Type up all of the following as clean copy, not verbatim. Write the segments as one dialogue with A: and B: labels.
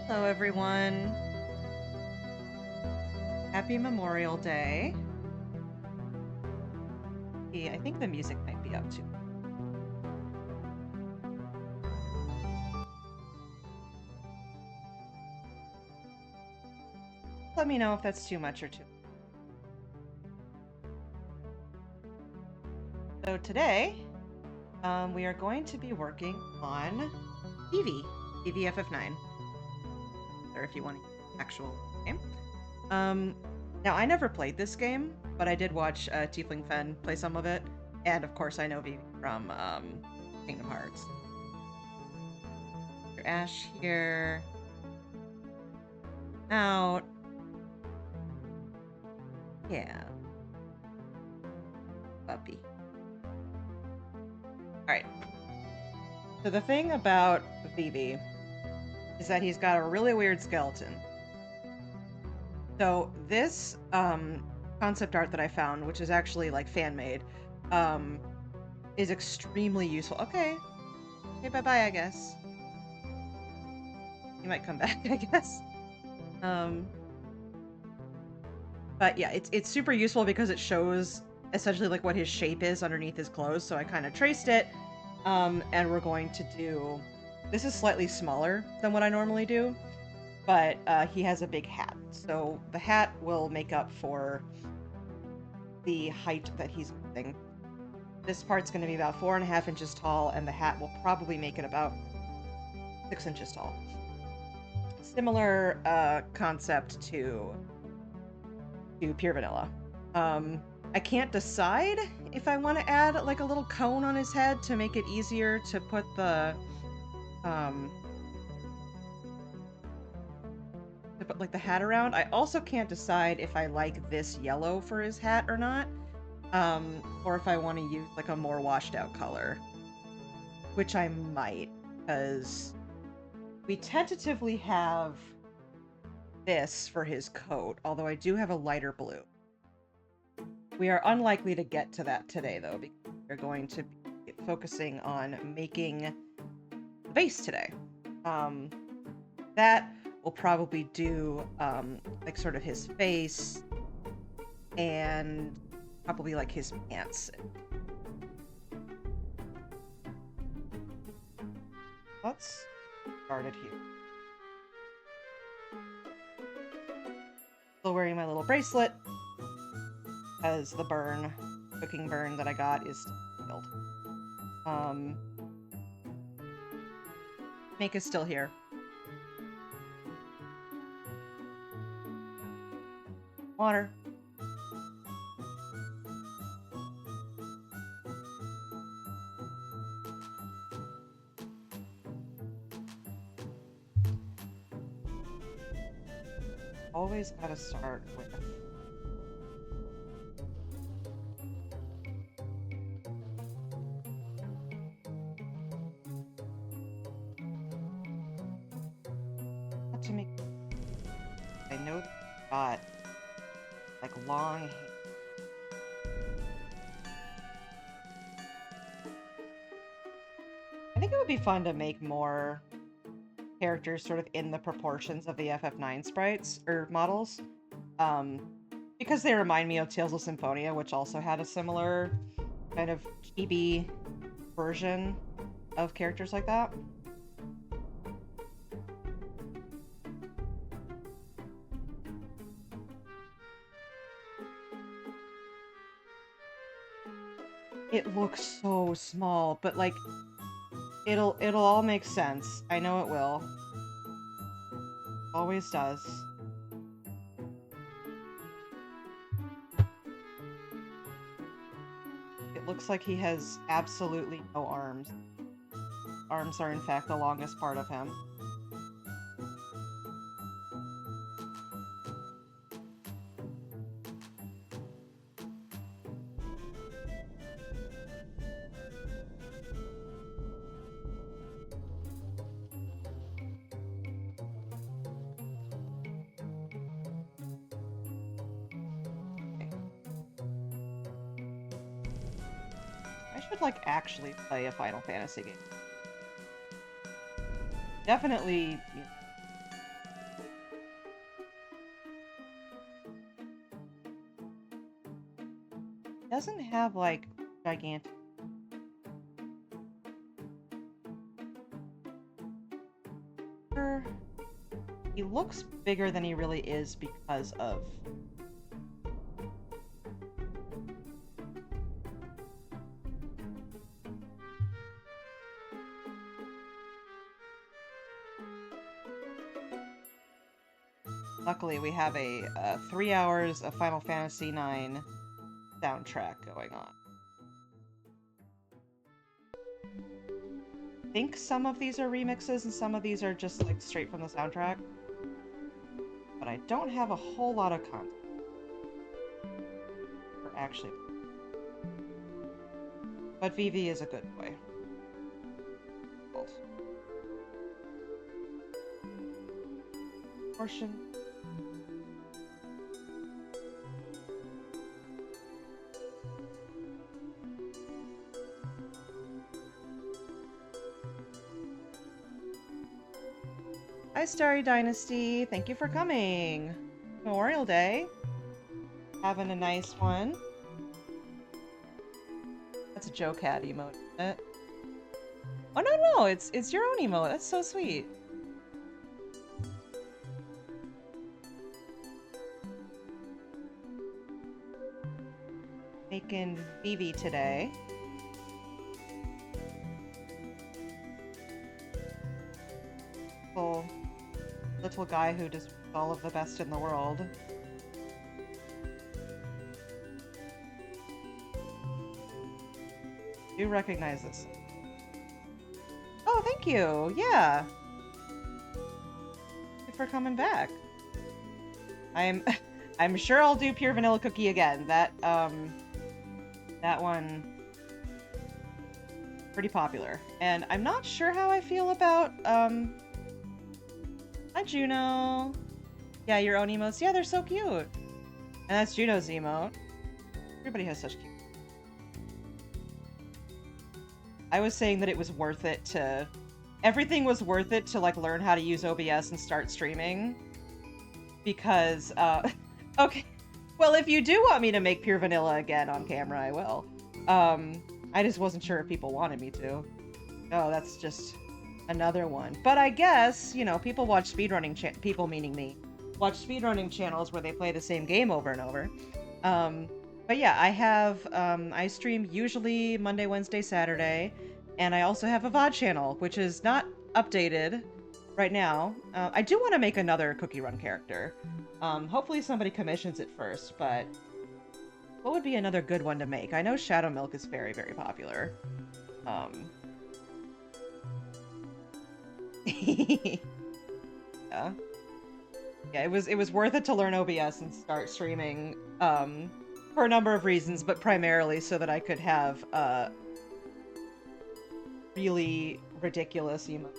A: Hello, everyone. Happy Memorial Day. Yeah, I think the music might be up too. Let me know if that's too much or too. So today, we are going to be working on Vivi, Vivi FF9, or if you want an actual game. Now I never played this game, but I did watch Tiefling Fen play some of it, and of course I know Vivi from Kingdom Hearts. Ash here. Out. Yeah. Puppy. Alright. So the thing about Vivi is that he's got a really weird skeleton. So this concept art that I found, which is actually like fan-made, is extremely useful. Okay. Okay, bye-bye, I guess. You might come back, I guess. But yeah, it's super useful because it shows essentially like what his shape is underneath his clothes. So I kind of traced it, and we're going to do. This is slightly smaller than what I normally do, but he has a big hat, so the hat will make up for the height that he's using. This part's going to be about 4.5 inches tall, and the hat will probably make it about 6 inches tall. Similar concept to Pure Vanilla. I can't decide if I want to add like a little cone on his head to make it easier to put the like the hat around. I also can't decide if I like this yellow for his hat or not, or if I want to use like a more washed out color, which I might, because we tentatively have this for his coat, although I do have a lighter blue. We are unlikely to get to that today, though, because we're going to be focusing on making the base today. That will probably do, like, sort of his face and probably, like, his pants. Let's start it here. Still wearing my little bracelet, as the cooking burn that I got is still filled. Make is still here. Water. Always gotta start with to make. I know that I've got like long hair. I think it would be fun to make more characters sort of in the proportions of the FF9 sprites or models, because they remind me of Tales of Symphonia, which also had a similar kind of chibi version of characters like that. It looks so small, but like it'll all make sense. I know it will. Always does. It looks like he has absolutely no arms. Arms are in fact the longest part of him. I should like actually play a Final Fantasy game. Definitely, you know, doesn't have, like, gigantic... He looks bigger than he really is because of... Luckily, we have a 3 hours of Final Fantasy IX soundtrack going on. I think some of these are remixes and some of these are just like straight from the soundtrack. But I don't have a whole lot of content. Or actually... But Vivi is a good boy. Portion. Hi, Starry Dynasty. Thank you for coming. Memorial Day. Having a nice one. That's a Joe Cat emote, isn't it? Oh, no, it's your own emote. That's so sweet. Making Vivi today. Little guy who does all of the best in the world. Do recognize this. Oh, thank you. Yeah. Thank you for coming back. I'm sure I'll do Pure Vanilla Cookie again. That one pretty popular. And I'm not sure how I feel about hi, Juno. Yeah, your own emotes. Yeah, they're so cute. And that's Juno's emote. Everybody has such cute. I was saying that it was worth it to... Everything was worth it to, like, learn how to use OBS and start streaming. Because, okay. Well, if you do want me to make Pure Vanilla again on camera, I will. I just wasn't sure if people wanted me to. Oh, that's just... another one. But I guess, you know, people watch speedrunning people meaning me, watch speedrunning channels where they play the same game over and over. But yeah, I have, I stream usually Monday, Wednesday, Saturday, and I also have a VOD channel, which is not updated right now. I do want to make another Cookie Run character. Hopefully somebody commissions it first, but what would be another good one to make? I know Shadow Milk is very, very popular. Yeah. Yeah, it was worth it to learn OBS and start streaming, for a number of reasons, but primarily so that I could have, really ridiculous emotes.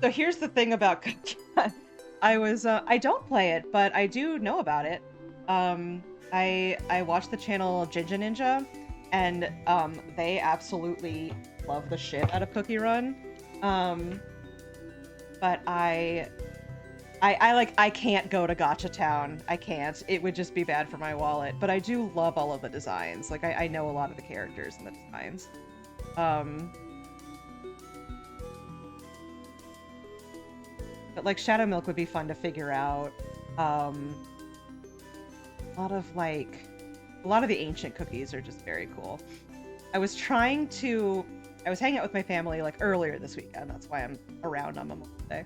A: So here's the thing about Cookie Run. I don't play it, but I do know about it. I watch the channel Jinja Ninja, and, they absolutely love the shit out of Cookie Run. But I can't go to Gacha Town. I can't. It would just be bad for my wallet. But I do love all of the designs. Like, I know a lot of the characters and the designs. But, like, Shadow Milk would be fun to figure out. A lot of the ancient cookies are just very cool. I was hanging out with my family, like, earlier this weekend. That's why I'm around on Memorial Day.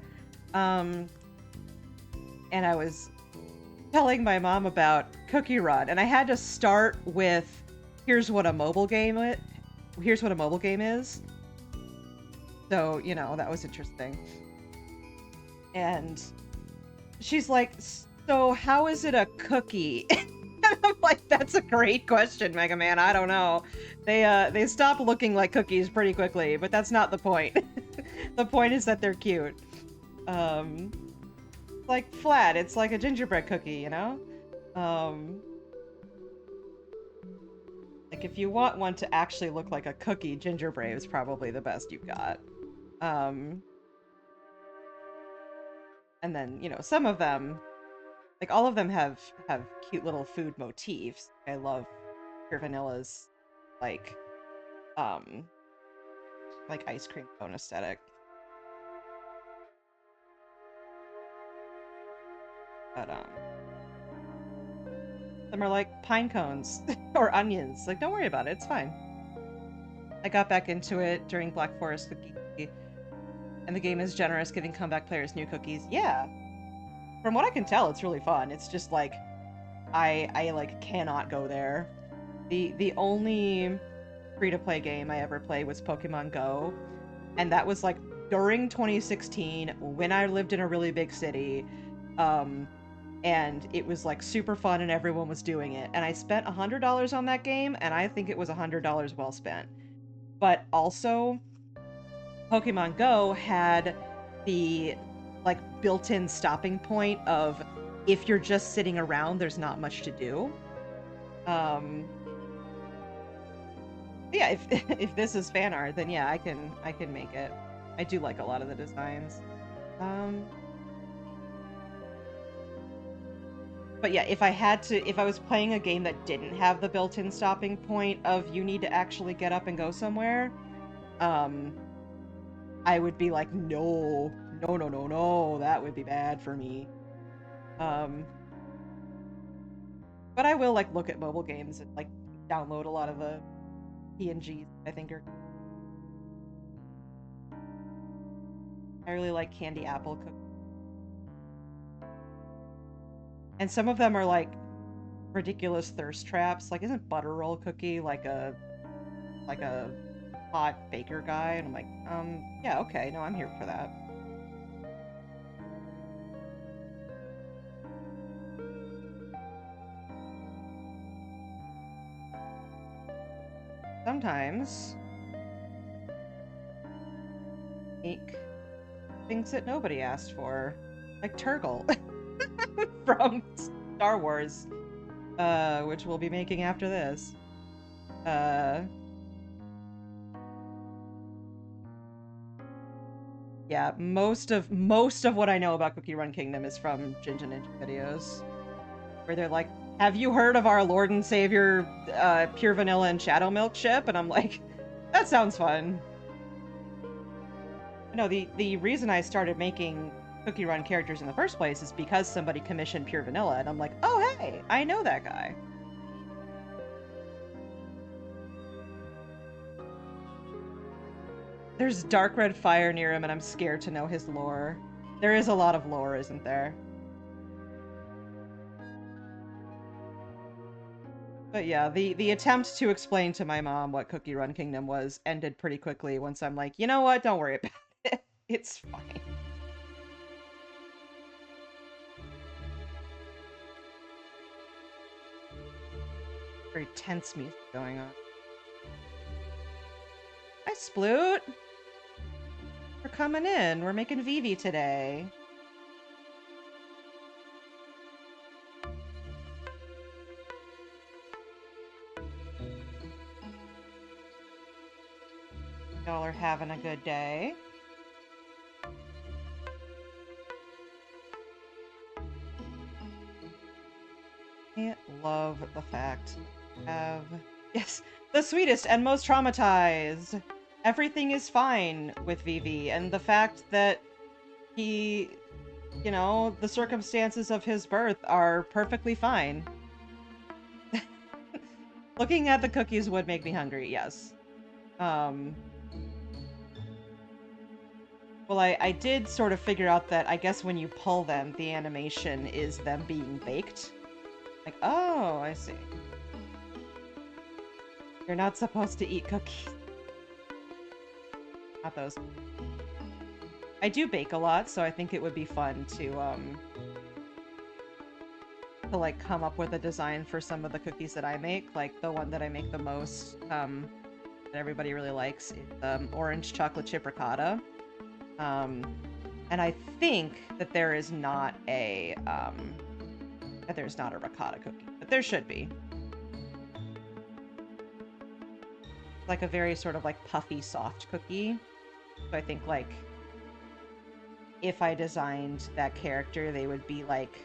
A: And I was telling my mom about Cookie Run, and I had to start with, here's what a mobile game is. So, you know, that was interesting. And she's like, so how is it a cookie? And I'm like, that's a great question, Mega Man. I don't know. They stop looking like cookies pretty quickly, but that's not the point. The point is that they're cute. Like flat, it's like a gingerbread cookie, you know? Like if you want one to actually look like a cookie, gingerbread is probably the best you've got. And then, you know, some of them, like all of them have cute little food motifs. I love Pure Vanilla's like um ice cream cone aesthetic. But some are like pine cones or onions. Like, don't worry about it, it's fine. I got back into it during Black Forest Cookie, and the game is generous, giving comeback players new cookies. Yeah. From what I can tell, it's really fun. It's just like I like cannot go there. The only free-to-play game I ever played was Pokemon Go, and that was like during 2016 when I lived in a really big city. And it was like super fun and everyone was doing it. And I spent $100 on that game, and I think it was $100 well spent. But also, Pokemon Go had the like built-in stopping point of if you're just sitting around, there's not much to do. Yeah, if if this is fan art, then yeah, I can make it. I do like a lot of the designs. But yeah, if I was playing a game that didn't have the built-in stopping point of you need to actually get up and go somewhere, I would be like, no, no, no, no, no, that would be bad for me. But I will like look at mobile games and like download a lot of the PNGs I think are. I really like Candy Apple cookies. And some of them are like ridiculous thirst traps. Like, isn't Butter Roll Cookie like a hot baker guy? And I'm like, yeah, okay, no, I'm here for that. Sometimes make things that nobody asked for, like Turgle from Star Wars, which we'll be making after this. Yeah, most of what I know about Cookie Run Kingdom is from Ginger Ninja videos, where they're like, "Have you heard of our Lord and Savior, Pure Vanilla and Shadow Milk ship?" And I'm like, "That sounds fun." No, the reason I started making Cookie Run characters in the first place is because somebody commissioned Pure Vanilla, and I'm like, "Oh hey, I know that guy." There's dark red fire near him, and I'm scared to know his lore. There is a lot of lore, isn't there? But yeah, the attempt to explain to my mom what Cookie Run Kingdom was ended pretty quickly once I'm like, you know what? Don't worry about it. It's fine. Very tense music going on. Hi, Sploot! We're coming in. We're making Vivi today. Y'all are having a good day. I love the fact of yes, the sweetest and most traumatized. Everything is fine with Vivi, and the fact that he, you know, the circumstances of his birth are perfectly fine. Looking at the cookies would make me hungry, yes. Well, I did sort of figure out that I guess when you pull them, the animation is them being baked. Like, oh, I see. You're not supposed to eat cookies. Not those. I do bake a lot, so I think it would be fun to like come up with a design for some of the cookies that I make. Like the one that I make the most, that everybody really likes is orange chocolate chip ricotta. And I think that there is not a ricotta cookie, but there should be. Like a very sort of like puffy, soft cookie. So I think like if I designed that character, they would be like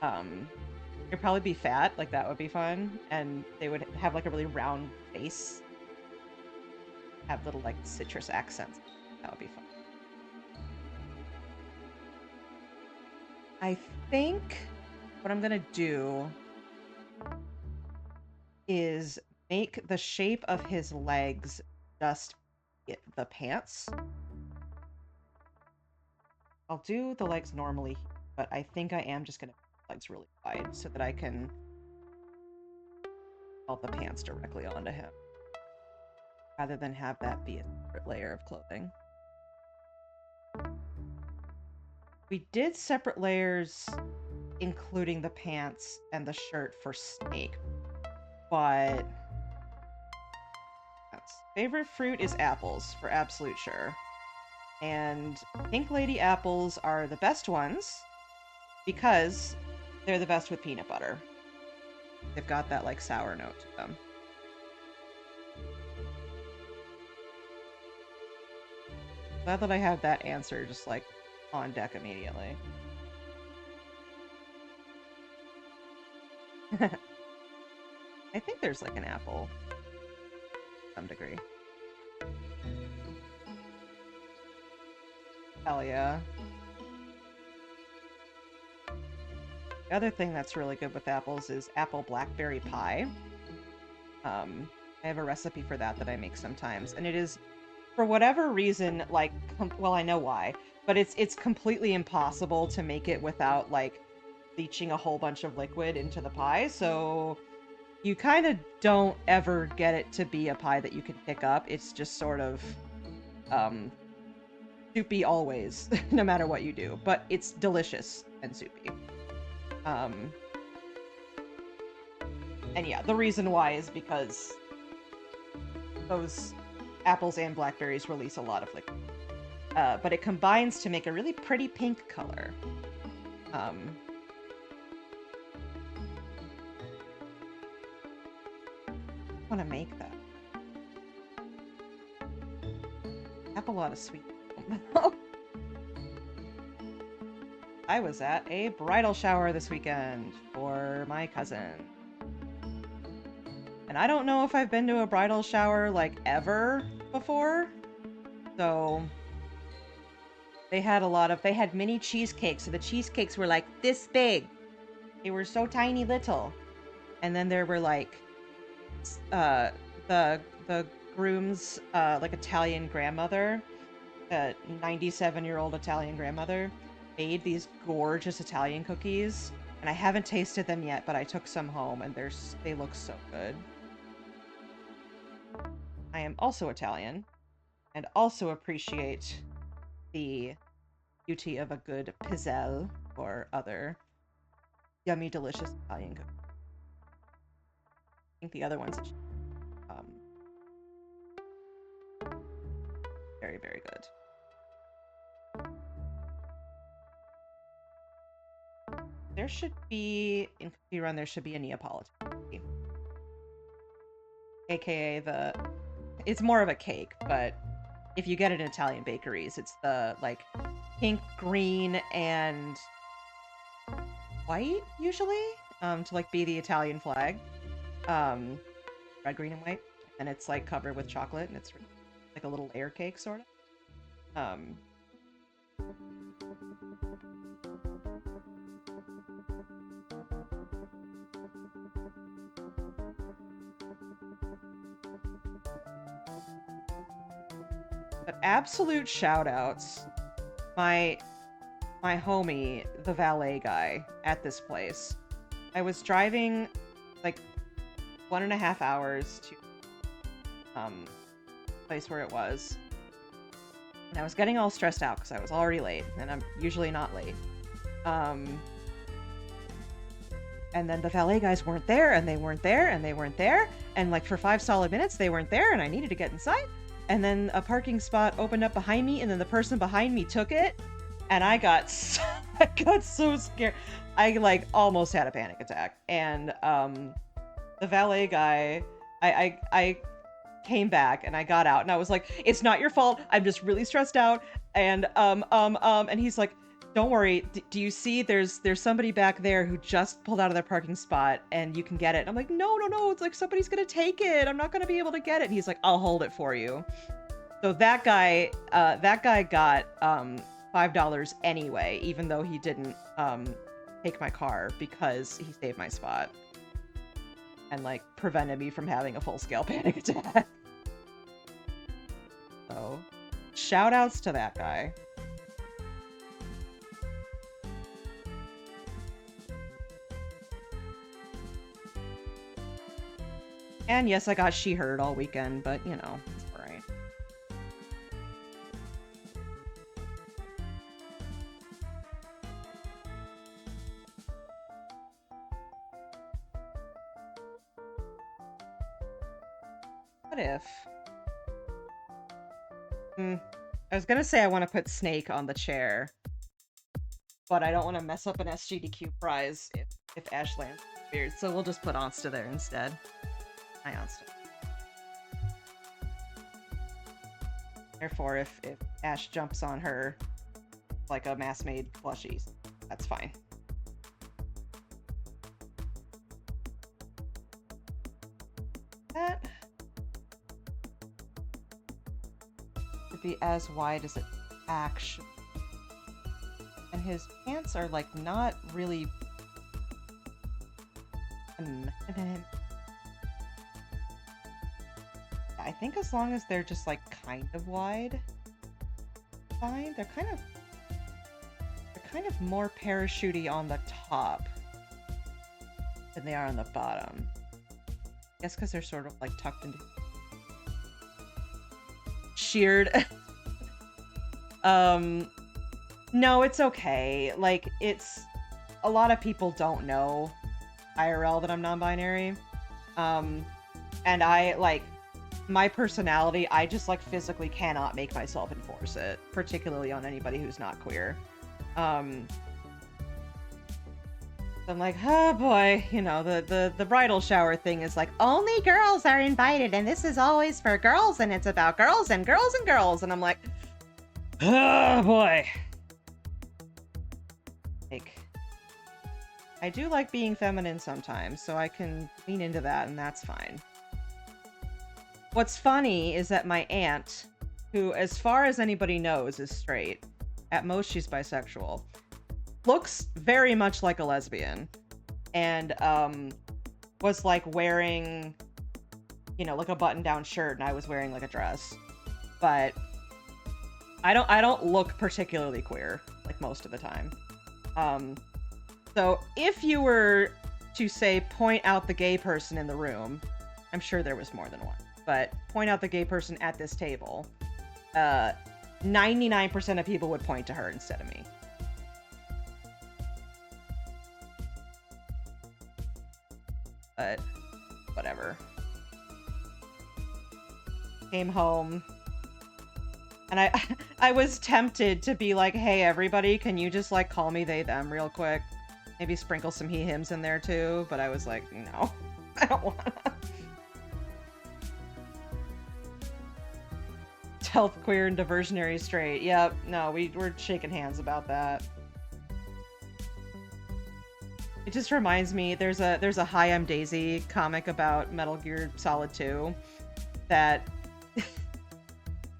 A: It'd probably be fat, like that would be fun, and they would have like a really round face, have little like citrus accents. That would be fun. I think what I'm gonna do is make the shape of his legs just fit the pants. I'll do the legs normally, but I think I am just gonna make the legs really wide so that I can weld the pants directly onto him, rather than have that be a separate layer of clothing. We did separate layers, including the pants and the shirt for Snake, but favorite fruit is apples, for absolute sure. And Pink Lady apples are the best ones because they're the best with peanut butter. They've got that like sour note to them. Glad that I have that answer just like on deck immediately. I think there's like an apple to some degree. Hell yeah. The other thing that's really good with apples is apple blackberry pie. I have a recipe for that I make sometimes, and it is, for whatever reason, like, well, I know why, but it's completely impossible to make it without, like, leaching a whole bunch of liquid into the pie, so you kind of don't ever get it to be a pie that you can pick up. It's just sort of, soupy always, no matter what you do, but it's delicious and soupy. And yeah, the reason why is because those apples and blackberries release a lot of liquid. But it combines to make a really pretty pink color. I want to make that. I have a lot of sweet. I was at a bridal shower this weekend for my cousin. And I don't know if I've been to a bridal shower, like, ever before. So they had they had mini cheesecakes, so the cheesecakes were like this big. They were so tiny little. And then there were like the groom's like Italian grandmother, a 97-year-old Italian grandmother, made these gorgeous Italian cookies, and I haven't tasted them yet, but I took some home and they look so good. I am also Italian and also appreciate the beauty of a good pizzelle or other yummy, delicious Italian cookies. I think the other ones very, very good. There should be, in Cookie Run, there should be a Neapolitan cookie. AKA it's more of a cake, but if you get it in Italian bakeries, it's the, like, pink, green, and white, usually, to, like, be the Italian flag. Red, green, and white. And it's, like, covered with chocolate, and it's like a little layer cake, sort of. But absolute shout-outs. My homie, the valet guy, at this place. I was driving, like, 1.5 hours to place where it was. And I was getting all stressed out because I was already late, and I'm usually not late. And then the valet guys weren't there, and they weren't there, and they weren't there, and like for 5 solid minutes they weren't there, and I needed to get inside. And then a parking spot opened up behind me, and then the person behind me took it, and I got so scared. I like almost had a panic attack. And the valet guy, I came back and I got out and I was like, "It's not your fault. I'm just really stressed out." And he's like, Don't worry. Do you see there's somebody back there who just pulled out of their parking spot and you can get it. And I'm like, no. It's like somebody's going to take it. I'm not going to be able to get it. And he's like, I'll hold it for you. So that guy got $5 anyway, even though he didn't take my car because he saved my spot and like prevented me from having a full-scale panic attack. So, shout outs to that guy. And yes, I got she heard all weekend, but you know, it's alright. What if? I was gonna say I want to put Snake on the chair, but I don't want to mess up an SGDQ prize if Ash lands weird, so we'll just put Onsta there instead. Hi, Onsta. Therefore, if Ash jumps on her like a mass-made plushie, that's fine. That should be as wide as it actually. And his pants are like not really. I think as long as they're just like kind of wide, fine. They're kind of more parachutey on the top than they are on the bottom. I guess because they're sort of like tucked into sheared. No, it's okay. Like, it's a lot of people don't know IRL that I'm non-binary. And I like my personality, I just like physically cannot make myself enforce it, particularly on anybody who's not queer. I'm like, oh boy, you know, the bridal shower thing is like, only girls are invited, and this is always for girls, and it's about girls and girls and girls, and I'm like, oh boy. Like, I do like being feminine sometimes, so I can lean into that, and that's fine. What's funny is that my aunt, who, as far as anybody knows, is straight, at most she's bisexual, looks very much like a lesbian, and was like wearing, you know, like a button-down shirt, and I was wearing like a dress. But I don't look particularly queer, like most of the time. So if you were to say point out the gay person in the room, I'm sure there was more than one, but point out the gay person at this table, 99% of people would point to her instead of me. But whatever. Came home, and I was tempted to be like, hey everybody, can you just like call me they them real quick? Maybe sprinkle some he hims in there too, but I was like, no, I don't wanna. Health, queer, and diversionary straight. Yep, no, we're shaking hands about that. It just reminds me, there's a Hi, I'm Daisy comic about Metal Gear Solid 2 that,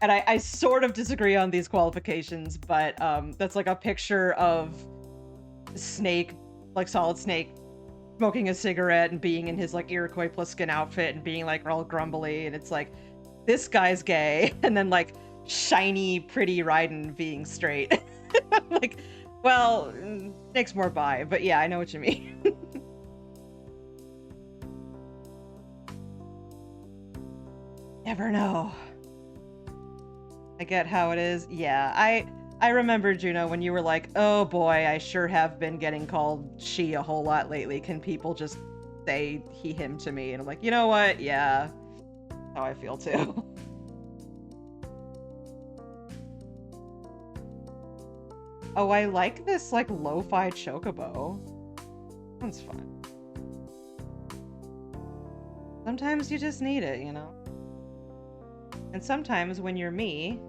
A: and I sort of disagree on these qualifications, but that's like a picture of Snake, like Solid Snake, smoking a cigarette and being in his like Iroquois Pliskin outfit and being like all grumbly, and it's like, this guy's gay, and then like shiny, pretty Raiden being straight. Like, well, Nick's more bi, but yeah, I know what you mean. Never know. I get how it is. Yeah, I remember, Juno, when you were like, oh boy, I sure have been getting called she a whole lot lately. Can people just say he, him to me? And I'm like, you know what? Yeah. How I feel too. Oh, I like this like lo-fi chocobo. One's fun. Sometimes you just need it, you know? And sometimes when you're me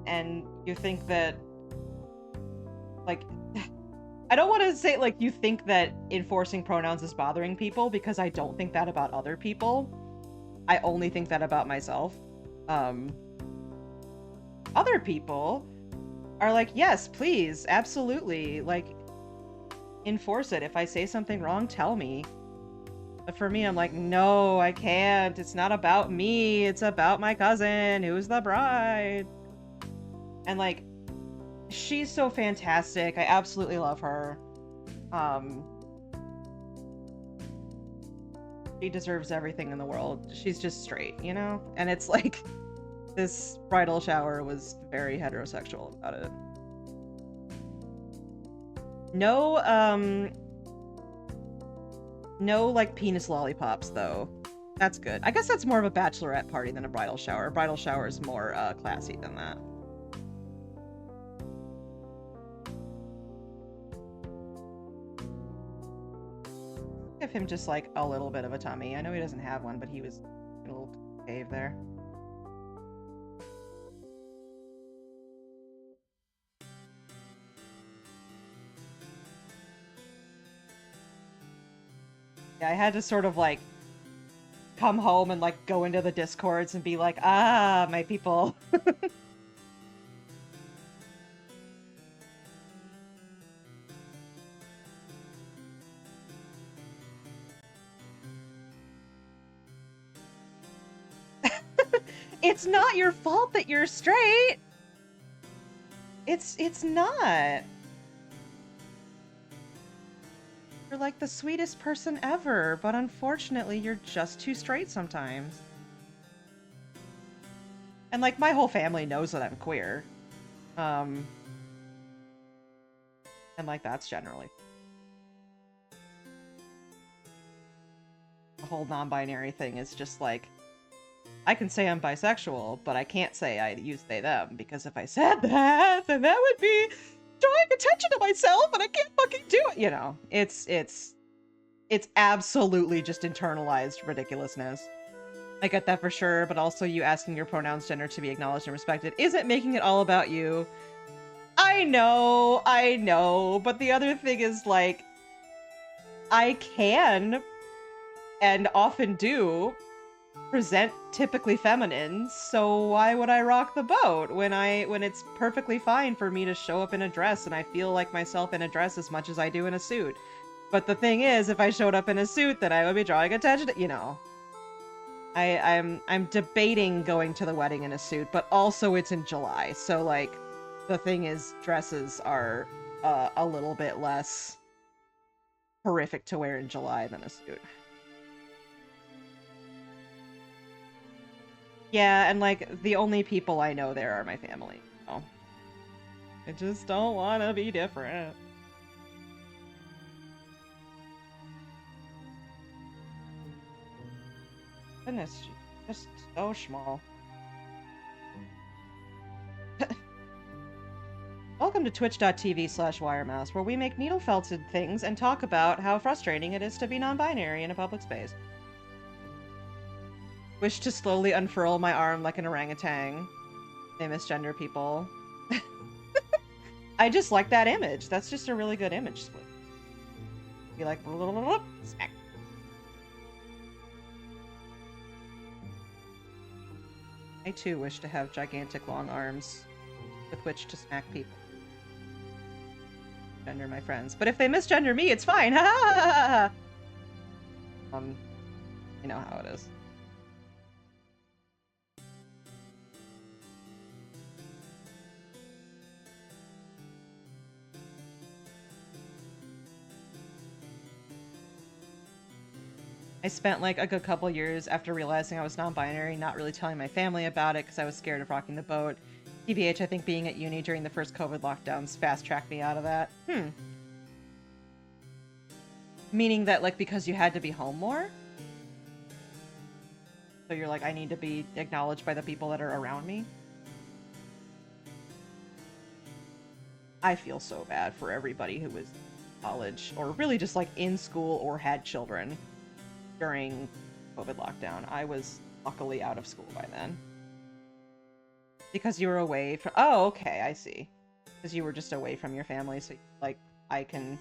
A: and you think that like, I don't want to say, like, you think that enforcing pronouns is bothering people, because I don't think that about other people. I only think that about myself. Other people are like, yes, please, absolutely, like, enforce it. If I say something wrong, tell me. But for me, I'm like, no, I can't. It's not about me. It's about my cousin, who's the bride. And, like, she's so fantastic. I absolutely love her. She deserves everything in the world. She's just straight, you know? And it's like, this bridal shower was very heterosexual about it. No, no, like, penis lollipops, though. That's good. I guess that's more of a bachelorette party than a bridal shower. A bridal shower is more, classy than that. Give him just, like, a little bit of a tummy. I know he doesn't have one, but he was in a little cave there. Yeah, I had to sort of, like, come home and, like, go into the discords and be like, ah, my people. It's not your fault that you're straight. It's not. You're like the sweetest person ever, but unfortunately you're just too straight sometimes. And, like, my whole family knows that I'm queer. And, like, that's generally. The whole non-binary thing is just like, I can say I'm bisexual, but I can't say I use they them, because if I said that, then that would be drawing attention to myself, and I can't fucking do it. You know, it's absolutely just internalized ridiculousness. I get that for sure, but also you asking your pronouns gender to be acknowledged and respected isn't making it all about you. I know, but the other thing is, like, I can, and often do, present typically feminine, so why would I rock the boat when it's perfectly fine for me to show up in a dress and I feel like myself in a dress as much as I do in a suit? But the thing is, if I showed up in a suit, then I would be drawing attention to, you know. I'm debating going to the wedding in a suit, but also it's in July, so, like, the thing is, dresses are a little bit less horrific to wear in July than a suit. Yeah, and, like, the only people I know there are my family. So I just don't want to be different. Goodness, just so small. Welcome to twitch.tv/WireMouse, where we make needle-felted things and talk about how frustrating it is to be non-binary in a public space. Wish to slowly unfurl my arm like an orangutan. They misgender people. I just like that image. That's just a really good image split. Be like, smack. I too wish to have gigantic long arms with which to smack people. Gender my friends. But if they misgender me, it's fine. Ha ha ha! You know how it is. I spent, like, a good couple years after realizing I was non-binary not really telling my family about it because I was scared of rocking the boat. TBH, I think being at uni during the first COVID lockdowns fast-tracked me out of that. Meaning that, like, because you had to be home more? So you're like, I need to be acknowledged by the people that are around me? I feel so bad for everybody who was in college, or really just, like, in school or had children during COVID lockdown. I was luckily out of school by then. Because you were away from... Oh, okay, I see. because you were just away from your family, so like I can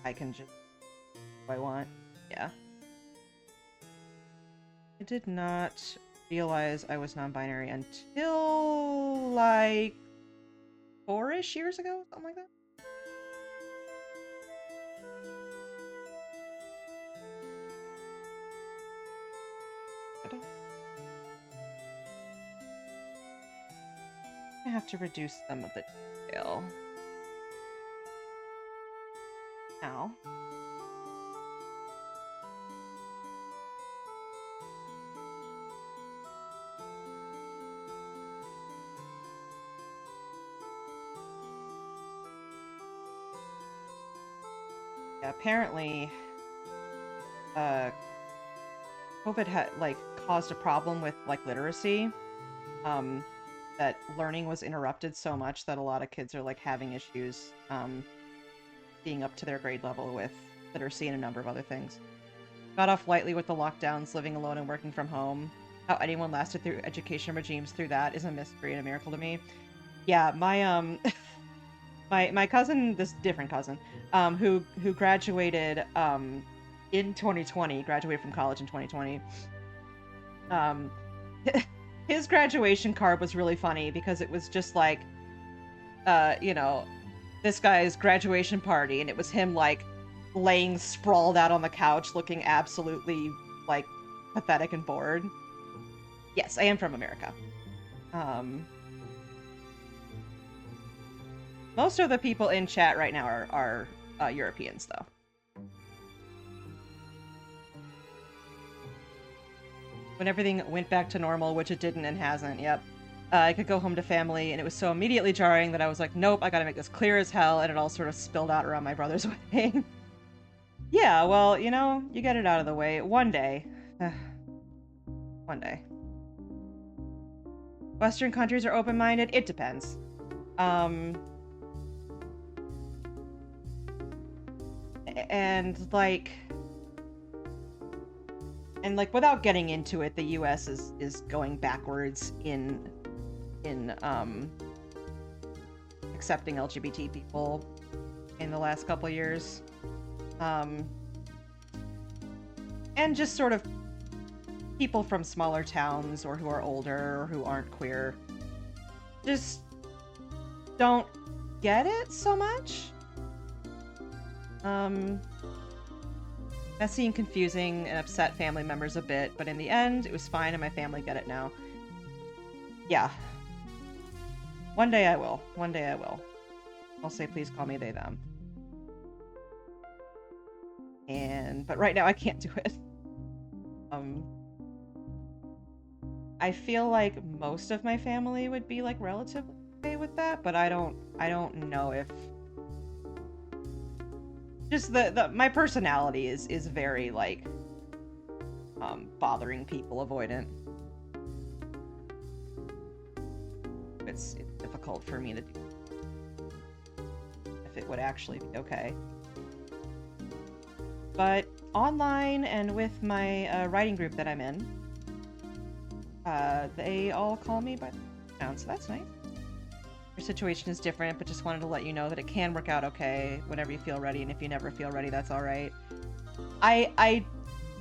A: just do what I want. Yeah. I did not realize I was non-binary until like 4-ish years ago, something like that. I have to reduce some of the detail. Now. Yeah, apparently, COVID had like caused a problem with like literacy. That learning was interrupted so much that a lot of kids are like having issues being up to their grade level with literacy and a number of other things. Got off lightly with the lockdowns, living alone and working from home. How anyone lasted through education regimes through that is a mystery and a miracle to me. Yeah, my my cousin, this different cousin, who graduated in 2020, graduated from college in 2020. His graduation card was really funny because it was just like, you know, this guy's graduation party, and it was him like laying sprawled out on the couch, looking absolutely like pathetic and bored. Yes, I am from America. Most of the people in chat right now are Europeans, though. When everything went back to normal, which it didn't and hasn't, yep. I could go home to family, and it was so immediately jarring that I was like, nope, I gotta make this clear as hell, and it all sort of spilled out around my brother's wedding. Yeah, well, you know, you get it out of the way. One day. One day. Western countries are open-minded? It depends. And like, without getting into it, the US is going backwards in accepting LGBT people in the last couple of years. And just sort of people from smaller towns or who are older or who aren't queer just don't get it so much. Messy and confusing and upset family members a bit, but in the end, it was fine and my family get it now. Yeah. One day I will. One day I will. I'll say, please call me they, them. But right now I can't do it. I feel like most of my family would be like relatively okay with that, but I don't know if just my personality is very like bothering people avoidant. It's difficult for me to do if it would actually be okay. But online and with my writing group that I'm in, they all call me by pronoun, so that's nice. Your situation is different, but just wanted to let you know that it can work out okay whenever you feel ready, and if you never feel ready, that's all right. I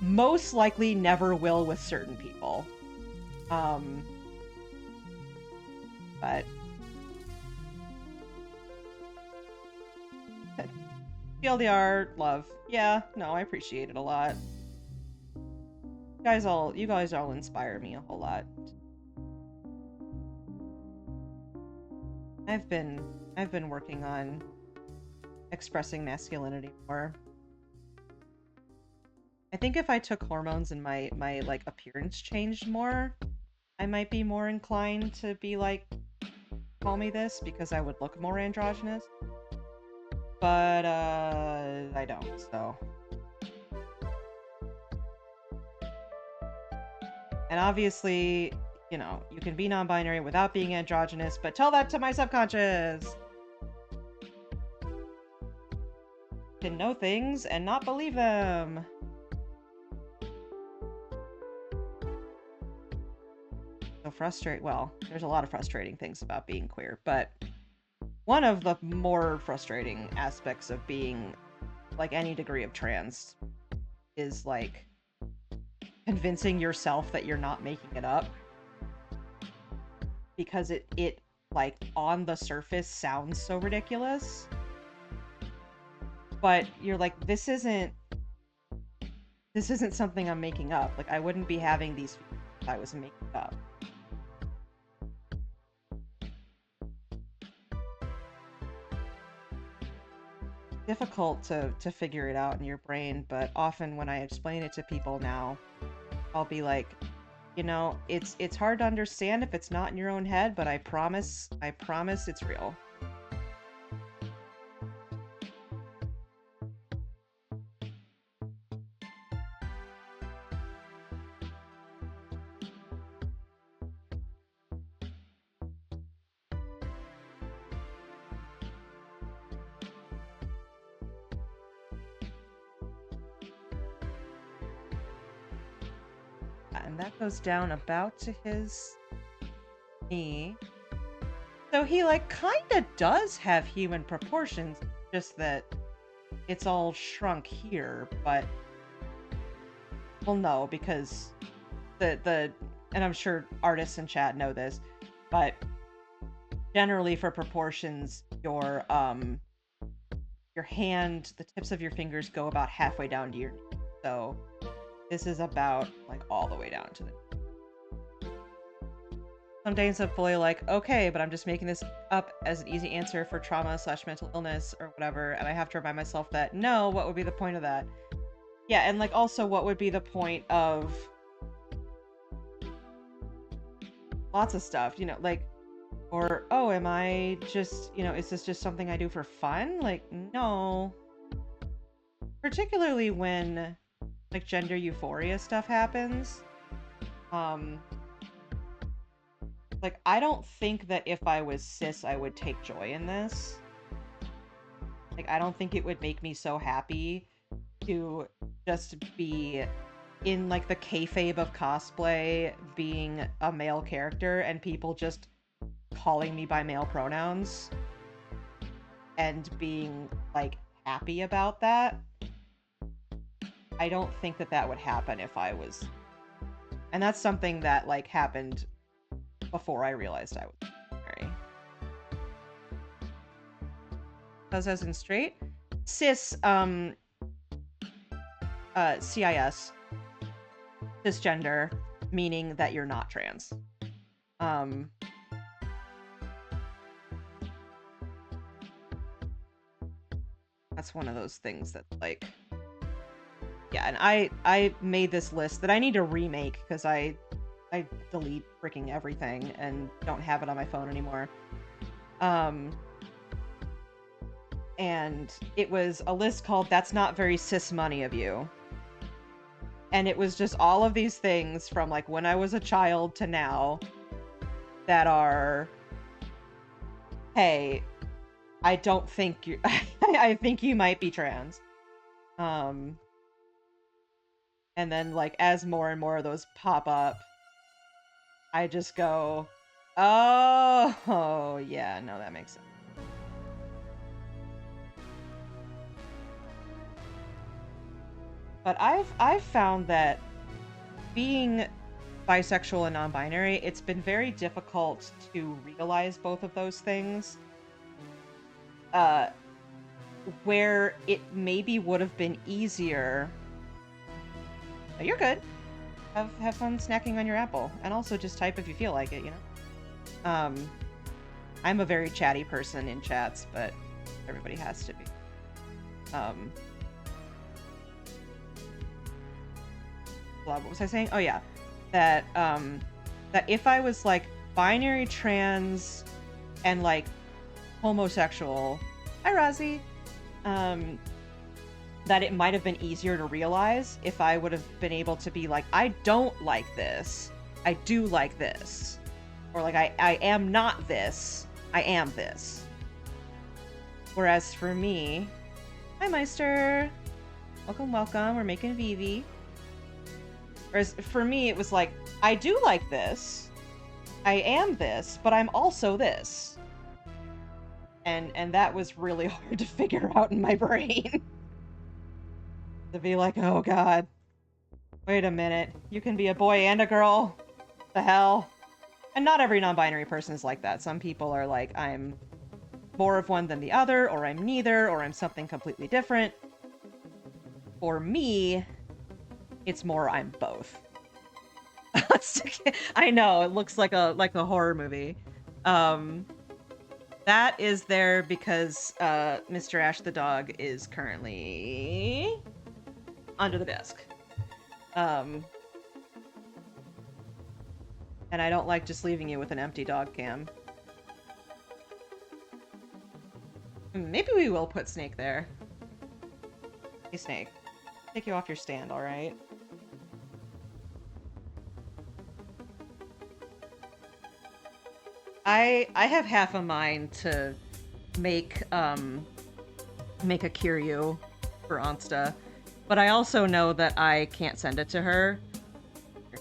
A: most likely never will with certain people. But TLDR, love. Yeah, no, I appreciate it a lot. You guys all inspire me a whole lot. I've been working on expressing masculinity more. I think if I took hormones and my like appearance changed more, I might be more inclined to be like, call me this, because I would look more androgynous. But I don't, so. And obviously, you know, you can be non-binary without being androgynous, but tell that to my subconscious! You can know things and not believe them! So well, there's a lot of frustrating things about being queer, but one of the more frustrating aspects of being like any degree of trans is like convincing yourself that you're not making it up, because it like on the surface sounds so ridiculous, but you're like, this isn't something I'm making up. Like, I wouldn't be having these feelings if I was making it up. Difficult to figure it out in your brain, but often when I explain it to people now, I'll be like, you know, it's hard to understand if it's not in your own head, but I promise it's real. And that goes down about to his knee. So he like kinda does have human proportions, just that it's all shrunk here, but well, no, because the and I'm sure artists in chat know this, but generally for proportions, your hand, the tips of your fingers go about halfway down to your knee. So this is about like all the way down to the. Some days I'm fully like, okay, but I'm just making this up as an easy answer for trauma/mental illness or whatever, and I have to remind myself that no, what would be the point of that? Yeah, and like also what would be the point of lots of stuff, you know, like, or oh, am I just, you know, is this just something I do for fun? Like, no. Particularly when like gender euphoria stuff happens. Like, I don't think that if I was cis, I would take joy in this. Like, I don't think it would make me so happy to just be in, like, the kayfabe of cosplay, being a male character, and people just calling me by male pronouns. And being, like, happy about that. I don't think that that would happen if I was... And that's something that, like, happened before I realized I was married. Because as in straight, cis, CIS, cisgender, meaning that you're not trans. That's one of those things that, like, yeah, and I made this list that I need to remake because I delete freaking everything and don't have it on my phone anymore. And it was a list called "That's Not Very Cis Money of You." And it was just all of these things from like when I was a child to now that are, hey, I don't think you I think you might be trans. And then like as more and more of those pop up, I just go, oh, yeah, no, that makes sense. But I've found that being bisexual and non-binary, it's been very difficult to realize both of those things. Where it maybe would have been easier. Oh, you're good. Have fun snacking on your apple, and also just type if you feel like it, you know. I'm a very chatty person in chats, but everybody has to be. What was I saying? Oh yeah, that that if I was like binary, trans, and like homosexual, hi Rozzy, that it might have been easier to realize if I would have been able to be like, I don't like this, I do like this, or like I am not this, I am this. Whereas for me, hi Meister, welcome, we're making Vivi. Whereas for me, it was like, I do like this, I am this, but I'm also this. And that was really hard to figure out in my brain. To be like, oh god, wait a minute, you can be a boy and a girl? The hell? And not every non-binary person is like that. Some people are like, I'm more of one than the other, or I'm neither, or I'm something completely different. For me, it's more I'm both. I know, it looks like a horror movie. That is there because Mr. Ash the dog is currently under the desk. And I don't like just leaving you with an empty dog cam. Maybe we will put Snake there. Hey, Snake. Take you off your stand, alright? I have half a mind to make a Kiryu for Onsta, but I also know that I can't send it to her.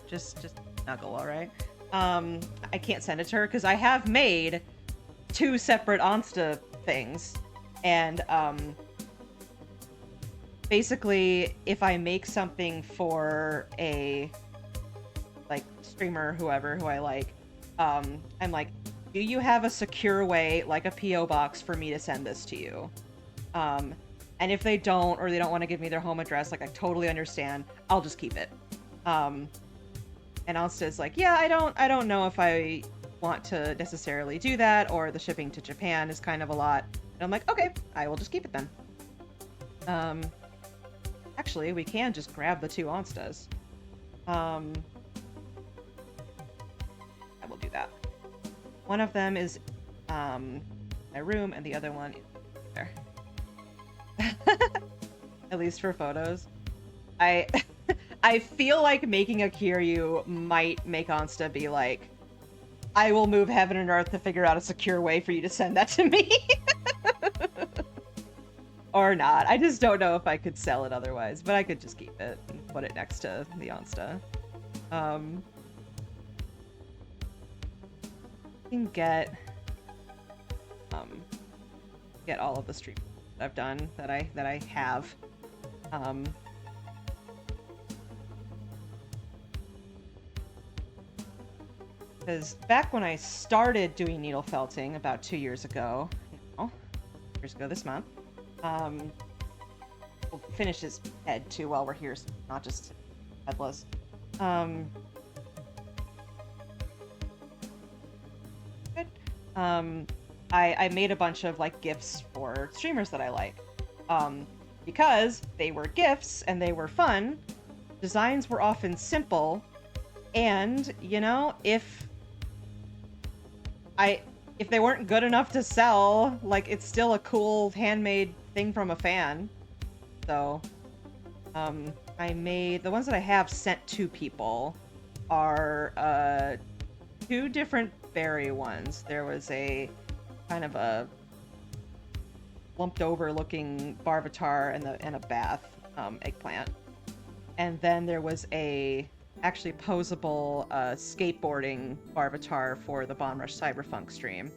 A: Just snuggle, alright? I can't send it to her because I have made 2 separate Onsta things, and basically if I make something for a like streamer, whoever who I like, I'm like, do you have a secure way, like a PO box, for me to send this to you? And if they don't, or they don't want to give me their home address, like, I totally understand. I'll just keep it. And Alsta's like, yeah, I don't know if I want to necessarily do that, or the shipping to Japan is kind of a lot. And I'm like, okay, I will just keep it then. Actually, we can just grab the 2 Onstas. I will do that. One of them is my room, and the other one is there. At least for photos. I feel like making a Kiryu might make Onsta be like, I will move heaven and earth to figure out a secure way for you to send that to me. Or not. I just don't know if I could sell it otherwise, but I could just keep it and put it next to the Onsta. Can get all of the streams that I've done that I have. Because back when I started doing needle felting about 2 years ago, years ago this month, we'll finish his head too while we're here, so not just headless. Good. I made a bunch of like gifts for streamers that I like. Because they were gifts and they were fun, designs were often simple, and you know, if they weren't good enough to sell, like, it's still a cool handmade thing from a fan. So I made the ones that I have sent to people are 2 different berry ones. There was a kind of a lumped over looking Barvatar and a bath eggplant. And then there was a actually posable skateboarding Barvatar for the Bomb Rush Cyberfunk stream.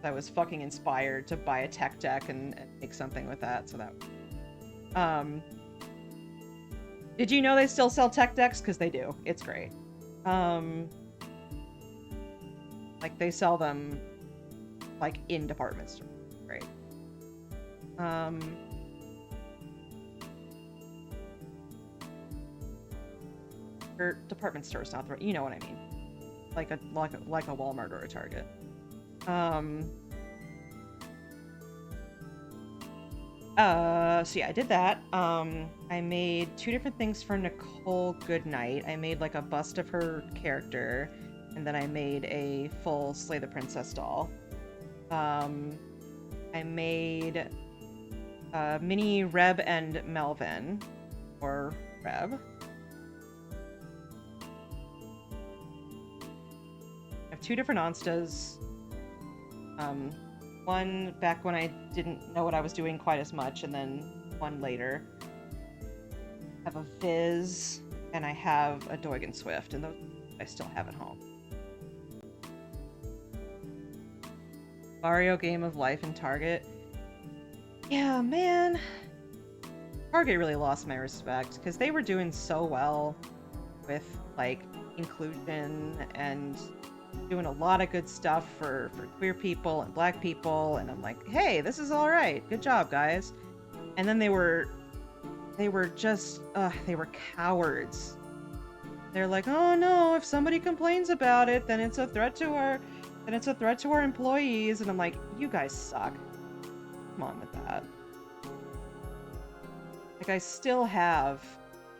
A: I was fucking inspired to buy a tech deck and make something with that, so that... Did you know they still sell tech decks? Because they do. It's great. Like, they sell them, like, in department stores. Great. Or department stores, not the right... You know what I mean. Like a Walmart or a Target. So yeah, I did that. I made 2 different things for Nicole Goodnight. I made like a bust of her character, and then I made a full Slay the Princess doll. I made mini Reb and Melvin, or Reb. I have 2 different Onstas. One back when I didn't know what I was doing quite as much, and then one later. I have a Viz, and I have a Doigan Swift, and those I still have at home. Mario Game of Life in Target. Yeah, man. Target really lost my respect because they were doing so well with like inclusion and doing a lot of good stuff for queer people and black people, and I'm like, hey, this is all right, good job, guys. And then they were just they were cowards. They're like, oh no, if somebody complains about it, then it's a threat to our employees. And I'm like, you guys suck. Come on with that. Like, I still have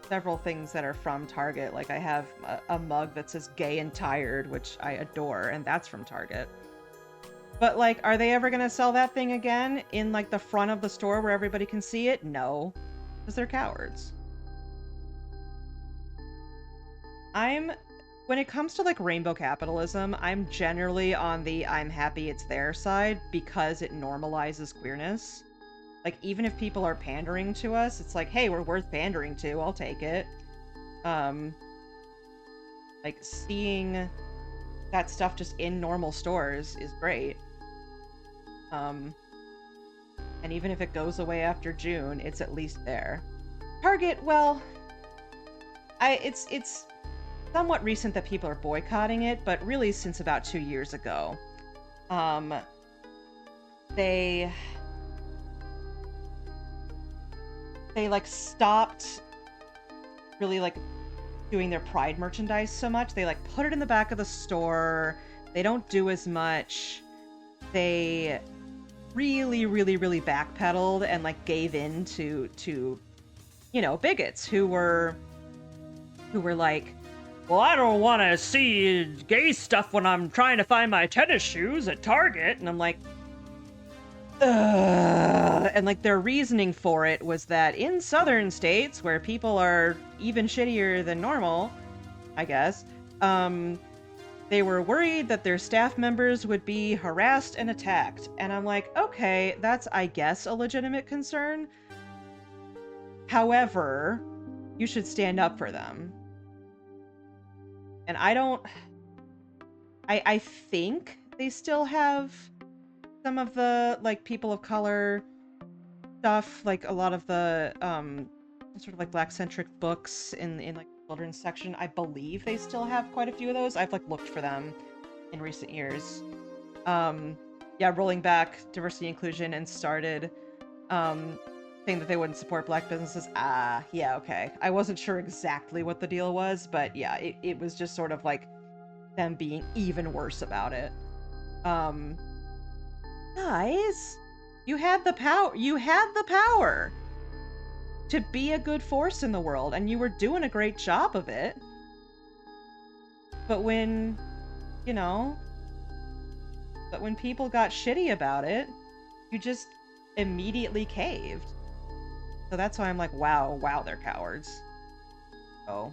A: several things that are from Target. Like, I have a mug that says gay and tired, which I adore, and that's from Target. But, like, are they ever gonna sell that thing again in, like, the front of the store where everybody can see it? No. Because they're cowards. When it comes to, like, rainbow capitalism, I'm generally on the I'm happy it's their side because it normalizes queerness. Like, even if people are pandering to us, it's like, hey, we're worth pandering to, I'll take it. Like, seeing that stuff just in normal stores is great. And even if it goes away after June, it's at least there. Target, well, it's somewhat recent that people are boycotting it, but really since about 2 years ago. They like stopped really like doing their Pride merchandise so much. They like put it in the back of the store. They don't do as much. They really backpedaled and like gave in to you know, bigots who were like, well, I don't want to see gay stuff when I'm trying to find my tennis shoes at Target. And I'm like, ugh. And like their reasoning for it was that in southern states where people are even shittier than normal, I guess, they were worried that their staff members would be harassed and attacked. And I'm like, okay, that's, I guess, a legitimate concern. However, you should stand up for them. And I think they still have some of the, like, people of color stuff, like a lot of the, sort of like black-centric books in like the children's section. I believe they still have quite a few of those. I've, like, looked for them in recent years. Yeah, rolling back diversity inclusion and started, saying that they wouldn't support black businesses. Yeah, okay. I wasn't sure exactly what the deal was, but yeah, it was just sort of like them being even worse about it. Guys, you had the power to be a good force in the world, and you were doing a great job of it. But when, you know, when people got shitty about it, you just immediately caved. So that's why I'm like, wow, they're cowards. Oh.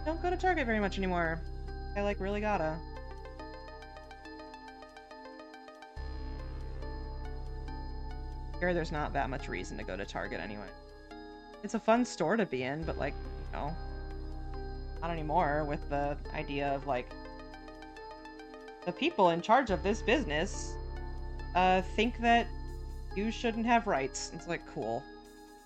A: Don't go to Target very much anymore. I, like, really gotta. Sure, there's not that much reason to go to Target anyway. It's a fun store to be in, but, like, you know, not anymore with the idea of, like, the people in charge of this business think that you shouldn't have rights. It's like, cool.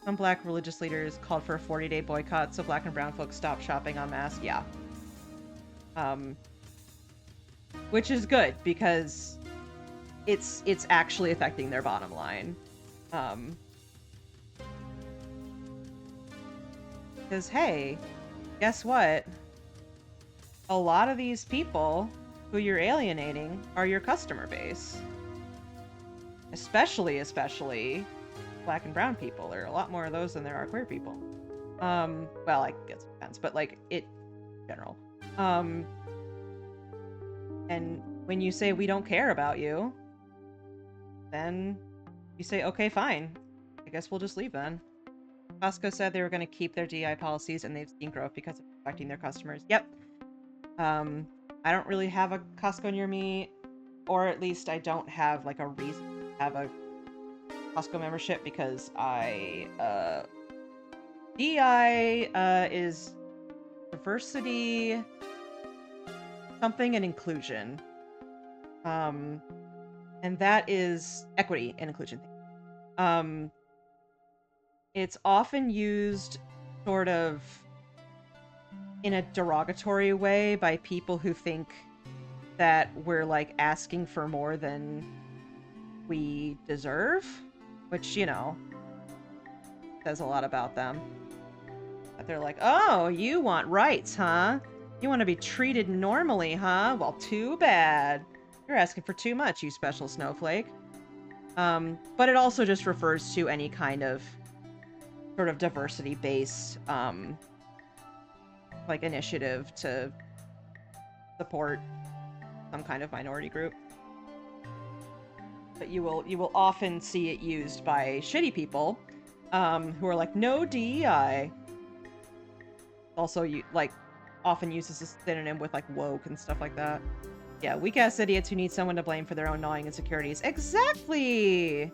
A: Some black religious leaders called for a 40-day boycott so black and brown folks stop shopping en masse. Yeah. Which is good because it's actually affecting their bottom line. Because, hey, guess what? A lot of these people who you're alienating are your customer base. Especially black and brown people. There are a lot more of those than there are queer people. Well, I guess it depends, but like it in general. And when you say we don't care about you, then you say, okay, fine. I guess we'll just leave then. Costco said they were going to keep their DI policies and they've seen growth because of protecting their customers. Yep. I don't really have a Costco near me, or at least I don't have like a reason to have a Costco membership because DI is diversity something and inclusion. And that is equity and inclusion. Um, it's often used sort of in a derogatory way by people who think that we're like asking for more than we deserve, which, you know, says a lot about them. But they're like, oh, you want rights, huh? You want to be treated normally, huh? Well, too bad. You're asking for too much, you special snowflake. But it also just refers to any kind of sort of diversity-based like initiative to support some kind of minority group. But you will often see it used by shitty people who are like, no DEI. Also, you like often uses a synonym with like woke and stuff like that. Yeah, weak-ass idiots who need someone to blame for their own gnawing insecurities. Exactly!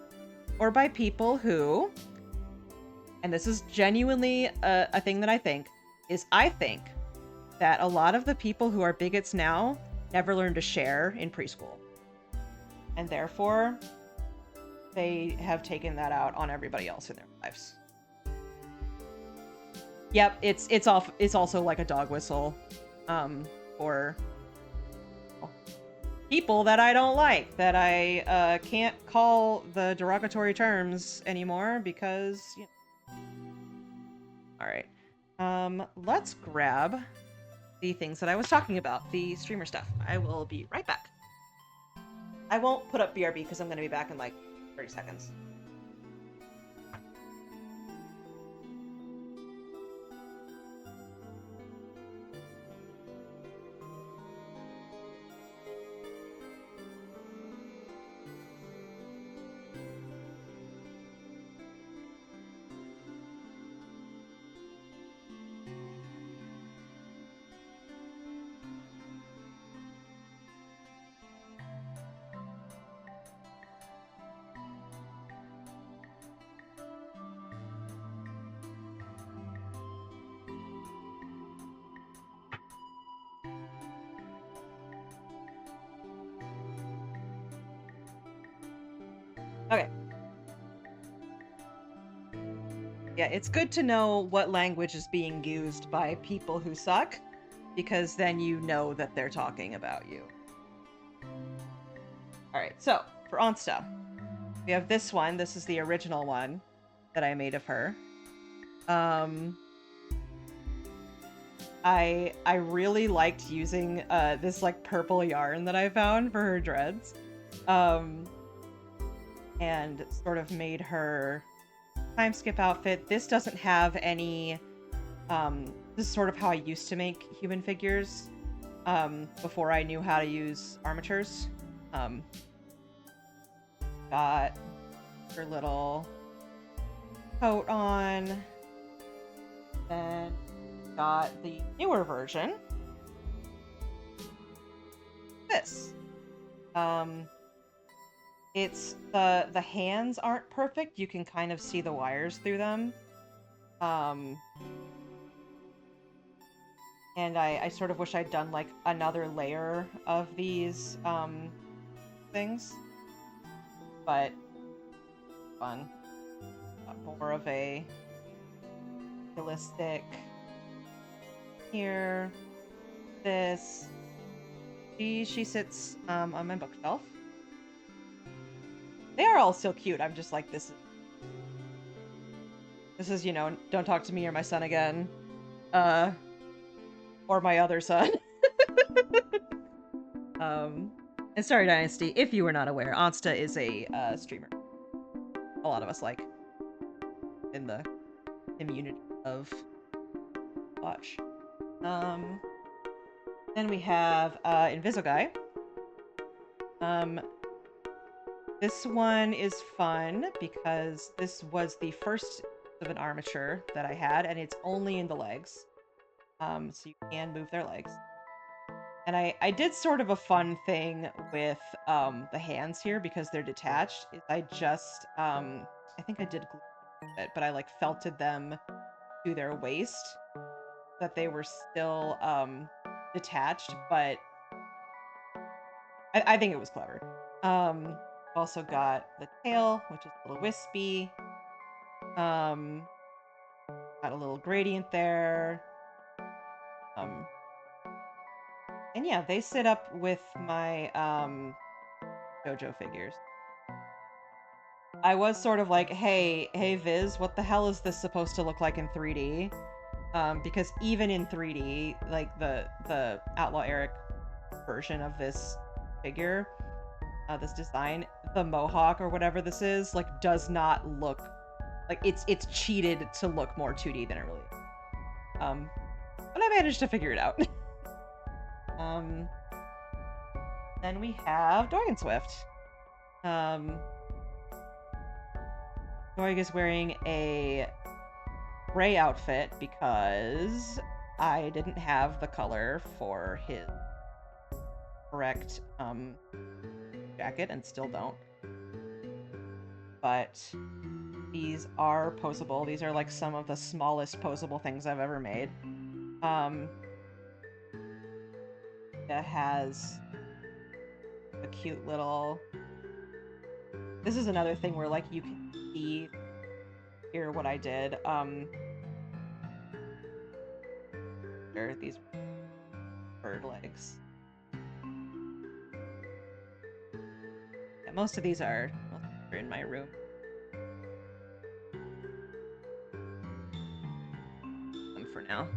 A: Or by people who, and this is genuinely a thing that I think that a lot of the people who are bigots now never learned to share in preschool. And therefore, they have taken that out on everybody else in their lives. Yep, it's also like a dog whistle for people that I don't like, that I can't call the derogatory terms anymore because, you know. All right. Let's grab the things that I was talking about, the streamer stuff. I will be right back. I won't put up BRB because I'm going to be back in like 30 seconds. Okay. Yeah, it's good to know what language is being used by people who suck, because then you know that they're talking about you. Alright, so, for Onsta, we have this one. This is the original one that I made of her. I really liked using this like purple yarn that I found for her dreads. And sort of made her time skip outfit. This doesn't have any this is sort of how I used to make human figures before I knew how to use armatures. Got her little coat on, then got the newer version. This. It's the hands aren't perfect. You can kind of see the wires through them. And I sort of wish I'd done like another layer of these things. But fun. More of a realistic here. This. She sits on my bookshelf. They are all still cute. I'm just like, this is, you know, don't talk to me or my son again. Or my other son. And Starry Dynasty, if you were not aware, Onsta is a streamer. A lot of us like in the community of watch. Then we have Invisiguy. This one is fun because this was the first of an armature that I had, and it's only in the legs. So you can move their legs. And I did sort of a fun thing with the hands here because they're detached. I just, I think I did glue it, but I like felted them to their waist, that they were still detached, but I think it was clever. Also got the tail, which is a little wispy. Got a little gradient there. And yeah, they sit up with my JoJo figures. I was sort of like, hey Viz, what the hell is this supposed to look like in 3D? Because even in 3D, like the Outlaw Eric version of this figure, this design, the mohawk or whatever this is, like does not look like it's cheated to look more 2D than it really is. But I managed to figure it out. Then we have Doig Swift. Doig is wearing a gray outfit because I didn't have the color for his correct jacket and still don't. But these are posable. These are like some of the smallest posable things I've ever made. It has a cute little... This is another thing where like you can see here what I did. There are these bird legs. Yeah, most of these are in my room. For now.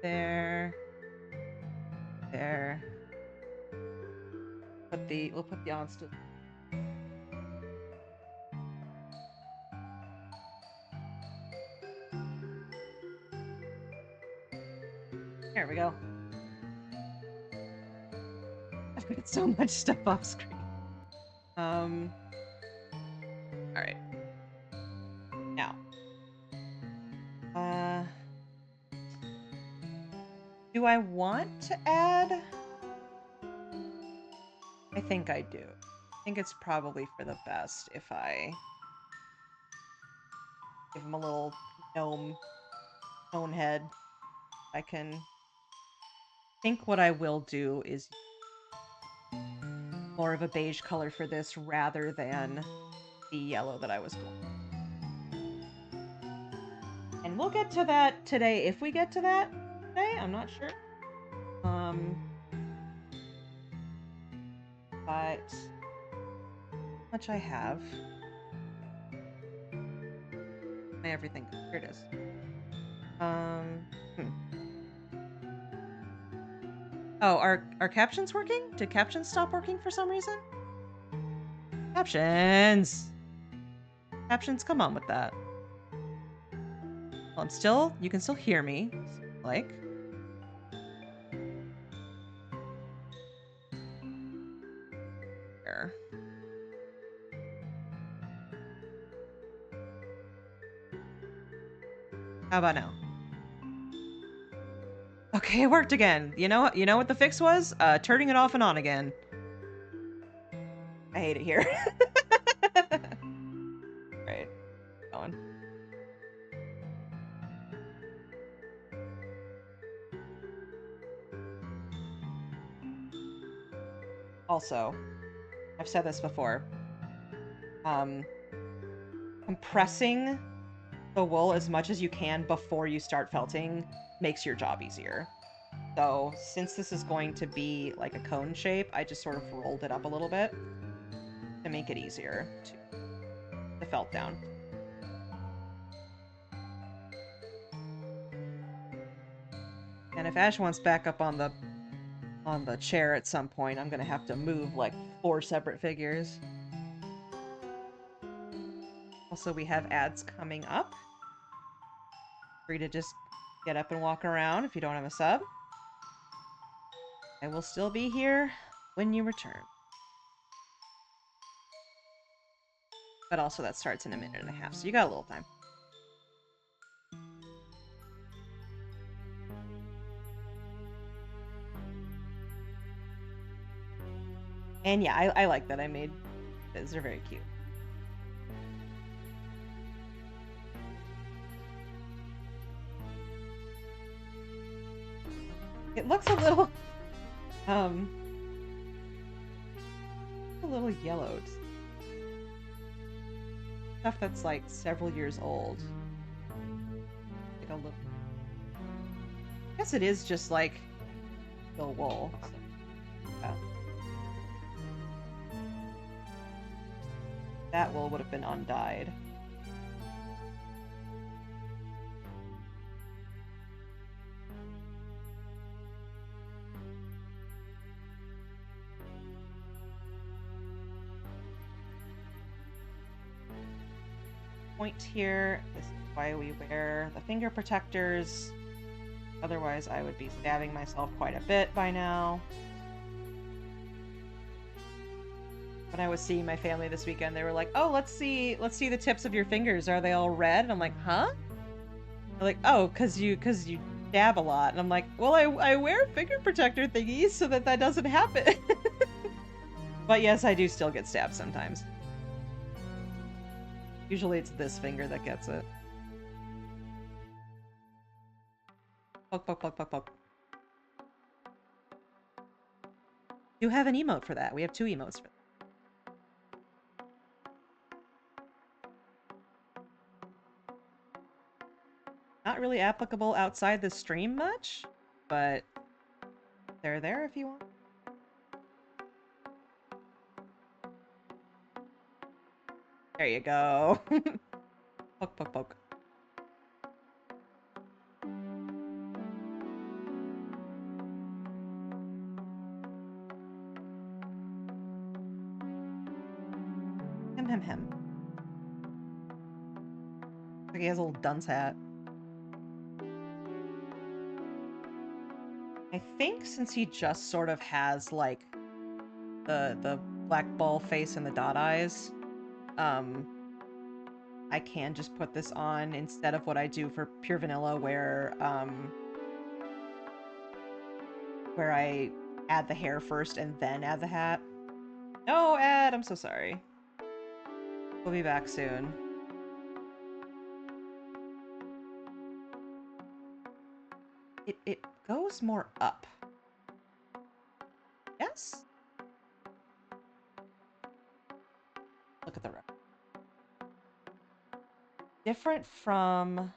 A: There. We'll put the onsto. There we go. I've got so much stuff off screen. Alright. Now. Do I want to add? I think I do. I think it's probably for the best if I give him a little gnome head. I think what I will do is more of a beige color for this rather than the yellow that I was going. And we'll get to that today if we get to that today. I'm not sure. But how much I have. My everything. Here it is. Oh, are captions working? Did captions stop working for some reason? Captions! Captions, come on with that. Well, you can still hear me, like. There. How about now? Okay, it worked again. You know what the fix was? Turning it off and on again. I hate it here. Right. Going. Also, I've said this before. Compressing the wool as much as you can before you start felting makes your job easier. So, since this is going to be like a cone shape, I just sort of rolled it up a little bit to make it easier to felt down. And if Ash wants back up on the chair at some point, I'm gonna have to move like 4 separate figures. Also, we have ads coming up. Free to just get up and walk around if you don't have a sub. I will still be here when you return. But also that starts in a minute and a half, so you got a little time. And yeah, I like that I made these. They're very cute. It looks a little little yellowed. Stuff that's like several years old. Like a little. I guess it is just like the wool. So, yeah. That wool would have been undyed. Point here. This is why we wear the finger protectors. Otherwise, I would be stabbing myself quite a bit by now. When I was seeing my family this weekend, they were like, "Oh, let's see the tips of your fingers. Are they all red?" And I'm like, "Huh?" They're like, "Oh, cause you stab a lot." And I'm like, "Well, I wear finger protector thingies so that doesn't happen." But yes, I do still get stabbed sometimes. Usually it's this finger that gets it. Poke, poke, poke, poke, poke. You have an emote for that. We have 2 emotes for that. Not really applicable outside the stream much, but they're there if you want. There you go. Poke, poke, poke. Hem, hem, hem. Like he has a little dunce hat. I think since he just sort of has, like, the black ball face and the dot eyes, I can just put this on instead of what I do for pure vanilla, where I add the hair first and then add the hat. No, Ed, I'm so sorry. We'll be back soon. It goes more up. Yes? Look at the rep. Different from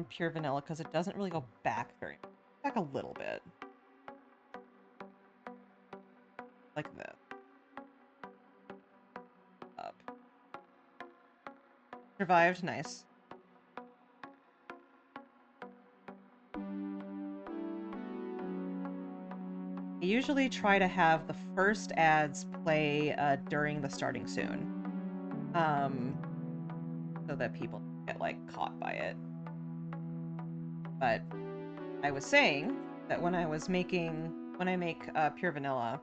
A: pure vanilla because it doesn't really go back very much. Back a little bit. Like this. Up. Survived, nice. I usually try to have the first ads play during the starting soon. So that people get, like, caught by it. But I was saying that when I make pure vanilla,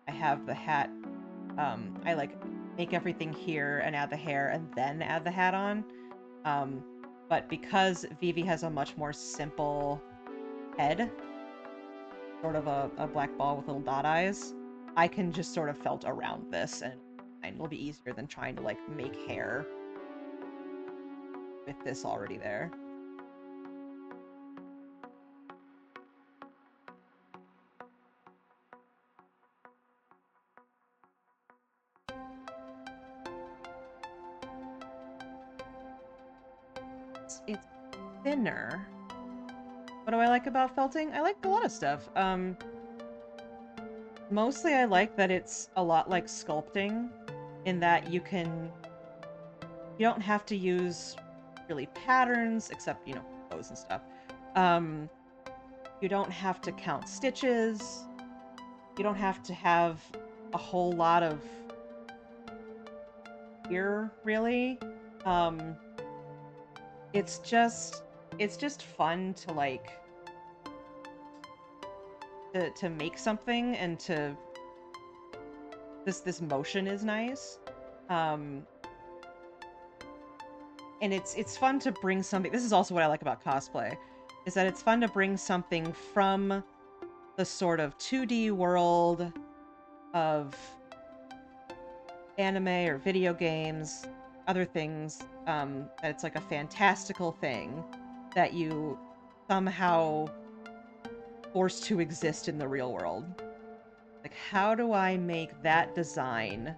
A: I have the hat, I, like, make everything here and add the hair and then add the hat on. But because Vivi has a much more simple head, sort of a black ball with little dot eyes, I can just sort of felt around this, and it'll be easier than trying to, like, make hair with this already there. It's thinner. What do I like about felting? I like a lot of stuff. Mostly I like that it's a lot like sculpting, in that you don't have to use really patterns, except, you know, bows and stuff. You don't have to count stitches. You don't have to have a whole lot of gear, really. It's just fun to, like, to make something, and to this motion is nice. And it's fun to bring something. This is also what I like about cosplay, is that it's fun to bring something from the sort of 2D world of anime or video games, other things, that it's like a fantastical thing that you somehow forced to exist in the real world. Like, how do I make that design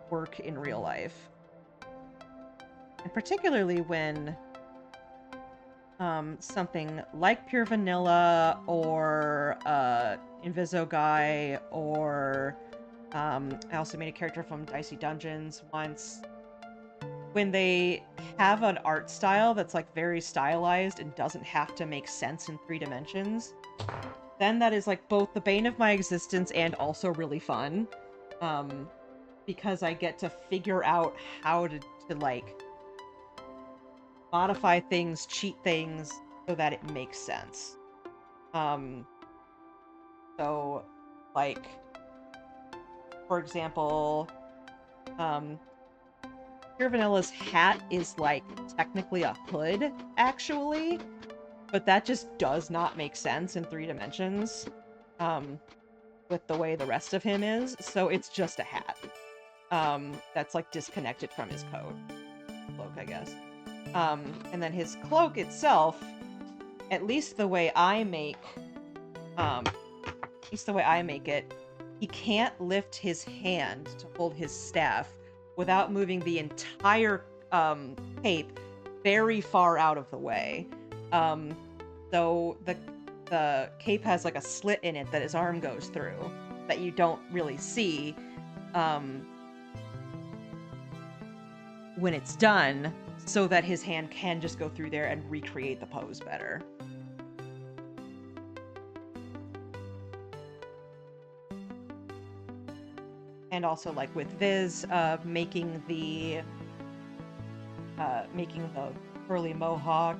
A: work in real life? And particularly when something like Pure Vanilla or Inviso Guy or I also made a character from Dicey Dungeons once. When they have an art style that's like very stylized and doesn't have to make sense in 3 dimensions, then that is like both the bane of my existence and also really fun. Because I get to figure out how to like modify things, cheat things so that it makes sense. So like for example, Pure Vanilla's hat is like technically a hood, actually, but that just does not make sense in 3 dimensions. With the way the rest of him is, so it's just a hat. That's like disconnected from his cloak, I guess. And then his cloak itself, at least the way I make it, he can't lift his hand to hold his staff without moving the entire cape very far out of the way. So the cape has like a slit in it that his arm goes through that you don't really see when it's done, so that his hand can just go through there and recreate the pose better. And also, like with Viz, making the curly mohawk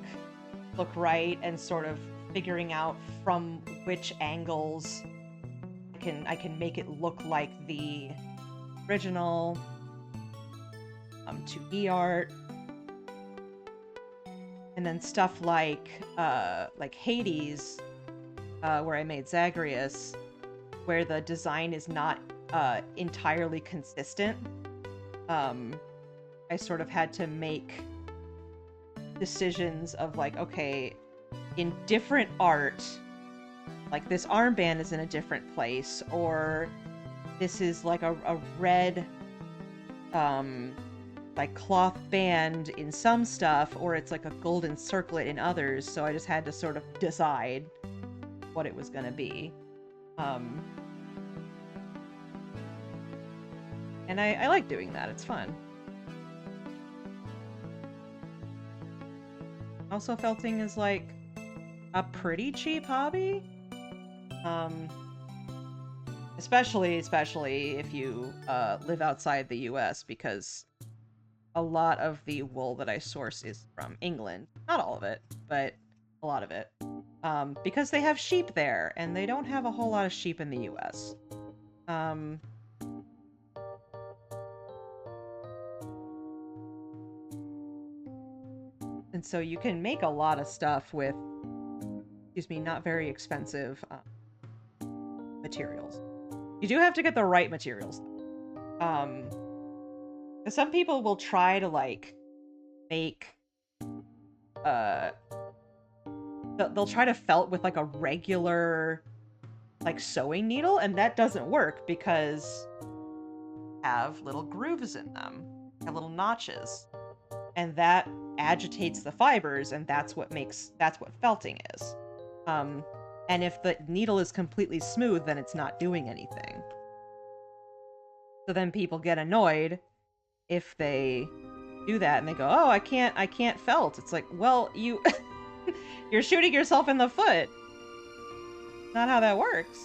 A: look right and sort of figuring out from which angles I can make it look like the original 2D art. And then stuff like Hades, where I made Zagreus, where the design is not entirely consistent. I sort of had to make decisions of like, okay, in different art, like this armband is in a different place, or this is like a red like cloth band in some stuff, or it's like a golden circlet in others, so I just had to sort of decide what it was gonna be. And I like doing that, it's fun. Also, felting is like a pretty cheap hobby. Especially if you live outside the US, because a lot of the wool that I source is from England. Not all of it, but a lot of it. Because they have sheep there, and they don't have a whole lot of sheep in the US. And so you can make a lot of stuff with, not very expensive materials. You do have to get the right materials. Some people will try to like make they'll try to felt with like a regular like sewing needle, and that doesn't work because have little grooves in them, have little notches, and that agitates the fibers, and that's what felting is. And if the needle is completely smooth, then it's not doing anything. So then people get annoyed if they do that and they go, "Oh, I can't felt." It's like, well, you're shooting yourself in the foot. Not how that works.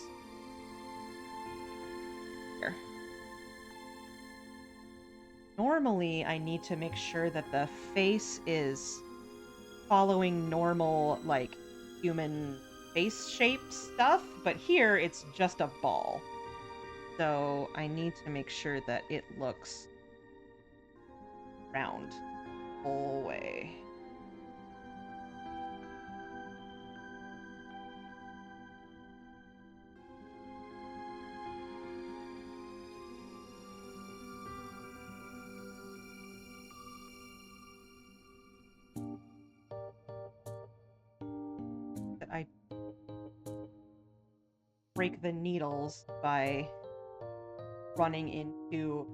A: Here. Normally, I need to make sure that the face is following normal, like, human face shape stuff, but here it's just a ball. So I need to make sure that it looks round the whole way. break the needles by running into,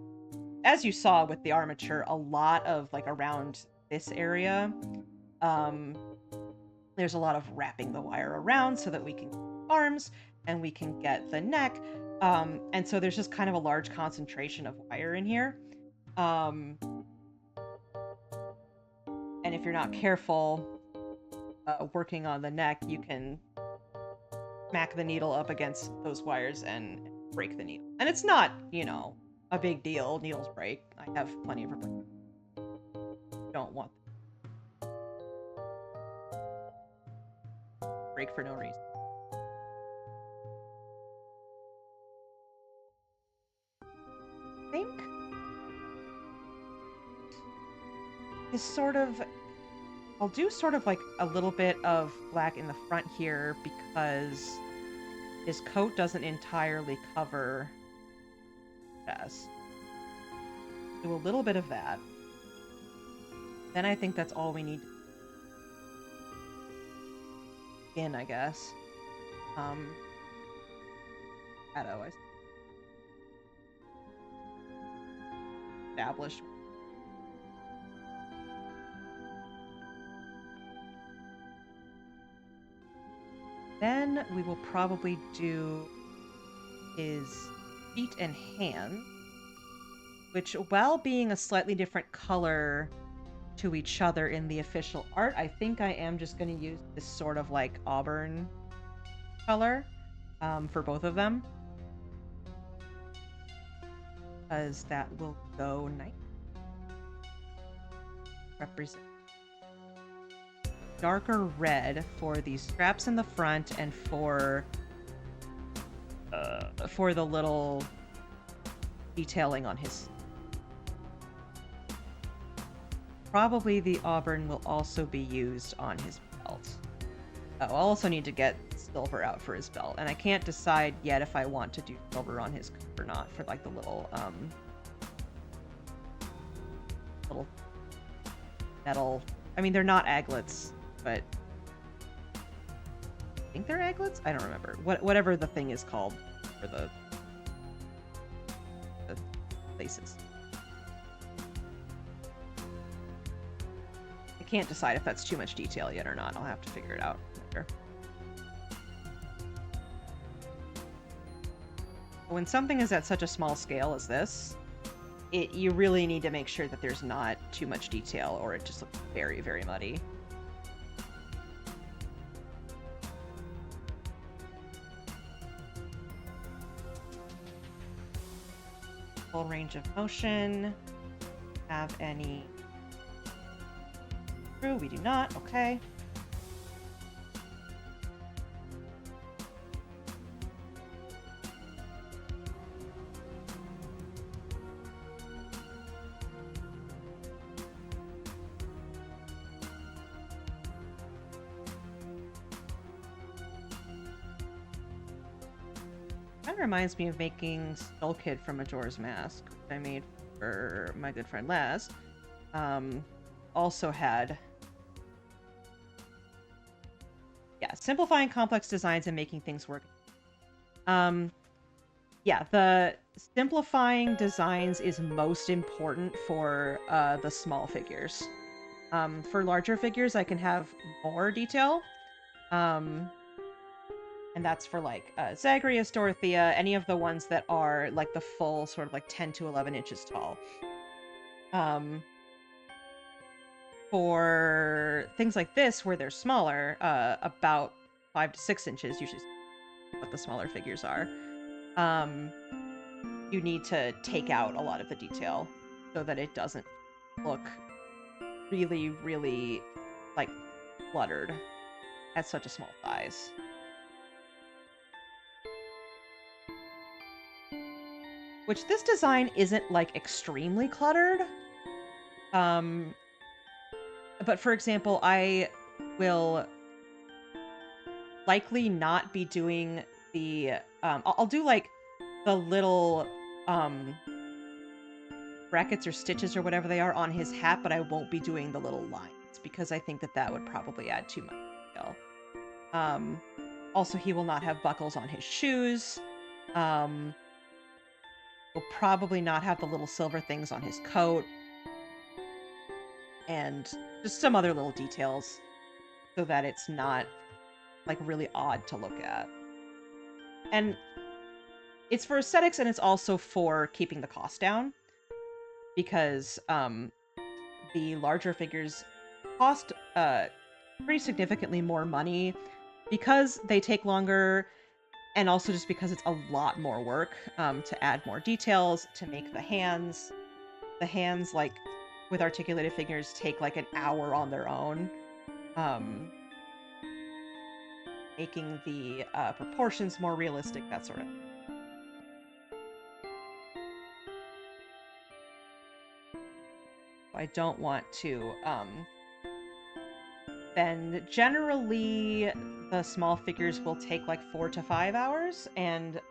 A: as you saw with the armature, a lot of like around this area. There's a lot of wrapping the wire around so that we can get arms and we can get the neck. And so there's just kind of a large concentration of wire in here. And if you're not careful working on the neck, you can smack the needle up against those wires and break the needle. And it's not, you know, a big deal. Needles break. I have plenty of replacements. Don't want them. Break for no reason. I think is sort of, I'll do sort of like a little bit of black in the front here because his coat doesn't entirely cover us. Do a little bit of that. Then I think that's all we need in, I guess. Shadow, established. Then we will probably do his feet and hands, which, while being a slightly different color to each other in the official art, I think I am just going to use this sort of like auburn color for both of them, because that will go nice. Represent darker red for the straps in the front and for the little detailing on his. Probably the auburn will also be used on his belt. I'll also need to get silver out for his belt, and I can't decide yet if I want to do silver on his coat or not for like the little metal. I mean, they're not aglets, but I think they're aglets? I don't remember. Whatever the thing is called for the places. I can't decide if that's too much detail yet or not. I'll have to figure it out later. When something is at such a small scale as this, you really need to make sure that there's not too much detail, or it just looks very, very muddy. Full range of motion. Have any? True, we do not. Okay. That reminds me of making Skull Kid from Majora's Mask, which I made for my good friend Les. Also had, simplifying complex designs and making things work. The simplifying designs is most important for the small figures. For larger figures, I can have more detail. And that's for like Zagreus, Dorothea, any of the ones that are like the full sort of like 10 to 11 inches tall. For things like this, where they're smaller, about 5 to 6 inches, usually what the smaller figures are, you need to take out a lot of the detail so that it doesn't look really, really like cluttered at such a small size. Which this design isn't like extremely cluttered. But for example, I will likely not be doing the, I'll do like the little brackets or stitches or whatever they are on his hat, but I won't be doing the little lines because I think that would probably add too much detail. Also, he will not have buckles on his shoes. He'll probably not have the little silver things on his coat. And just some other little details so that it's not, like, really odd to look at. And it's for aesthetics, and it's also for keeping the cost down. Because, the larger figures cost, pretty significantly more money because they take longer, and also just because it's a lot more work, to add more details, to make the hands. The hands, like, with articulated figures take, like, an hour on their own. Making the, proportions more realistic, that sort of thing. I don't want to, then generally the small figures will take like 4 to 5 hours, and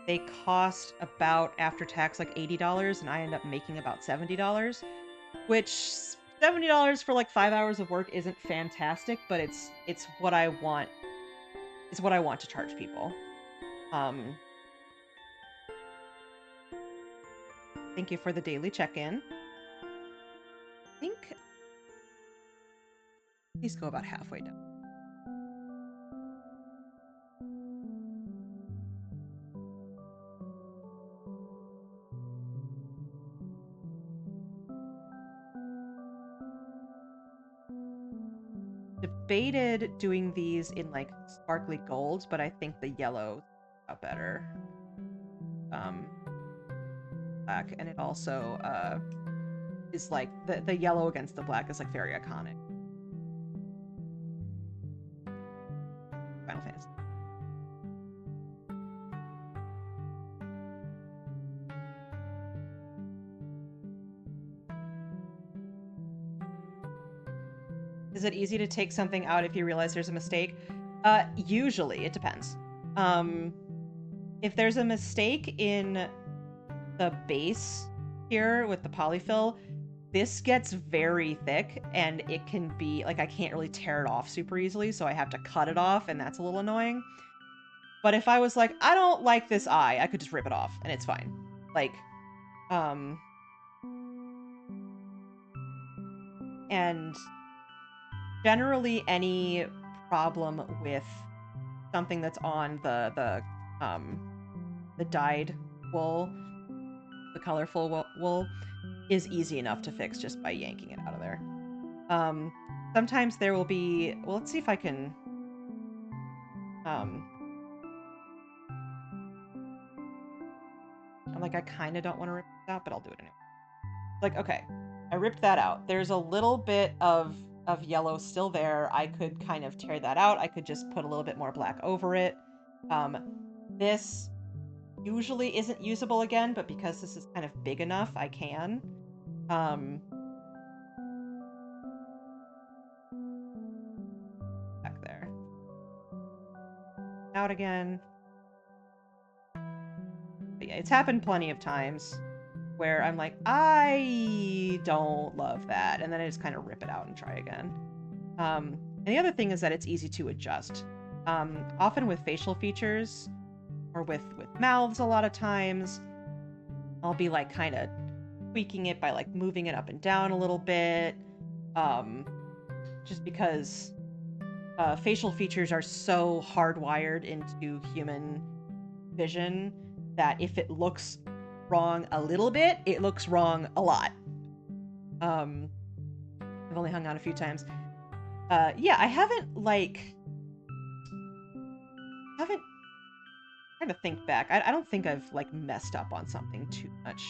A: they cost about, after tax, like $80, and I end up making about $70, which $70 for like 5 hours of work isn't fantastic, but it's what I want. It's what I want to charge people. Thank you for the daily check-in. I think these go about halfway down. Debated doing these in like sparkly gold, but I think the yellow got better. Black, and it also is like the yellow against the black is like very iconic. Final Fantasy. Is it easy to take something out if you realize there's a mistake? Usually, it depends. If there's a mistake in the base here with the polyfill, this gets very thick, and it can be, like, I can't really tear it off super easily, so I have to cut it off, and that's a little annoying. But if I was like, I don't like this eye, I could just rip it off, and it's fine. Like, and generally any problem with something that's on the dyed wool, the colorful wool, is easy enough to fix just by yanking it out of there. Sometimes there will be, well, let's see if I can, I'm like, I kind of don't want to rip it out, but I'll do it anyway. Like, okay, I ripped that out. There's a little bit of yellow still there. I could kind of tear that out. I could just put a little bit more black over it. This usually isn't usable again, but because this is kind of big enough, I can. Back there. Out again. But yeah, it's happened plenty of times where I'm like, I don't love that, and then I just kind of rip it out and try again. And the other thing is that it's easy to adjust. Often with facial features, or with mouths a lot of times, I'll be like kind of tweaking it by like moving it up and down a little bit. Just because facial features are so hardwired into human vision that if it looks wrong a little bit, it looks wrong a lot. I've only hung on a few times. Yeah, I haven't trying to think back. I don't think I've like messed up on something too much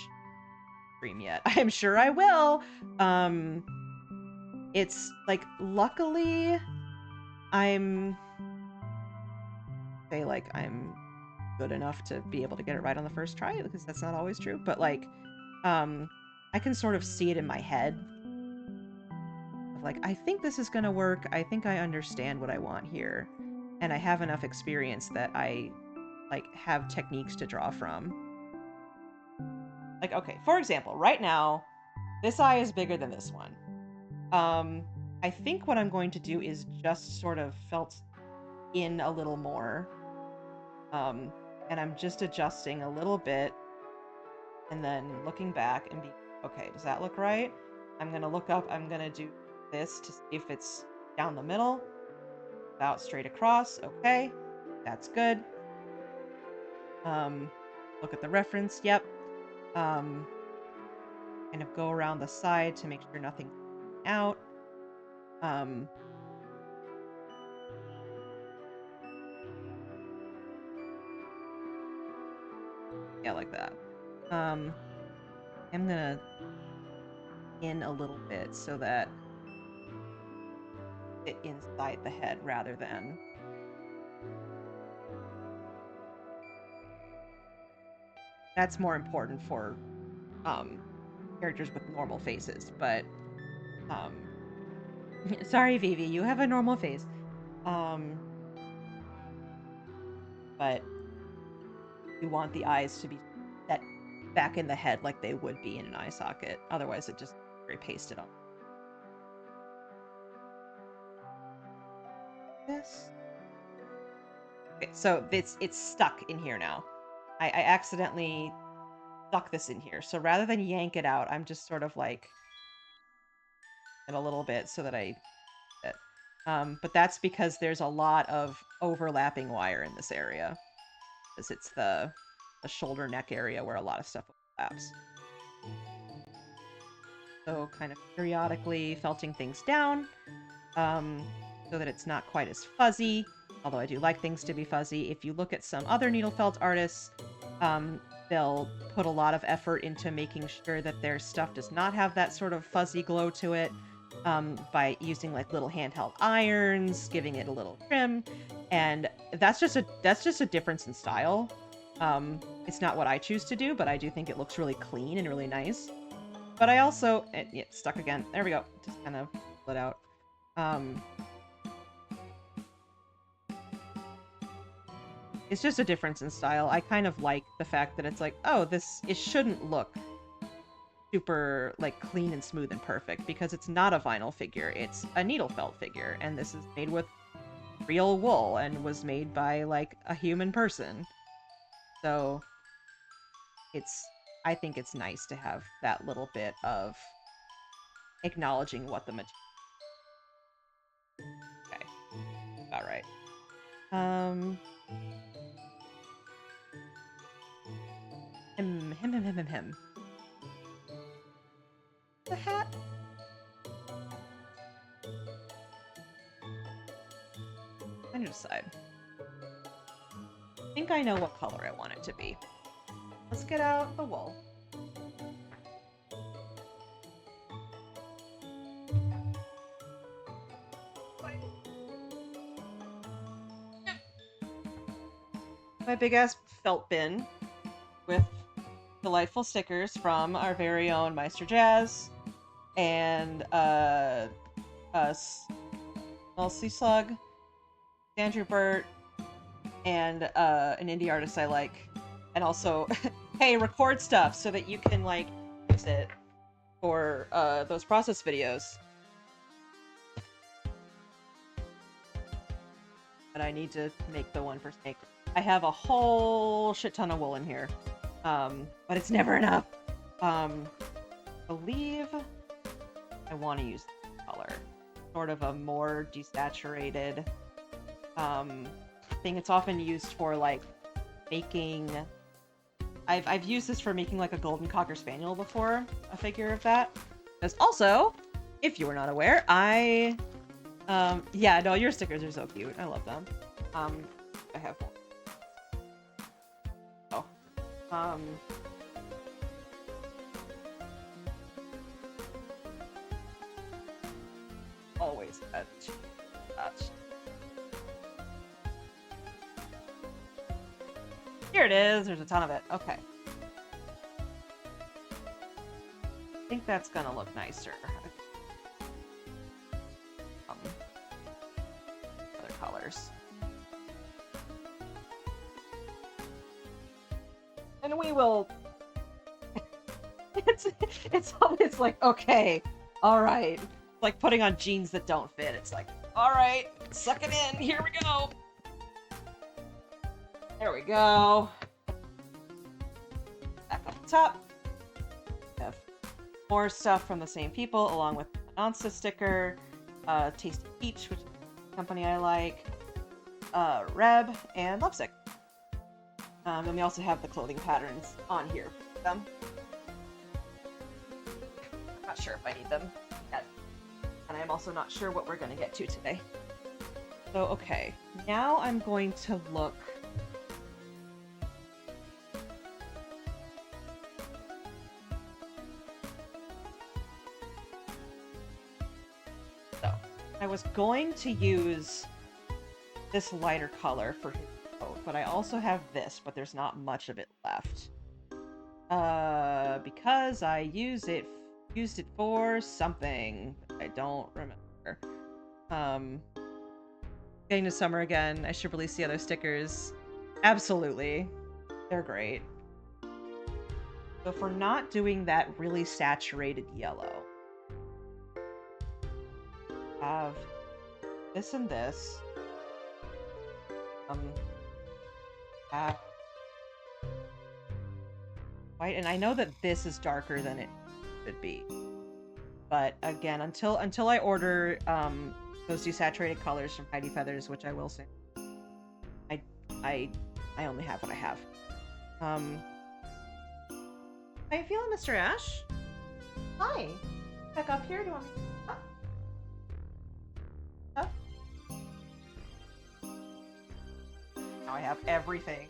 A: extreme yet. I'm sure I will. It's like, luckily I'm good enough to be able to get it right on the first try, because that's not always true, but like I can sort of see it in my head of like, I think this is gonna work, I think I understand what I want here, and I have enough experience that I like have techniques to draw from. Like, okay, for example, right now this eye is bigger than this one. I think what I'm going to do is just sort of felt in a little more. And I'm just adjusting a little bit and then looking back and be, okay, does that look right? I'm going to look up, I'm going to do this to see if it's down the middle, about straight across. Okay, that's good. Look at the reference. Yep. Kind of go around the side to make sure nothing's out. Yeah, like that. I'm gonna in a little bit so that it inside the head rather than that's more important for characters with normal faces, but sorry, Vivi, you have a normal face. But you want the eyes to be set back in the head like they would be in an eye socket. Otherwise, it just very pasted on. This. Okay, so it's stuck in here now. I accidentally stuck this in here. So rather than yank it out, I'm just sort of like it a little bit so that I it. But that's because there's a lot of overlapping wire in this area. Because it's the shoulder neck area where a lot of stuff overlaps. So kind of periodically felting things down so that it's not quite as fuzzy. Although I do like things to be fuzzy. If you look at some other needle felt artists, they'll put a lot of effort into making sure that their stuff does not have that sort of fuzzy glow to it by using like little handheld irons, giving it a little trim, and that's just a difference in style. It's not what I choose to do, but I do think it looks really clean and really nice. But I also yeah, stuck again. There we go. Just kind of pull it out. It's just a difference in style. I kind of like the fact that it's like, oh, it shouldn't look super like clean and smooth and perfect because it's not a vinyl figure. It's a needle felt figure, and this is made with real wool and was made by like a human person. So I think it's nice to have that little bit of acknowledging what the material. Okay, all right. Him. The hat. I need to decide. I think I know what color I want it to be. Let's get out the wool. My big ass felt bin with delightful stickers from our very own Meister Jazz and Elsie Slug, Andrew Burt, and an indie artist I like. And also, hey, record stuff so that you can like use it for those process videos. But I need to make the one for Snake. I have a whole shit ton of wool in here. But it's never enough. I believe I want to use this color. Sort of a more desaturated thing. It's often used for like making... I've used this for making like a golden cocker spaniel before, a figure of that. Because also, if you were not aware, yeah, no, your stickers are so cute. I love them. I have one. Always touch. Here it is. There's a ton of it. Okay. I think that's gonna look nicer. Other colors. And we will... it's always like, okay, alright. Like putting on jeans that don't fit. It's like, alright, suck it in, here we go. There we go. Back up top. We have more stuff from the same people, along with the Anansa sticker, Tasty Peach, which is a company I like, Reb, and Lovesick. And we also have the clothing patterns on here for them. I'm not sure if I need them yet. And I'm also not sure what we're going to get to today. So, okay. Now I'm going to look... So, I was going to use this lighter color for his coat, but I also have this, but there's not much of it left. Because I used it for something. I don't remember. Getting to summer again. I should release the other stickers. Absolutely. They're great. So if we're not doing that really saturated yellow, have this and this. Have white, and I know that this is darker than it should be. But again, until I order those desaturated colors from Heidi Feathers, which I will say, I only have what I have. How you feeling, Mr. Ash? Hi. Back up here. Do you want me to up? Up? Now I have everything.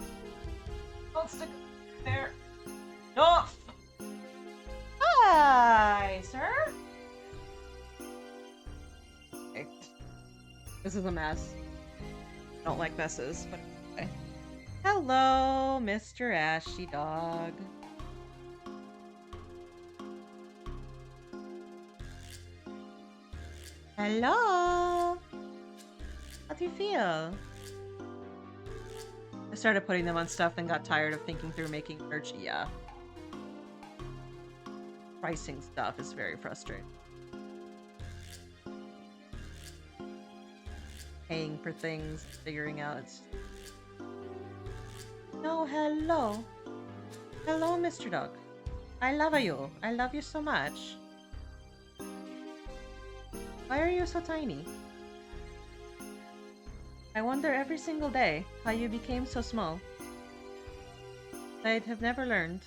A: Don't stick it there. No. Hi, sir. Okay. This is a mess. I don't like messes, but okay. Hello, Mr. Ashy Dog. Hello. How do you feel? I started putting them on stuff and got tired of thinking through making merch. Yeah. Pricing stuff is very frustrating. Paying for things, figuring out it's... No, hello. Hello, Mr. Dog. I love you. I love you so much. Why are you so tiny? I wonder every single day how you became so small. I'd have never learned.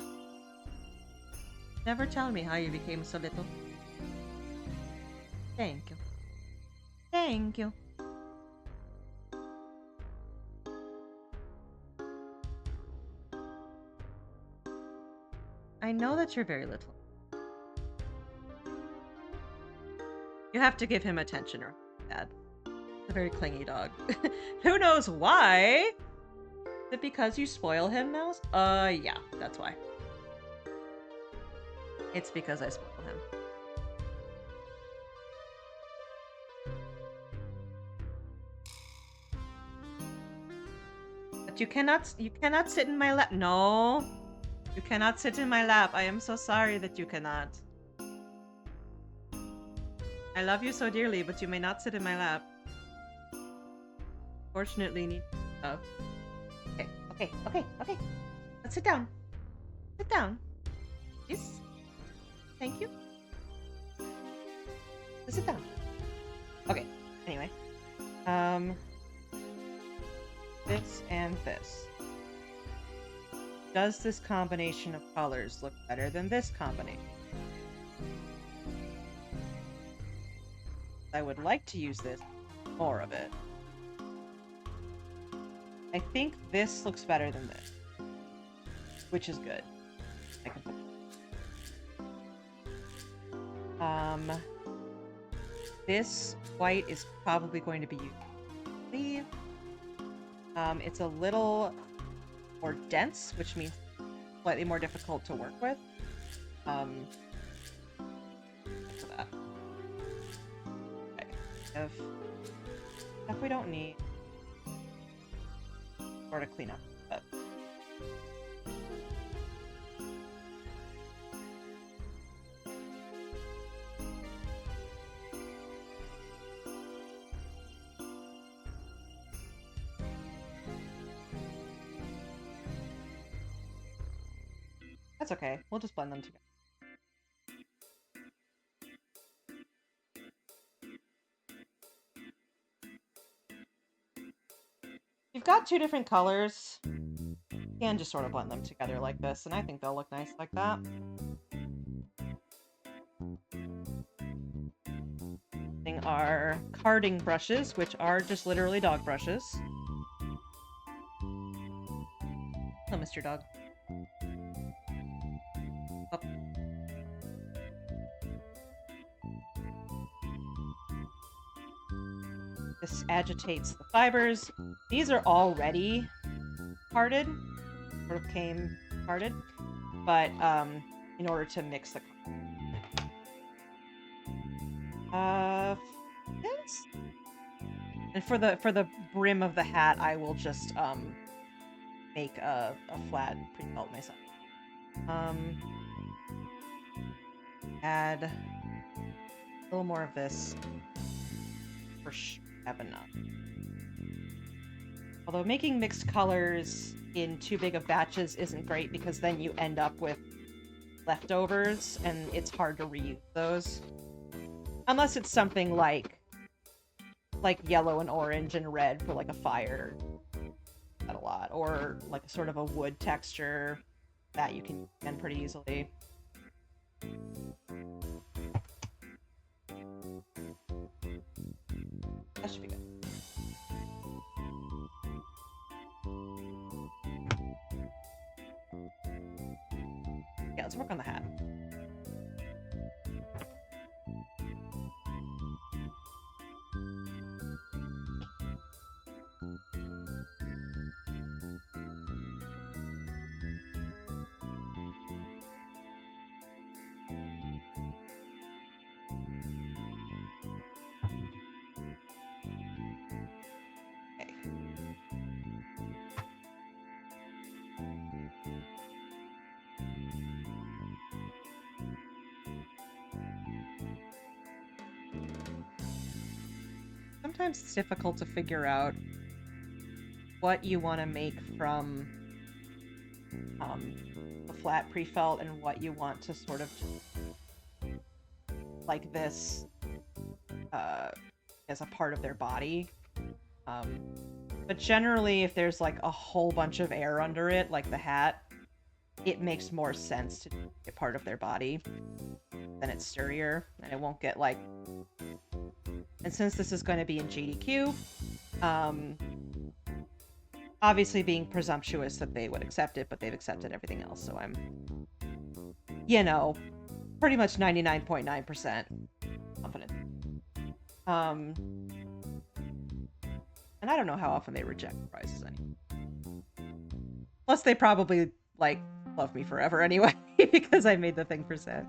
A: Never tell me how you became so little. Thank you. Thank you. I know that you're very little. You have to give him attention or bad. He's a very clingy dog. Who knows why? Is it because you spoil him, Mouse? Yeah, that's why. It's because I spoil him. But you cannot sit in my lap. No. You cannot sit in my lap. I am so sorry that you cannot. I love you so dearly, but you may not sit in my lap. Fortunately, need stuff. Okay. Let's sit down. Sit down. Yes. Thank you. Let's sit down. Okay. Anyway. This and this. Does this combination of colors look better than this combination? I would like to use this, more of it. I think this looks better than this, which is good. I can put it. This white is probably going to be used. Leave. It's a little more dense, which means slightly more difficult to work with. For that. Okay. Stuff we don't need. Or to clean up. But... That's okay. We'll just blend them together. You've got two different colors. You can just sort of blend them together like this, and I think they'll look nice like that. Using our carding brushes, which are just literally dog brushes. Oh, Mr. Dog. Oh. This agitates the fibers. These are already carded, sort of came carded, but in order to mix the this. And for the brim of the hat, I will just make a flat pre-felt myself. Add a little more of this for sure. Have enough. Although making mixed colors in too big of batches isn't great because then you end up with leftovers and it's hard to reuse those. Unless it's something like yellow and orange and red for like a fire. That a lot. Or like sort of a wood texture that you can use pretty easily. That should be good. Yeah, let's work on the hat. Sometimes it's difficult to figure out what you want to make from the flat pre-felt and what you want to sort of like this as a part of their body. But generally, if there's like a whole bunch of air under it, like the hat, it makes more sense to get part of their body. Then it's sturdier, and it won't get like... And since this is going to be in GDQ, obviously being presumptuous that they would accept it, but they've accepted everything else, so I'm, you know, pretty much 99.9% confident. And I don't know how often they reject prizes anymore. Plus, they probably, like, love me forever anyway, because I made the thing for Seth.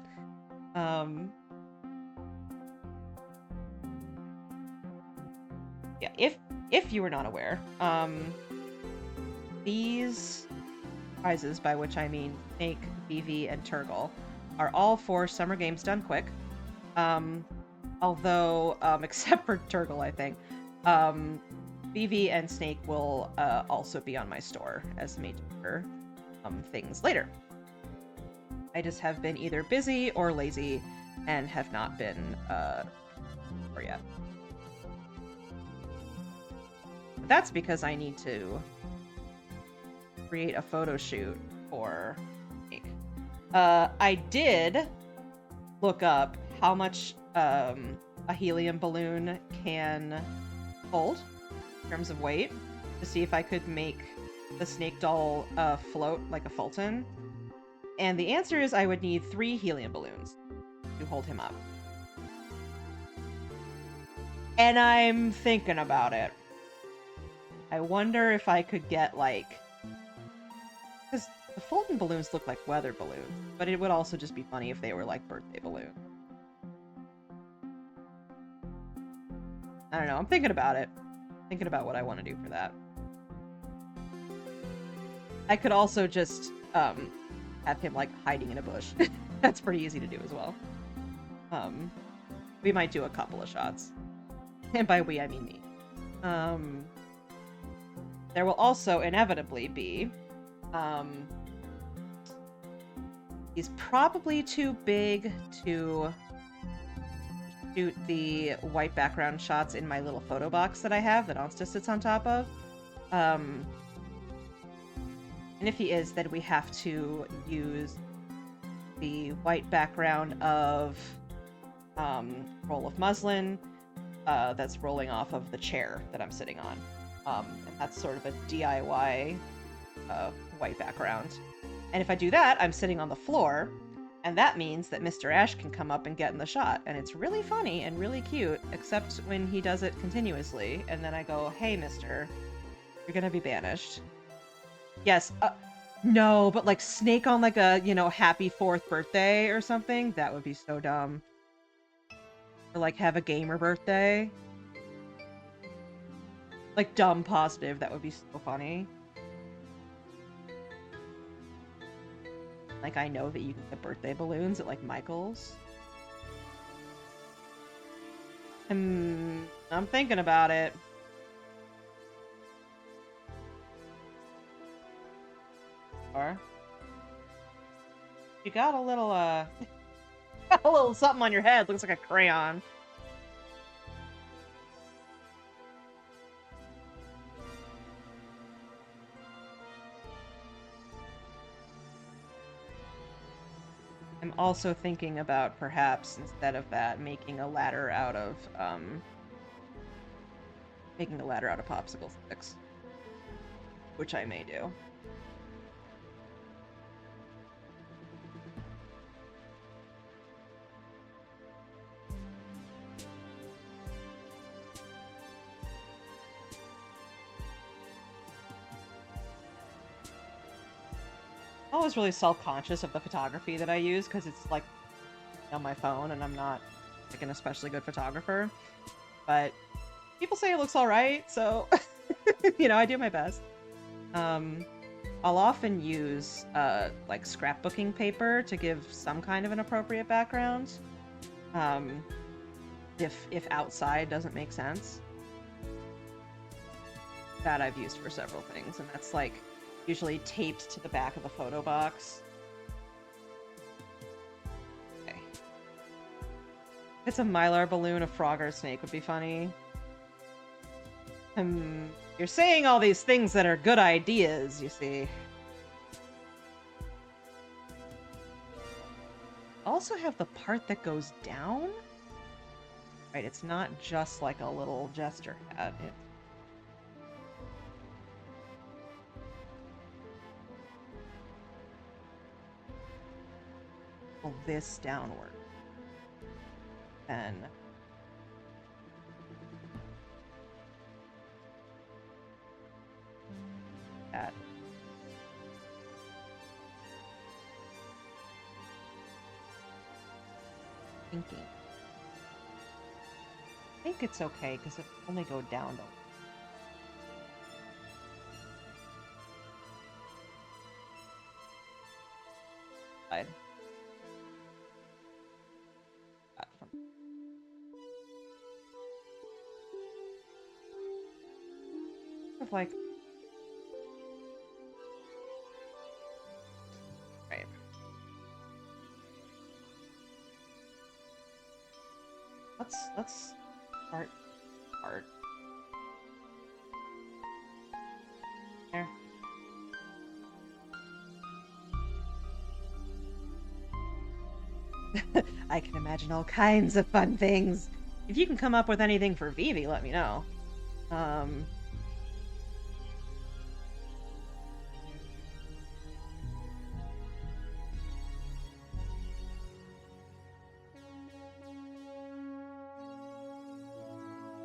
A: Yeah, if you were not aware, these prizes, by which I mean Snake, Vivi, and Turgle, are all for Summer Games Done Quick. Although, except for Turgle, I think, Vivi and Snake will also be on my store as major things later. I just have been either busy or lazy and have not been for yet. But that's because I need to create a photo shoot for Snake. I did look up how much a helium balloon can hold in terms of weight to see if I could make the Snake doll float like a Fulton. And the answer is I would need 3 helium balloons to hold him up. And I'm thinking about it. I wonder if I could get, like... Because the Fulton balloons look like weather balloons, but it would also just be funny if they were, like, birthday balloons. I don't know, I'm thinking about it. Thinking about what I want to do for that. I could also just, have him, like, hiding in a bush. That's pretty easy to do as well. We might do a couple of shots. And by we, I mean me. There will also inevitably be, He's probably too big to shoot the white background shots in my little photo box that I have that Onsta sits on top of. And if he is, then we have to use the white background of roll of muslin that's rolling off of the chair that I'm sitting on. And that's sort of a DIY white background. And if I do that, I'm sitting on the floor, and that means that Mr. Ash can come up and get in the shot. And it's really funny and really cute, except when he does it continuously, and then I go, hey, mister, you're gonna be banished. Yes, no, but like Snake on like a, happy 4th birthday or something? That would be so dumb. Or like have a gamer birthday. Like dumb positive, that would be so funny. Like I know that you can get birthday balloons at like Michael's. I'm thinking about it. Or you got a little a little something on your head, looks like a crayon. I'm also thinking about perhaps instead of that making a ladder out of popsicle sticks, which I may do. I'm always really self-conscious of the photography that I use because it's like on my phone and I'm not like an especially good photographer, but people say it looks all right, so I do my best. I'll often use like scrapbooking paper to give some kind of an appropriate background, if outside doesn't make sense. That I've used for several things, and that's like usually taped to the back of the photo box. Okay. If it's a Mylar balloon, a frog or a snake would be funny. You're saying all these things that are good ideas, you see. Also have the part that goes down? Right, it's not just like a little gesture hat. It's this downward. Then that. Thinking. I think it's okay because it only go down though. Side. Of like, right. Let's start there. I can imagine all kinds of fun things. If you can come up with anything for Vivi, let me know.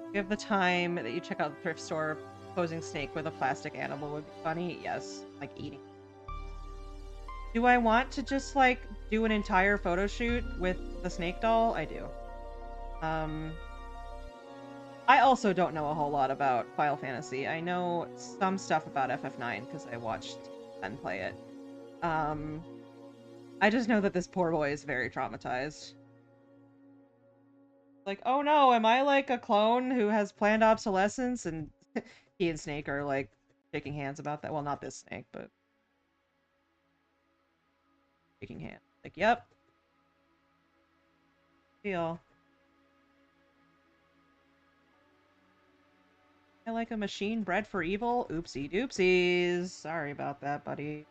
A: If you have the time that you check out the thrift store, posing snake with a plastic animal would be funny. Yes, like eating. Do I want to just like do an entire photo shoot with the snake doll? I do. I also don't know a whole lot about Final Fantasy. I know some stuff about FF9 because I watched Ben play it. I just know that this poor boy is very traumatized. Like, oh no, am I like a clone who has planned obsolescence? And he and Snake are like shaking hands about that. Well, not this Snake, but shaking hands. Like, yep. Deal. I like a machine bred for evil? Oopsie doopsies. Sorry about that, buddy.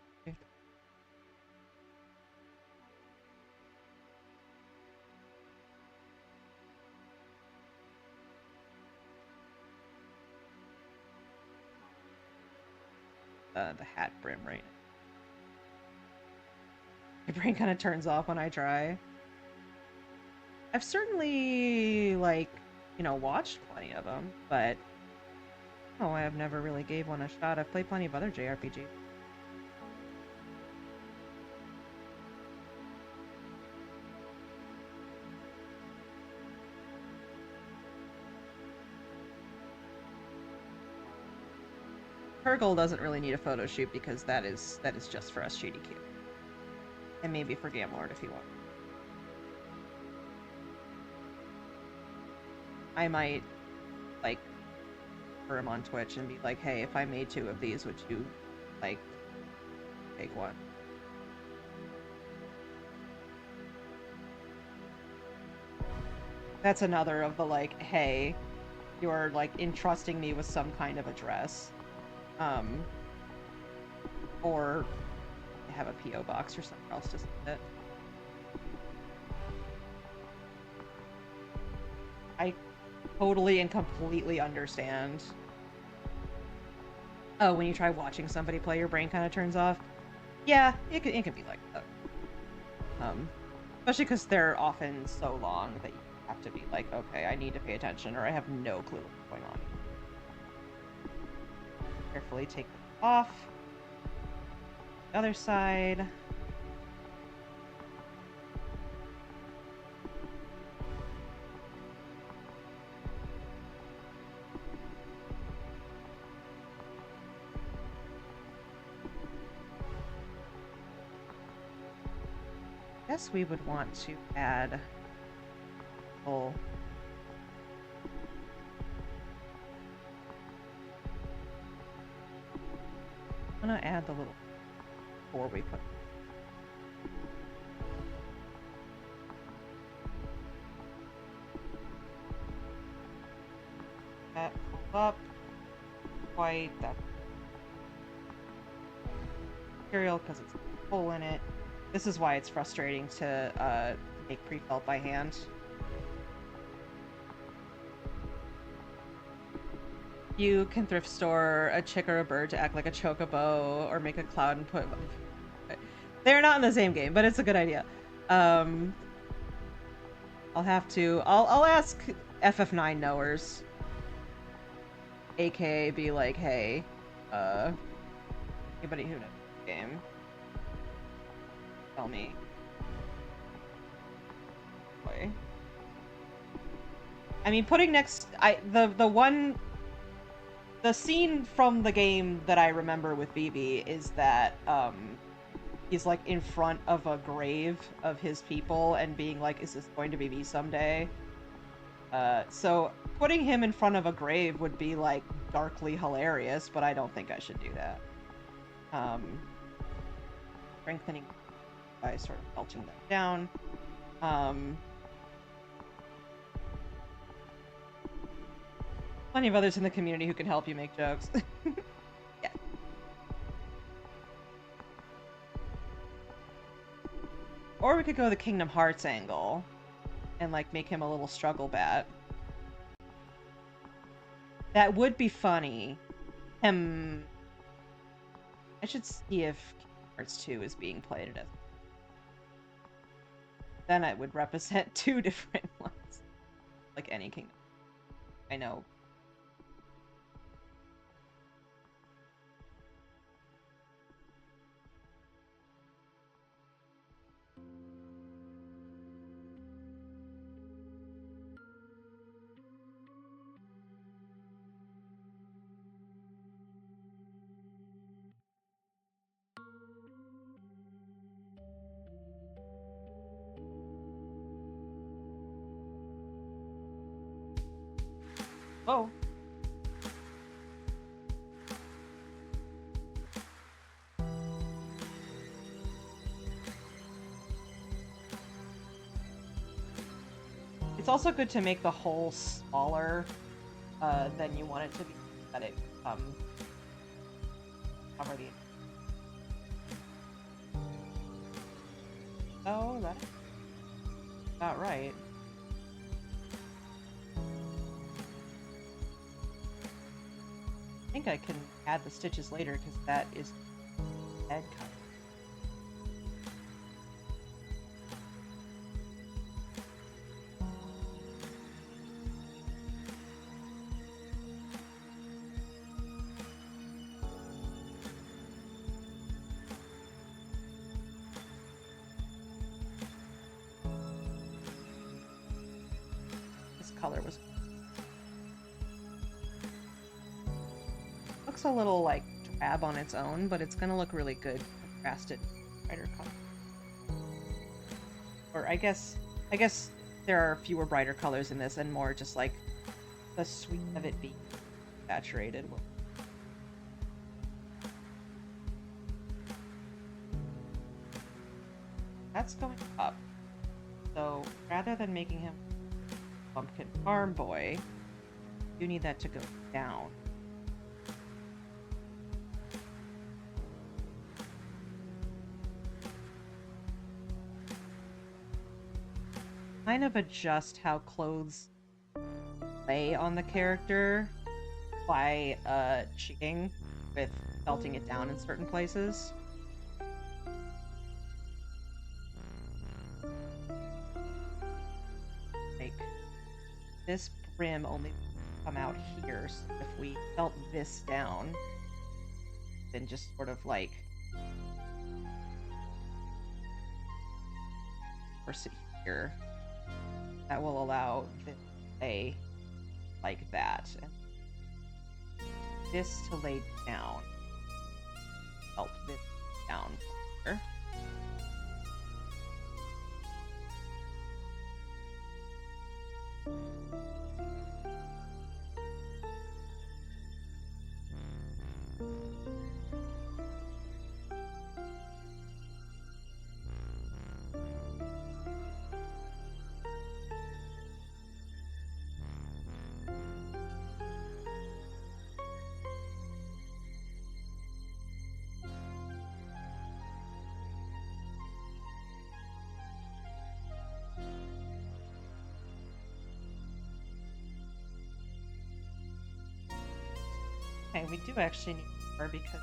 A: The hat brim right now. My brain kind of turns off when I try. I've certainly, like, you know, watched plenty of them, but oh, I have never really gave one a shot. I've played plenty of other JRPGs. Hergul doesn't really need a photo shoot because that is just for us GDQ. And maybe for Gamlord if you want. I might, like, for him on Twitch and be like, hey, if I made 2 of these, would you, like, take one? That's another of the, like, hey, you're, like, entrusting me with some kind of address. Or have a P.O. box or something else to send it. I totally and completely understand. Oh, when you try watching somebody play, your brain kind of turns off. Yeah, it can be like that. Especially because they're often so long that you have to be like, okay, I need to pay attention, or I have no clue what's going on. Carefully take them off. The other side. I guess we would want to add I'm gonna add the little before we put that up. White, that material because it's a hole in it. This is why it's frustrating to make pre-felt by hand. You can thrift store a chick or a bird to act like a chocobo, or make a cloud and put... They're not in the same game, but it's a good idea. I'll have to... I'll ask FF9 knowers. AKA be like, hey, anybody who knows the game, tell me. Boy. I mean, putting next... The scene from the game that I remember with Vivi is that, he's, like, in front of a grave of his people and being like, is this going to be me someday? So putting him in front of a grave would be, like, darkly hilarious, but I don't think I should do that. Strengthening by sort of melting them down. Plenty of others in the community who can help you make jokes. Yeah. Or we could go the Kingdom Hearts angle and, like, make him a little struggle bat. That would be funny. I should see if Kingdom Hearts 2 is being played as. Then it would represent 2 different ones. Like any kingdom. I know. Oh. It's also good to make the hole smaller than you want it to be, that it cover the. Oh, that's about right. I think I can add the stitches later because that is head cut. Color was looks a little like drab on its own, but it's gonna look really good contrasted brighter color. Or I guess there are fewer brighter colors in this and more just like the sweet of it being saturated. That's going up. So rather than making him pumpkin farm boy, you need that to go down. Kind of adjust how clothes lay on the character by cheating with felting it down in certain places. This brim only come out here, so if we felt this down, then just sort of like force it here, that will allow this to lay like that, and this to lay down. Felt this down here. Okay, we do actually need more because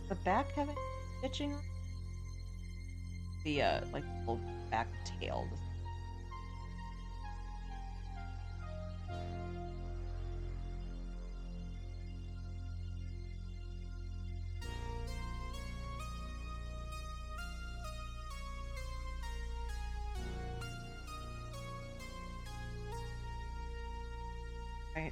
A: the back having stitching, the like little back tail. Right.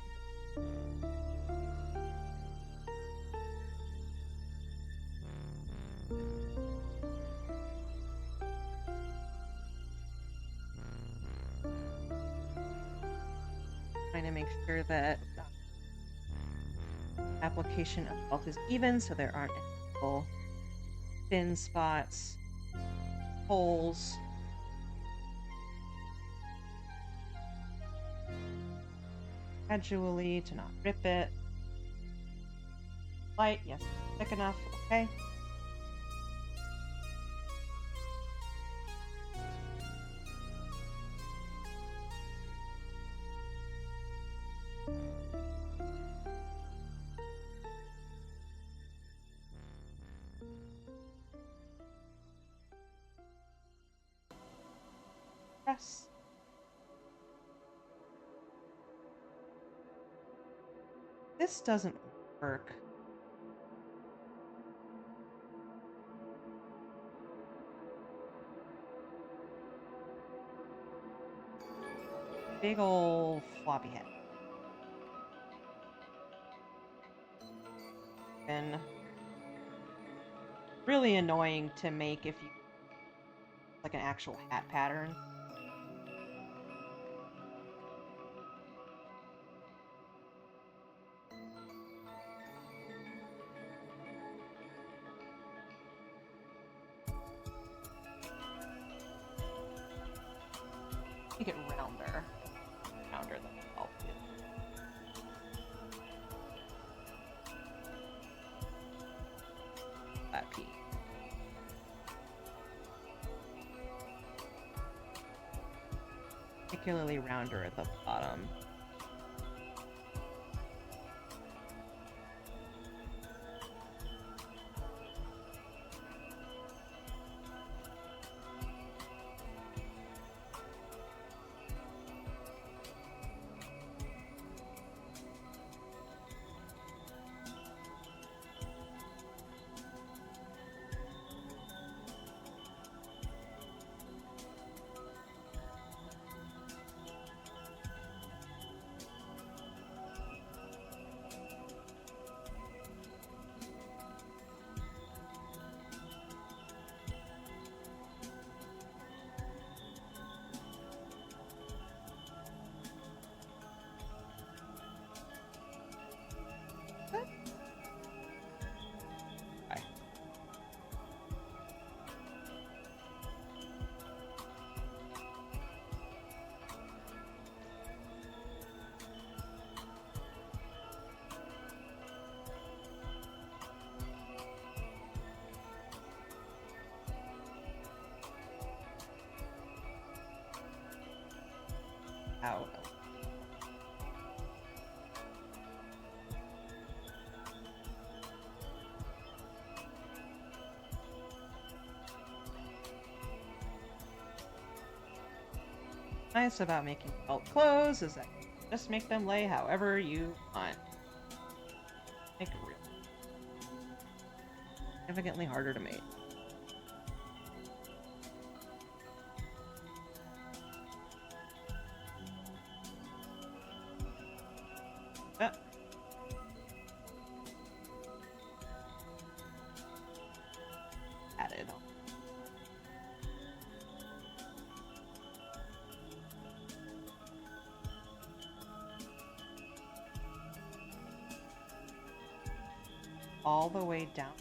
A: Trying to make sure that application of felt is even, so there aren't any little thin spots, holes. Gradually to not rip it. Light, yes, thick enough, okay. Press. This doesn't work. Big ol' floppy head. pattern. Really annoying to make if you like an actual hat pattern. Make it rounder than I'll do. That piece. Particularly rounder at the bottom. Out. Nice about making felt clothes is that you just make them lay however you want. Make it real. Significantly harder to make. Added. All the way down.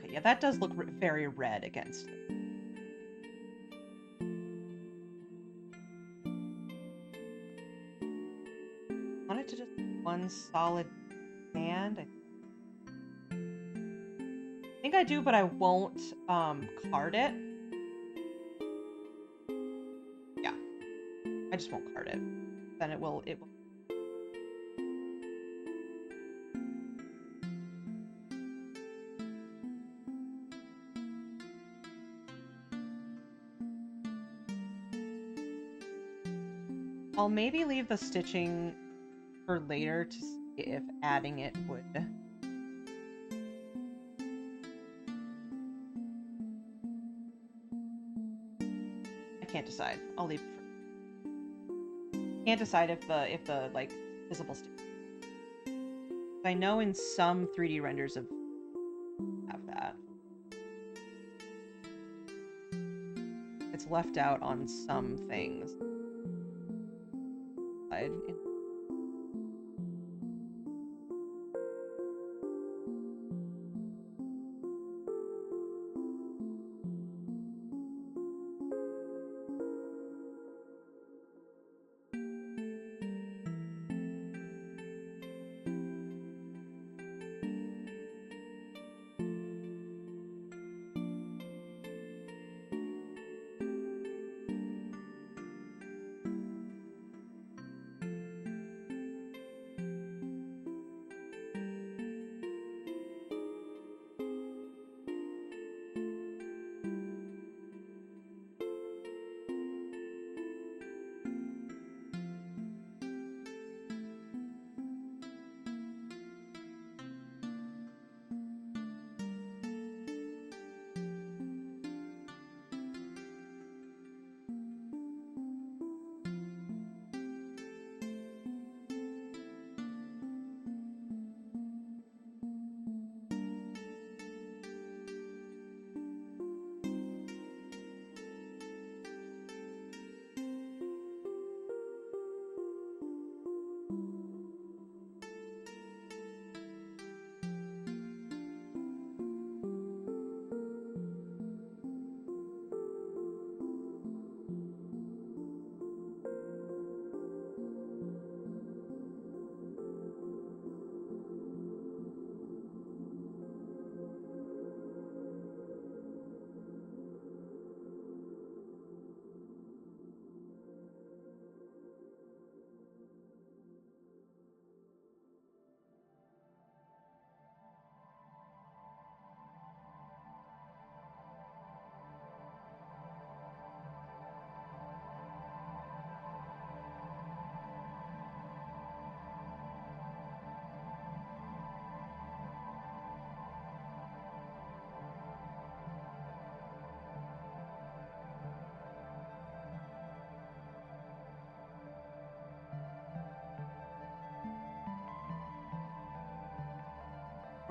A: Yeah, that does look very red against it. I want it to just be one solid band. I think I do, but I won't card it. Yeah, I just won't card it. Then it will. I'll maybe leave the stitching for later to see if adding it would. I can't decide. I'll leave it for. Can't decide if the like visible stitching. I know in some 3D renders have that. It's left out on some things.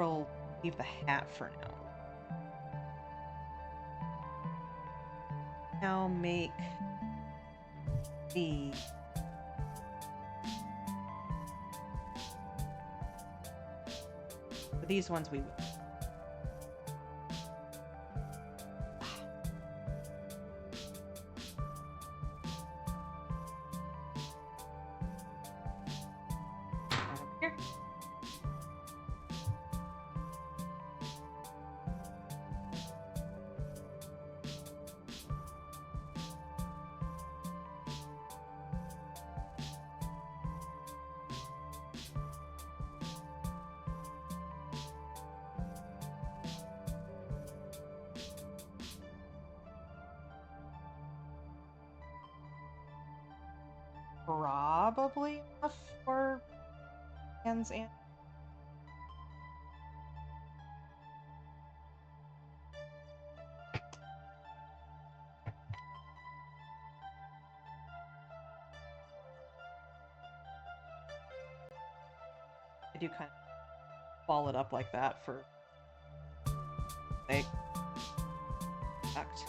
A: we'll leave the hat for now. Now make the for these ones we will. Here. Probably enough for hands and I do kind of ball it up like that for sake. Fact.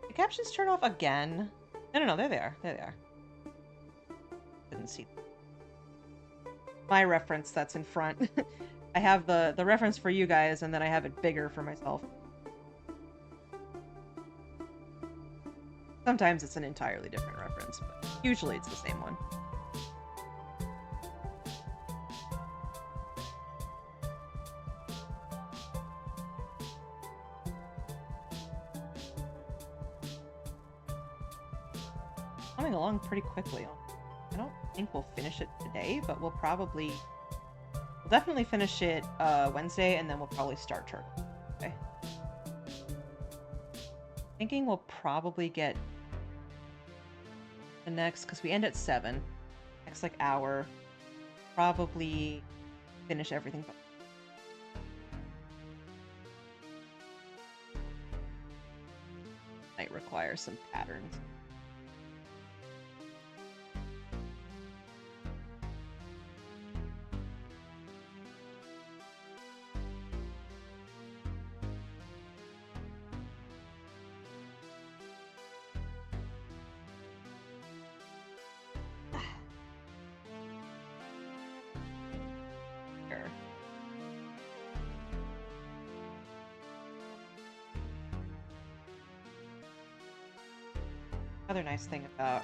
A: The captions turn off again. No, there they are. There they are. Didn't see my reference that's in front. I have the reference for you guys, and then I have it bigger for myself. Sometimes it's an entirely different reference, but usually it's the same one. Coming along pretty quickly. I don't think we'll finish it today, but we'll definitely finish it Wednesday, and then we'll probably start Turtle. Okay. Thinking we'll probably get the next, because we end at 7. Next like hour, probably finish everything. Might require some patterns. Another nice thing about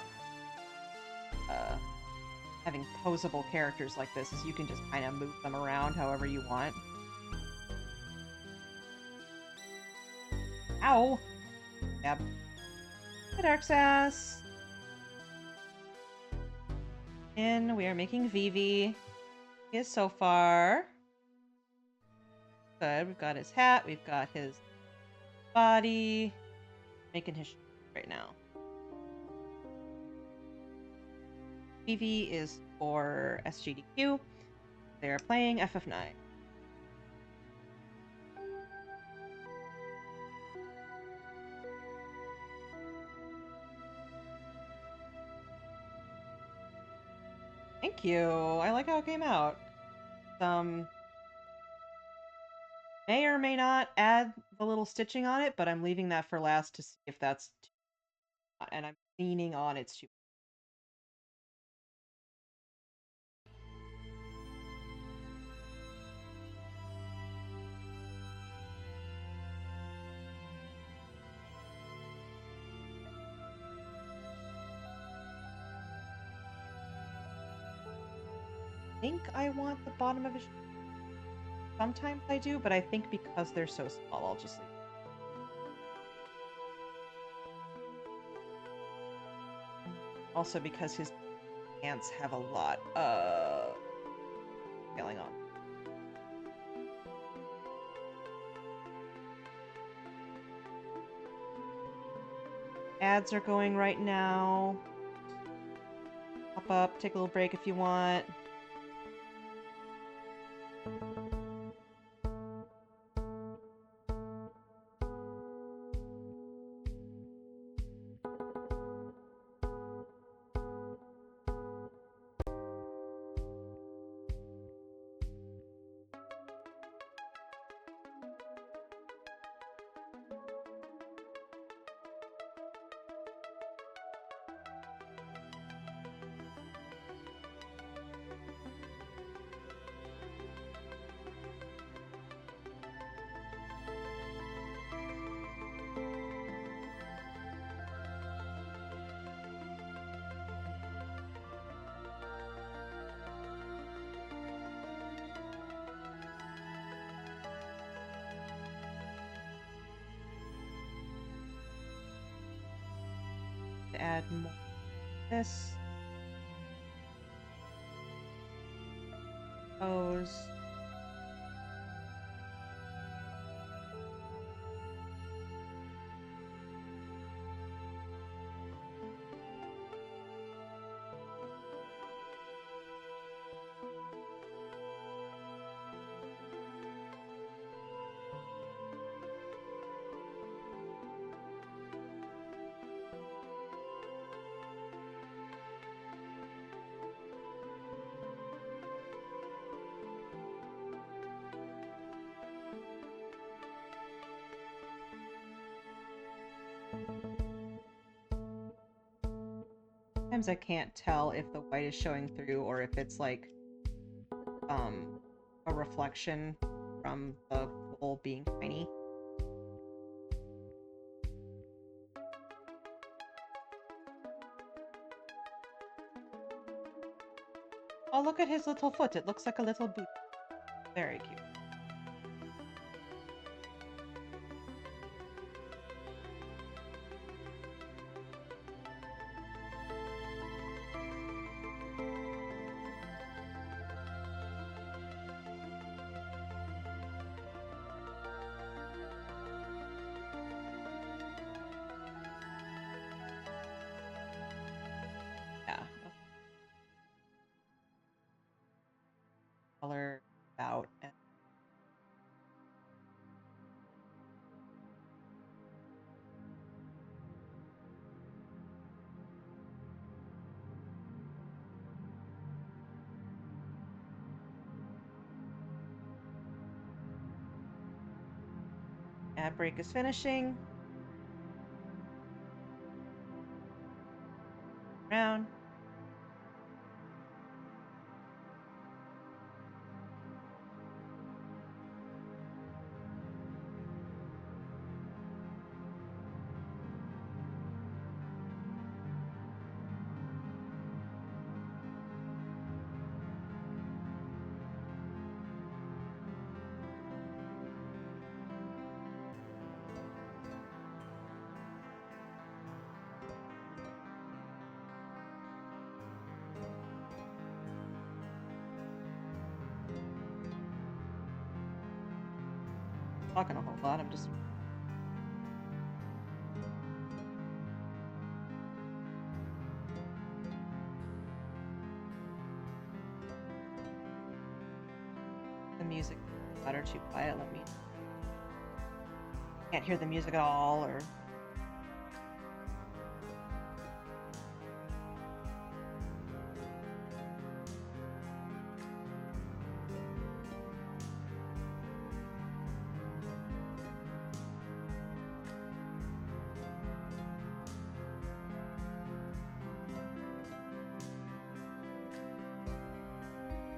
A: having posable characters like this is you can just kind of move them around however you want. Ow! Yep. Hi, Darksass! And we are making Vivi. He is so far good. We've got his hat, we've got his body. Making his right now. Vivi is for SGDQ. They're playing FF9. Thank you. I like how it came out. May or may not add the little stitching on it, but I'm leaving that for last to see if that's too much. And I'm leaning on it's too. I think I want the bottom of his. Sometimes I do, but I think because they're so small, I'll just leave. Also because his ants have a lot going on. Ads are going right now. Pop up, take a little break if you want. To add more of this. Those. Sometimes I can't tell if the white is showing through or if it's like a reflection from the bowl being tiny. Oh, look at his little foot. It looks like a little boot. Very cute. Yeah. Color out and ad break is finishing. Round. Talking a whole lot. I'm just the music loud or too quiet. Let me. Can't hear the music at all, or.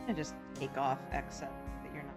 A: And just take off excess that you're not.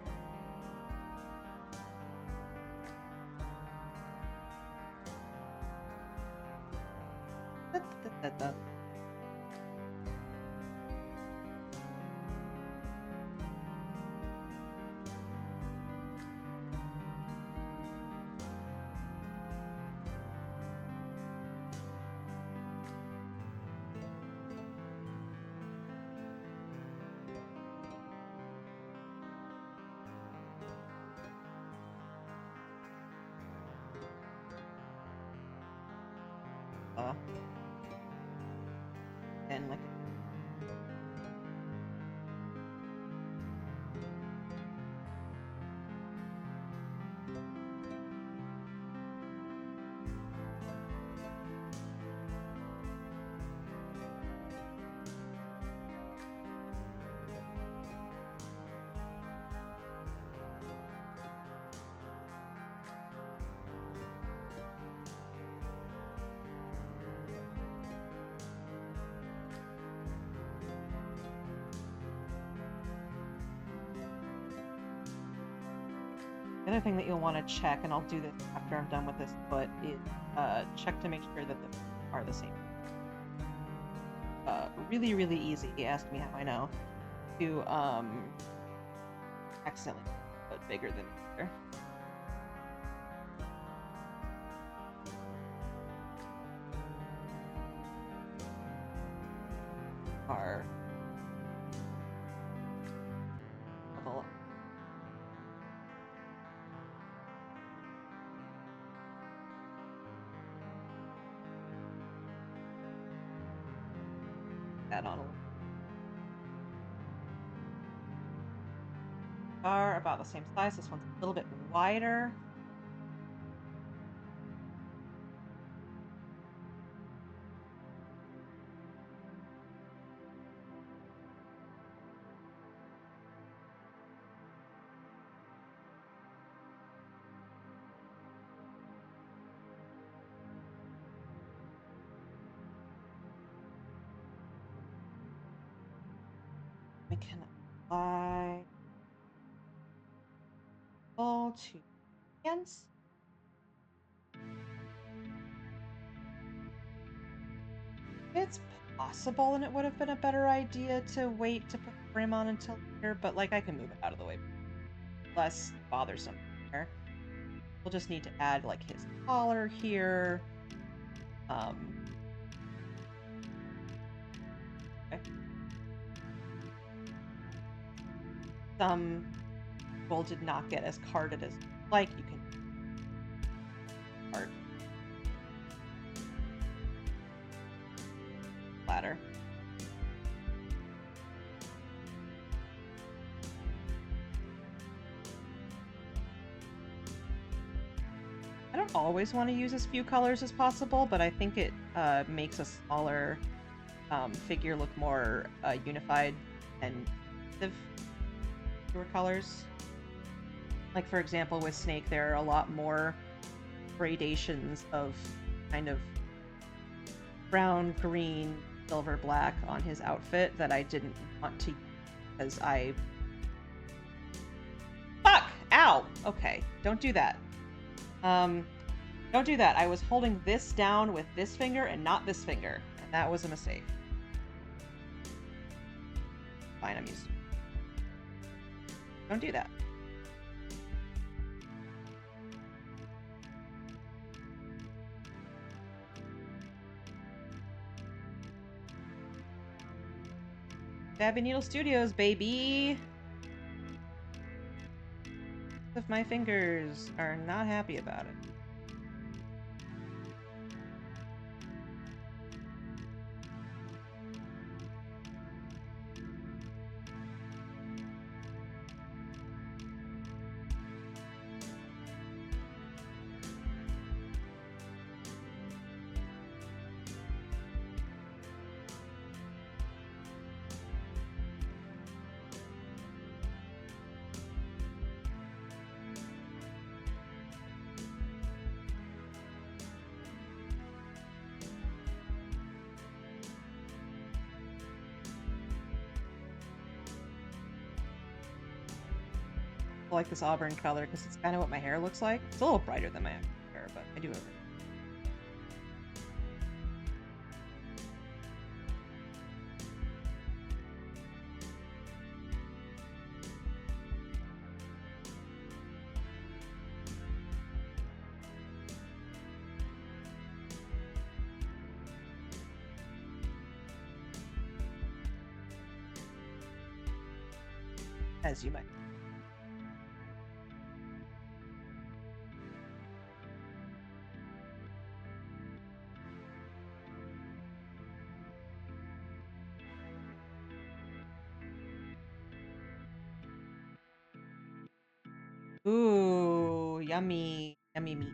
A: and like. The other thing that you'll want to check, and I'll do this after I'm done with this foot, is check to make sure that the feet are the same. Really, really easy, ask me how I know, to accidentally put bigger than the other. Are level. That on a little. Are about the same size. This one's a little bit wider. We can apply all to hands. It's possible, and it would have been a better idea to wait to put the brim on until later, but like I can move it out of the way. Less bothersome here. We'll just need to add like his collar here. Okay. Some people did not get as carded as like you can card ladder. I don't always want to use as few colors as possible, but I think it makes a smaller figure look more unified and fewer colors. Like, for example, with Snake, there are a lot more gradations of kind of brown, green, silver, black on his outfit that I didn't want to use because I... Fuck! Ow! Okay, don't do that. Don't do that. I was holding this down with this finger and not this finger, and that was a mistake. Fine, I'm used to it. Don't do that. StabbyNeedleStudios, baby! If my fingers are not happy about it. I like this auburn color because it's kind of what my hair looks like. It's a little brighter than my hair, but I do have it. As you might. Ooh, yummy, yummy meat.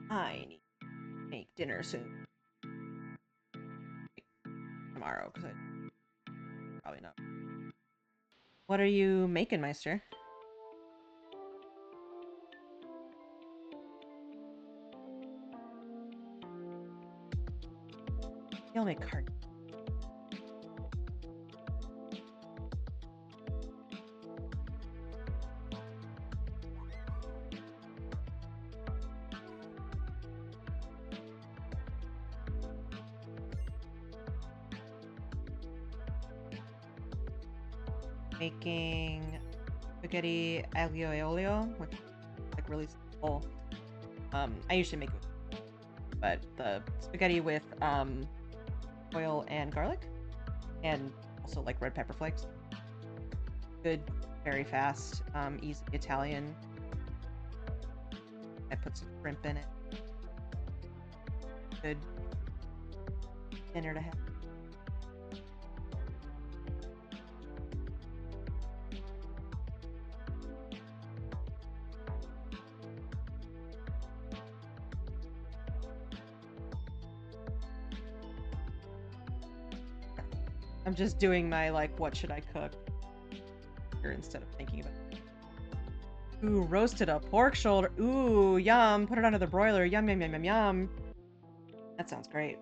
A: I need to make dinner soon. Tomorrow, because I probably not. What are you making, Meister? I'll make card. Making spaghetti aglio e olio, which is like really simple. I usually make it, but the spaghetti with oil and garlic, and also like red pepper flakes. Good, very fast, easy Italian. I put some shrimp in it. Good dinner to have. I'm just doing my, like, what should I cook here instead of thinking about it. Ooh, roasted a pork shoulder. Ooh, yum. Put it under the broiler. Yum, yum, yum, yum, yum. That sounds great.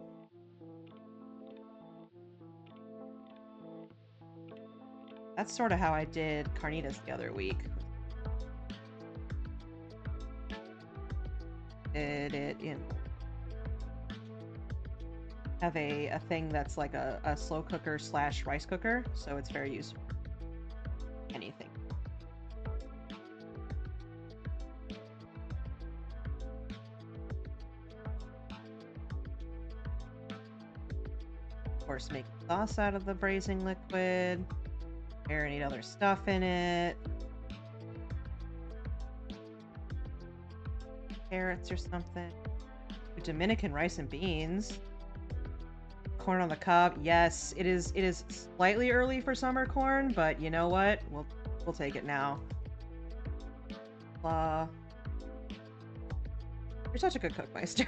A: That's sort of how I did carnitas the other week. Did it in... have a thing that's like a slow cooker / rice cooker, so it's very useful. Anything. Of course, make sauce out of the braising liquid. Marinate other stuff in it. Carrots or something. Dominican rice and beans. Corn on the cob. Yes, it is slightly early for summer corn, but you know what? We'll take it now. You're such a good cook, Meister.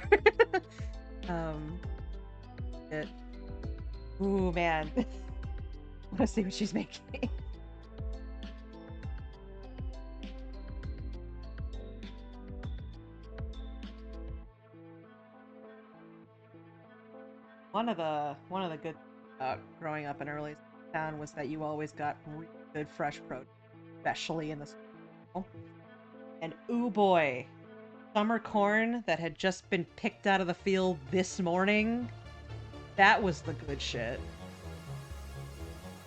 A: Ooh, man. I want to see what she's making. One of the good growing up in early town was that you always got really good fresh produce, especially in the summer. And ooh boy, summer corn that had just been picked out of the field this morning, that was the good shit.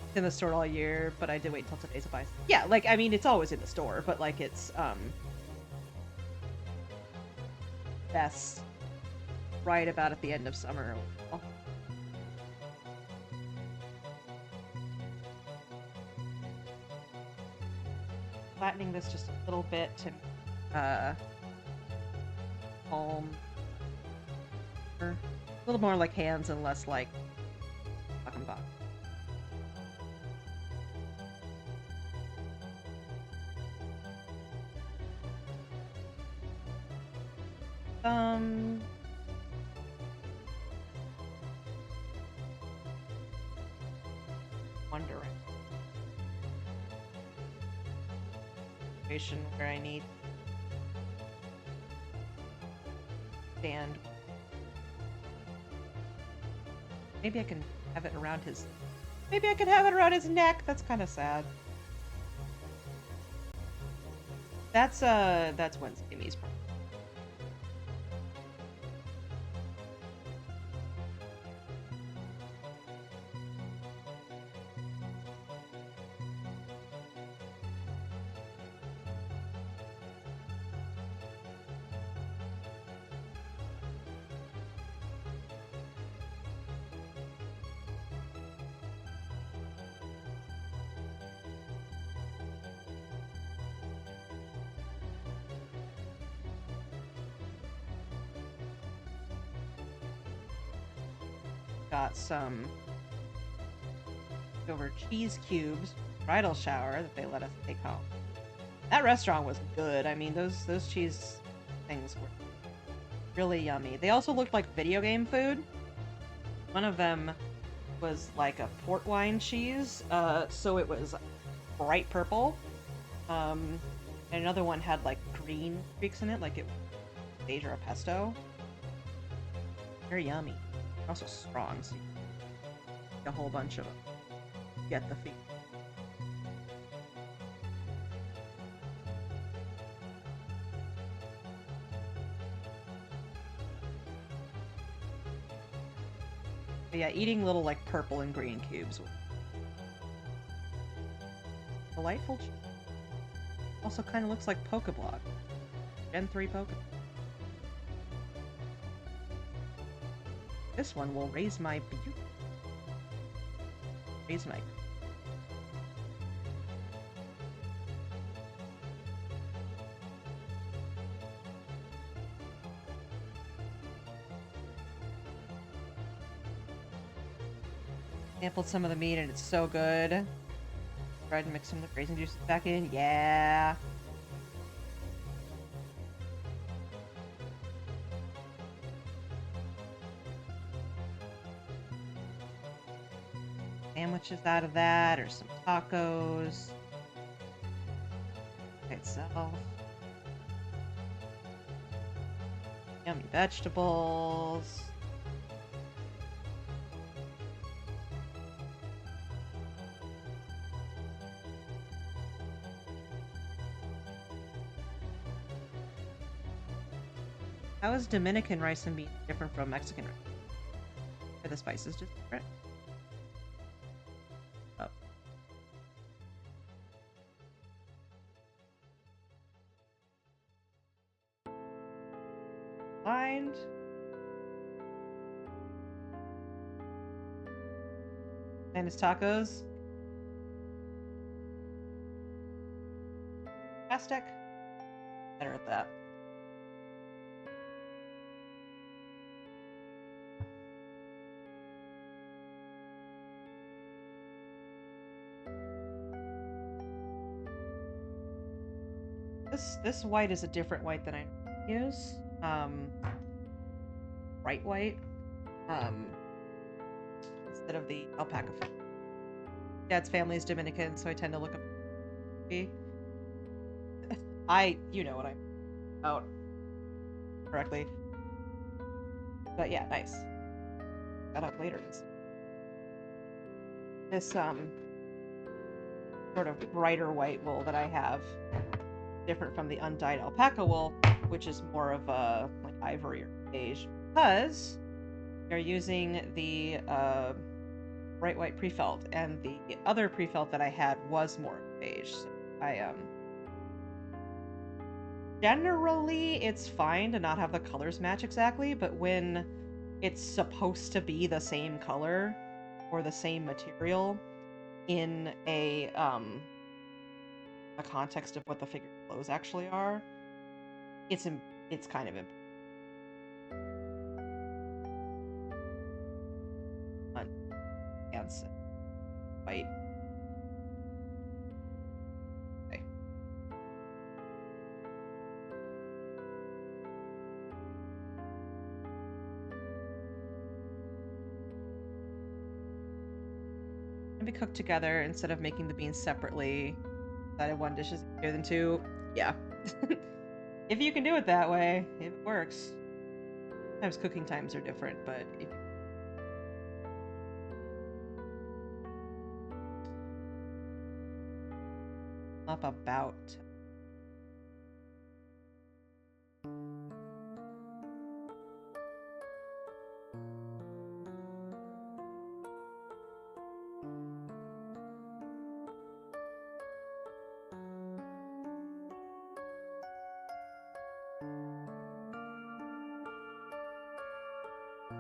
A: It's in the store all year, but I did wait until today to buy. Yeah, like, I mean, it's always in the store, but like it's best right about at the end of summer. Flattening this just a little bit to palm, a little more like hands and less like fucking buck. Wondering. Where I need stand. Maybe I can have it around his. Maybe I can have it around his neck. That's kind of sad. That's Wednesday Me's problem. Got some over cheese cubes bridal shower that they let us take home. That restaurant was good. I mean, those cheese things were really yummy. They also looked like video game food. One of them was like a port wine cheese, so it was bright purple. And another one had like green streaks in it, like it was sage or a pesto. Very yummy. Also strong, so you can get a whole bunch of them. Get the feel. But yeah, eating little like purple and green cubes was delightful. Also kind of looks like Pokeblock. Gen 3 Pokeblock. This one will raise my beauty. Raise my... Sampled some of the meat and it's so good. Tried to mix some of the raisin juices back in. Yeah. Sandwiches out of that, or some tacos. Itself. Yummy vegetables. How is Dominican rice and beans different from Mexican rice? Are the spices just different? Oh. Blind. And his tacos. Aztec. Better at that. This white is a different white than I use. Bright white. Instead of the alpaca. Dad's family is Dominican, so I tend to look up. You know what I'm about correctly. But yeah, nice. Got up later. This sort of brighter white wool that I have, different from the undyed alpaca wool, which is more of a like ivory or beige, because you're using the bright white pre-felt, and the other pre-felt that I had was more beige. So I generally it's fine to not have the colors match exactly, but when it's supposed to be the same color or the same material in a context of what the figure clothes actually are, it's kind of white. Okay. Be cooked together instead of making the beans separately. Decided one dish is easier than two. Yeah. If you can do it that way, it works. Sometimes cooking times are different, but if up about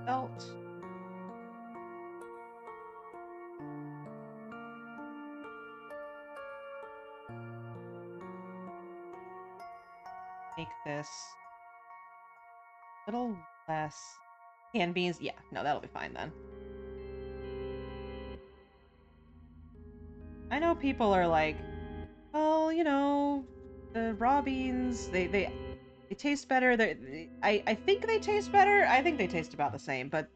A: felt. Make this a little less canned beans. Yeah, no, that'll be fine then. I know people are like, well, you know, raw beans. They taste better. I think they taste better. I think they taste about the same, but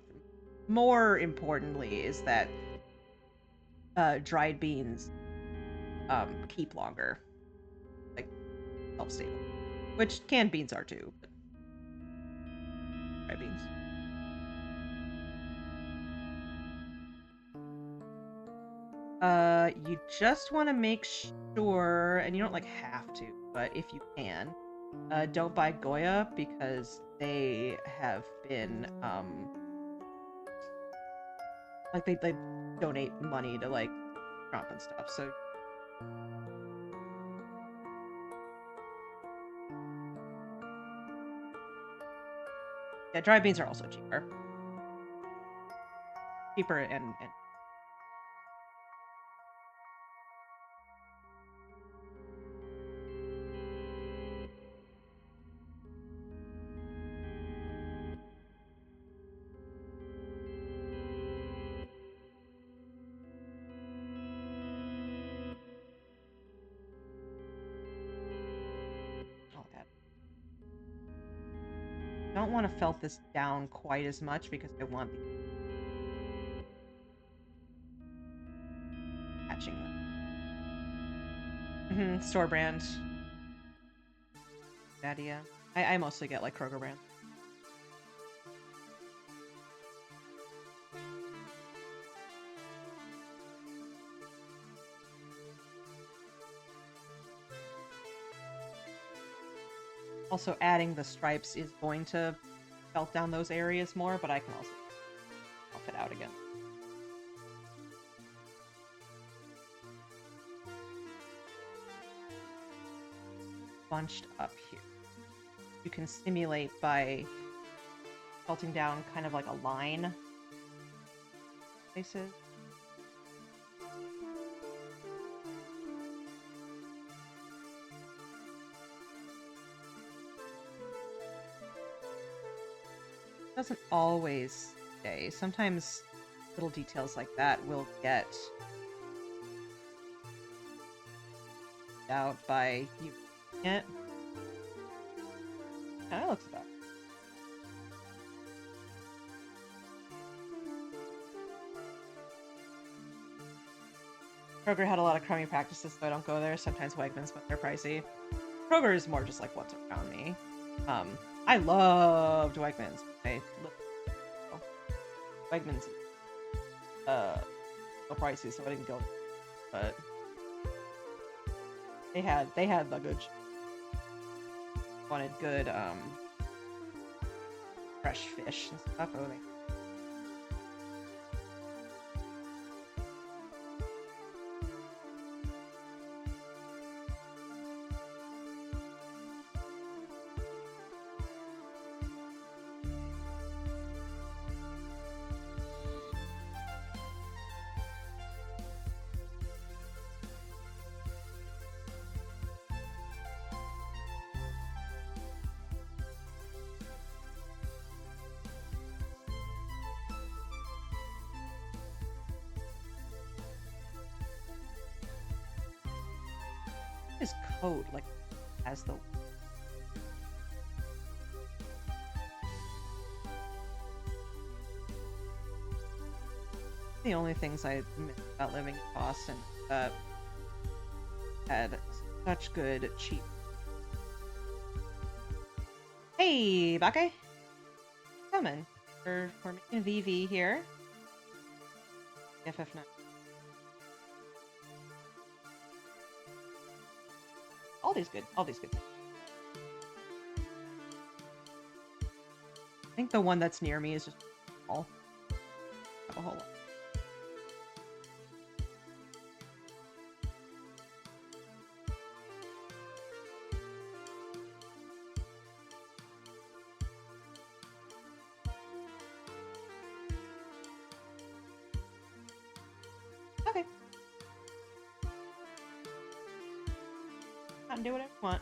A: more importantly is that dried beans keep longer, like shelf-stable, which canned beans are too. But dried beans. You just want to make sure, and you don't like have to, but if you can, don't buy Goya because they have been like they donate money to like Trump and stuff. So yeah, dry beans are also cheaper. Cheaper and all that. Don't want to felt this down quite as much because I want the hatching them. Store brand. Daddy, I mostly get like Kroger brand. Also, adding the stripes is going to felt down those areas more, but I can also buff it out again. Bunched up here. You can simulate by felting down kind of like a line places. Doesn't always stay. Sometimes little details like that will get out by you. It kind of looks about. Kroger had a lot of crummy practices, so I don't go there. Sometimes Wegmans, but they're pricey. Kroger is more just like what's around me. I loved Wegmans. Wegmans so pricey, so I didn't go. But they had the good. Wanted good fresh fish and stuff. Oh, his coat like has the only things I miss about living in Boston that had such good cheap. Hey, Bake, coming. We're making Vivi here. FF9. All these good. I think the one that's near me is just small. Have a whole lot. Okay. I can do whatever I want.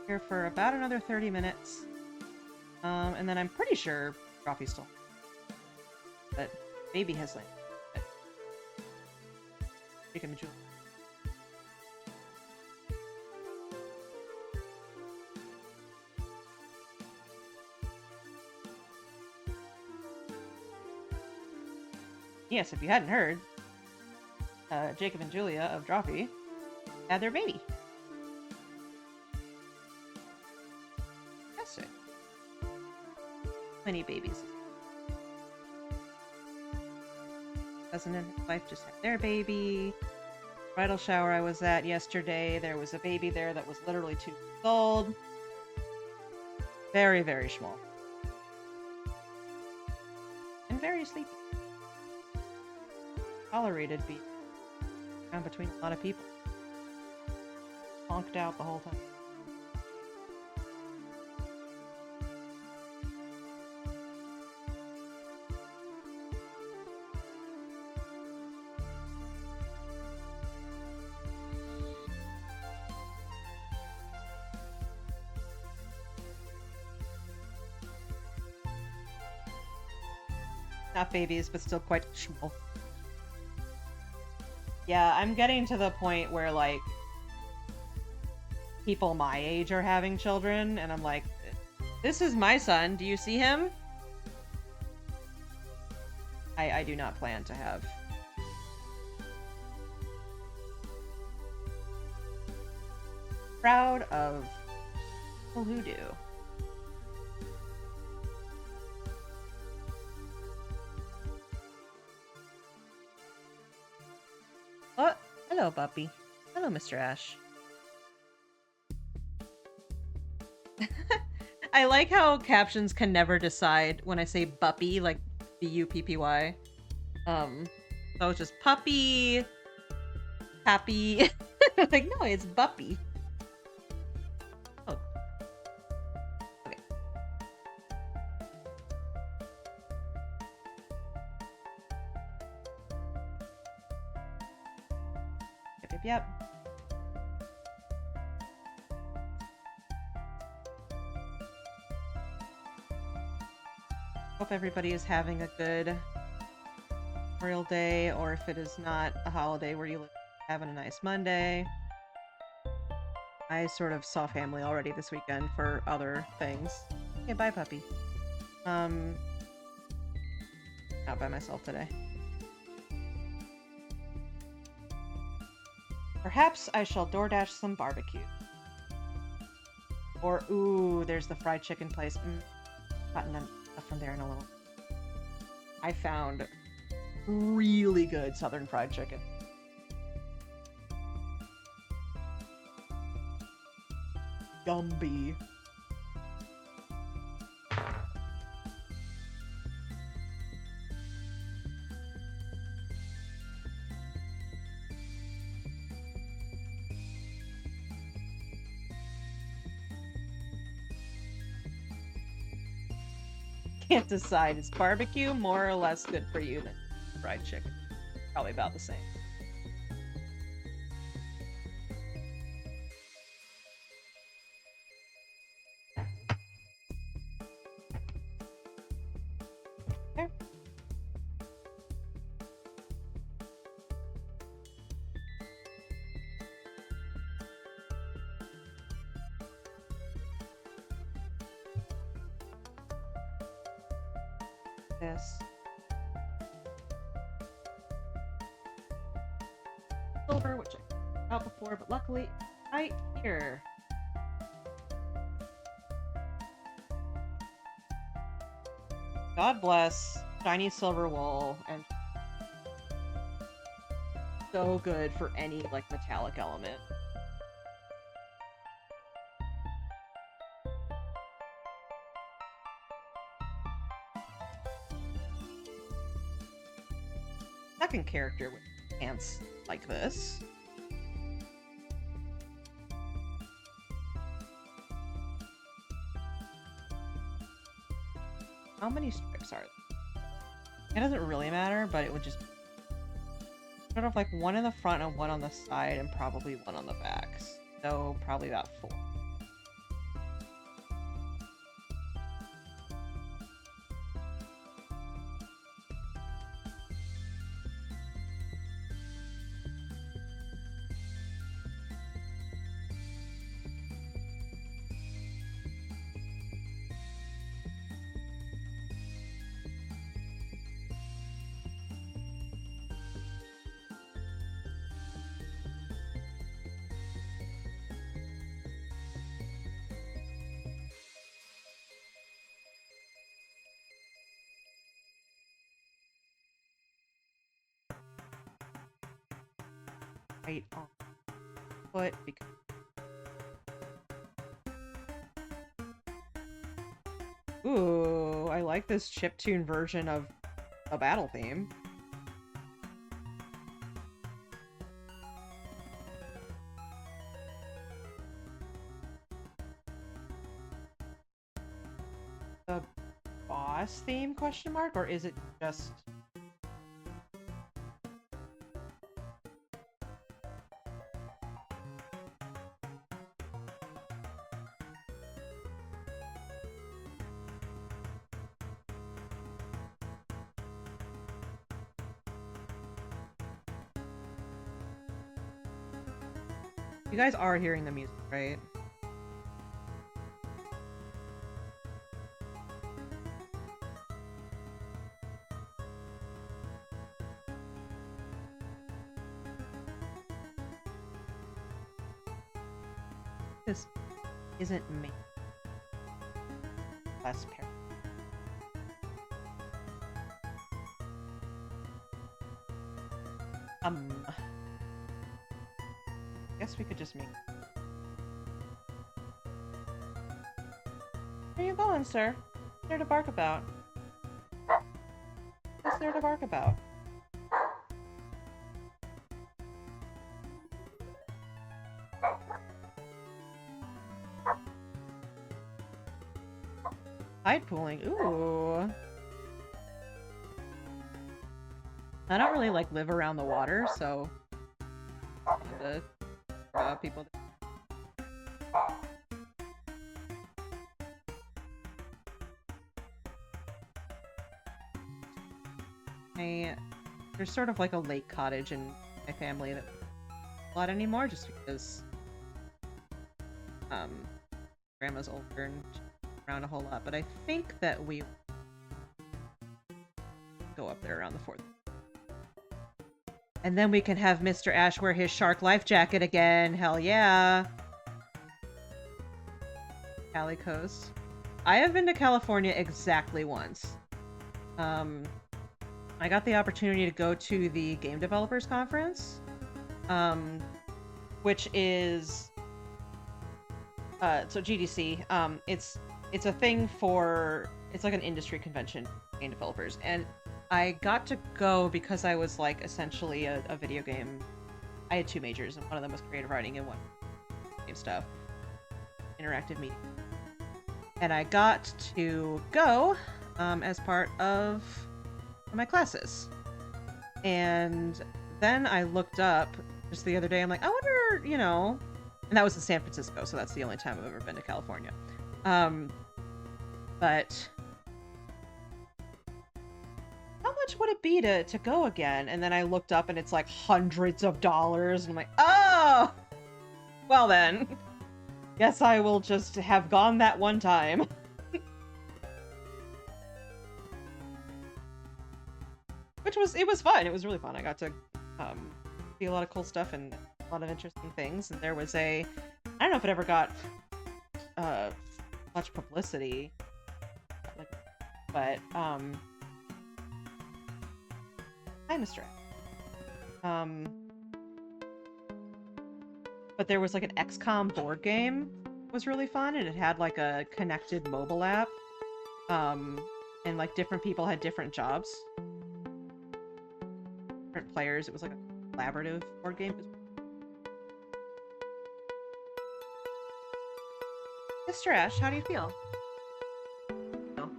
A: Here for about another 30 minutes. And then I'm pretty sure Rafi's still. But baby has landed. Chicken Jewel. Yes, if you hadn't heard, Jacob and Julia of Droppy had their baby. Fantastic. Many babies. Cousin and his wife just had their baby. Bridal shower I was at yesterday, there was a baby there that was literally 2 weeks old. Very, very small. And very sleepy. Tolerated being around between a lot of people. Honked out the whole time. Not babies, but still quite small. Yeah, I'm getting to the point where, like, people my age are having children, and I'm like, this is my son, do you see him? I do not plan to have. Proud of people who do. Oh, hello, Buppy. Hello, Mr. Ash. I like how captions can never decide when I say Buppy, like B-U-P-P-Y. So it's just puppy, happy. Like, no, it's Buppy. Oh. Okay. Yep. Hope everybody is having a good Memorial Day, or if it is not a holiday where you live, having a nice Monday. I sort of saw family already this weekend for other things. Okay, bye, puppy. Out by myself today. Perhaps I shall DoorDash some barbecue. Or, ooh, there's the fried chicken place. Gotten them from there in a little. I found really good southern fried chicken. Gumby. Can't decide. Is barbecue more or less good for you than fried chicken? Probably about the same. Okay. This. Silver, which I out before, but luckily right here. God bless shiny silver wool, and so good for any like metallic element. Second character with pants like this. How many stripes are there? It doesn't really matter, but it would just sort of like one in the front and one on the side and probably one on the back. So probably about 4. right on foot because ooh, I like this chiptune version of a battle theme. The boss theme question mark, or is it just you guys are hearing the music, right? This isn't me. Less pair. Guess we could just make. Where are you going, sir? What's there to bark about? What's there to bark about? Tide pooling. Ooh. I don't really like live around the water, so the people. There's sort of like a lake cottage in my family that a lot anymore, just because grandma's older and around a whole lot. But I think that we go up there around the 4th. And then we can have Mr. Ash wear his shark life jacket again. Hell yeah. Cali Coast. I have been to California exactly once. I got the opportunity to go to the Game Developers Conference, which is so GDC. It's a thing for, it's like an industry convention for game developers, and I got to go because I was like essentially a video game. I had 2 majors, and one of them was creative writing, and one game stuff, interactive media. And I got to go as part of my classes. And then I looked up just the other day, I'm like, I wonder, you know, and that was in San Francisco, so that's the only time I've ever been to California. But how much would it be to go again? And then I looked up and it's like hundreds of dollars, and I'm like, oh, well then, guess I will just have gone that one time. It was fun. It was really fun. I got to see a lot of cool stuff and a lot of interesting things. And there was I don't know if it ever got much publicity, but hi, Mr. But there was like an XCOM board game. It was really fun, and it had like a connected mobile app, and like different people had different jobs. Players. It was like a collaborative board game. Mr. Ash, how do you feel? No.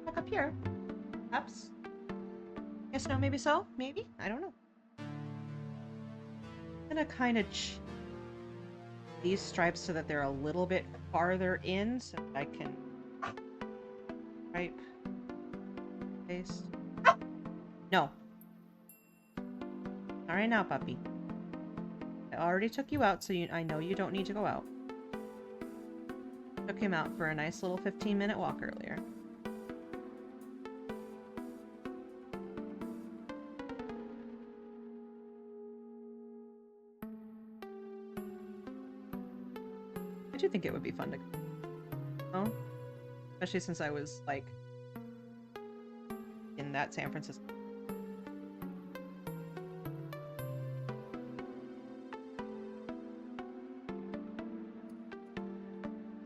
A: Back up here. Perhaps. Yes, no, maybe so? Maybe? I don't know. I'm gonna kind of these stripes so that they're a little bit farther in, so I can stripe paste. No. Alright now, puppy. I already took you out, so I know you don't need to go out. Took him out for a nice little 15-minute walk earlier. I do think it would be fun to go. Especially since I was, like, in that San Francisco.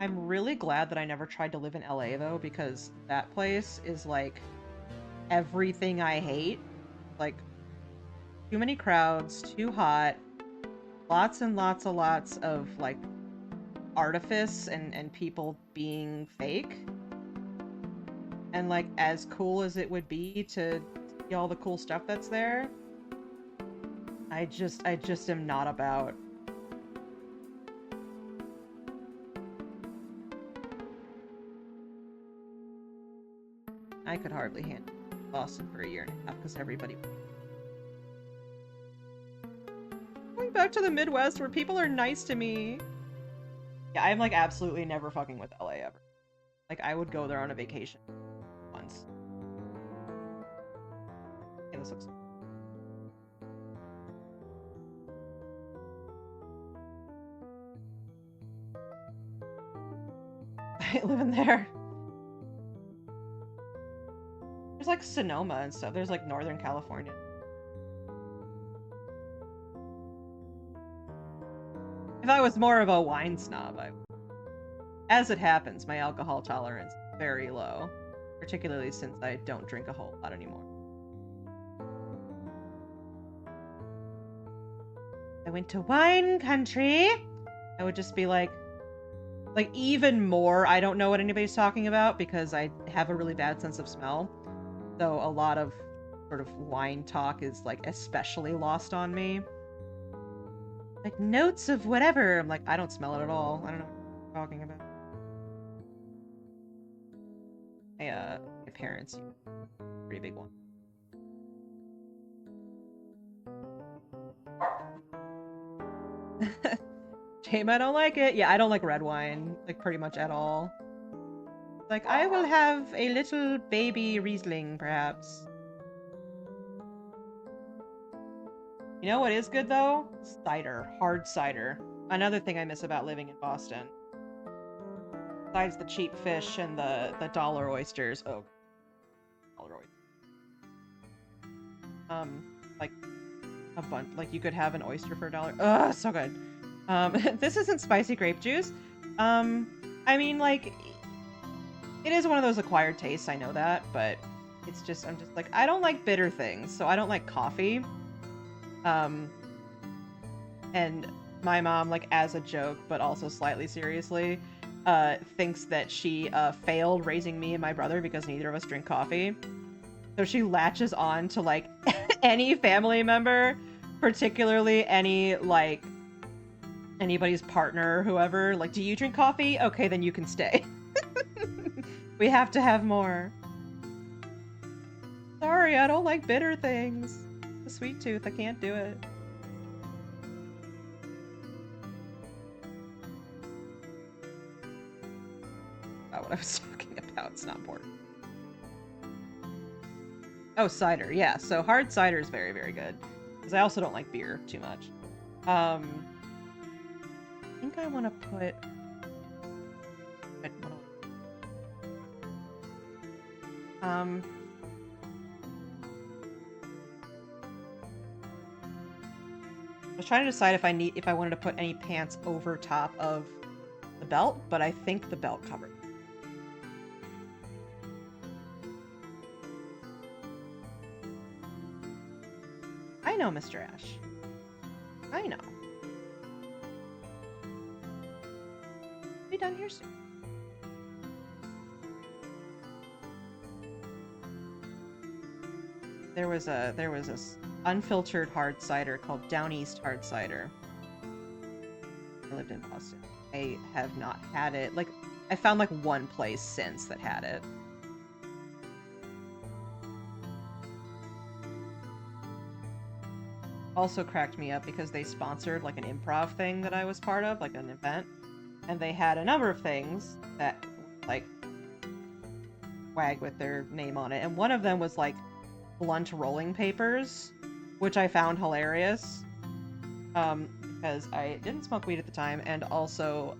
A: I'm really glad that I never tried to live in LA though, because that place is like everything I hate. Like, too many crowds, too hot, lots and lots of like artifice and people being fake. And like, as cool as it would be to see all the cool stuff that's there, I just am not about. I could hardly handle Boston for a year and a half because everybody. Going back to the Midwest where people are nice to me. Yeah, I'm like absolutely never fucking with LA ever. Like, I would go there on a vacation once. And this looks. I live in there. There's like Sonoma and stuff. There's like Northern California. If I was more of a wine snob, as it happens, my alcohol tolerance is very low, particularly since I don't drink a whole lot anymore. I went to wine country. I would just be like even more, I don't know what anybody's talking about because I have a really bad sense of smell. So a lot of sort of wine talk is like especially lost on me. Like notes of whatever. I'm like, I don't smell it at all. I don't know what you're talking about. My parents use a pretty big one. Jame, I don't like it. Yeah, I don't like red wine, like pretty much at all. Like, I will have a little baby Riesling, perhaps. You know what is good, though? Cider. Hard cider. Another thing I miss about living in Boston. Besides the cheap fish and the dollar oysters. Oh. Dollar oysters. Like, a bunch. Like, you could have an oyster for $1. Ugh, so good. This isn't spicy grape juice. I mean, like, it is one of those acquired tastes, I know that, but it's just, I'm just like, I don't like bitter things, so I don't like coffee. And my mom, like, as a joke, but also slightly seriously, thinks that she, failed raising me and my brother because neither of us drink coffee. So she latches on to, like, any family member, particularly any, like, anybody's partner or whoever, like, do you drink coffee? Okay, then you can stay. We have to have more. Sorry, I don't like bitter things. The sweet tooth, I can't do it. Not what I was talking about, it's not important. Oh, cider, yeah, so hard cider is very, very good. Because I also don't like beer too much. I think I want to put... I was trying to decide if I wanted to put any pants over top of the belt, but I think the belt covered. I know, Mr. Ash. I know. Be done here soon. There was a unfiltered hard cider called Down East hard cider. I lived in Boston. I have not had it. Like, I found like one place since that had it. Also cracked me up because they sponsored like an improv thing that I was part of, like an event. And they had a number of things that like swag with their name on it. And one of them was like blunt rolling papers, which I found hilarious. Because I didn't smoke weed at the time, and also,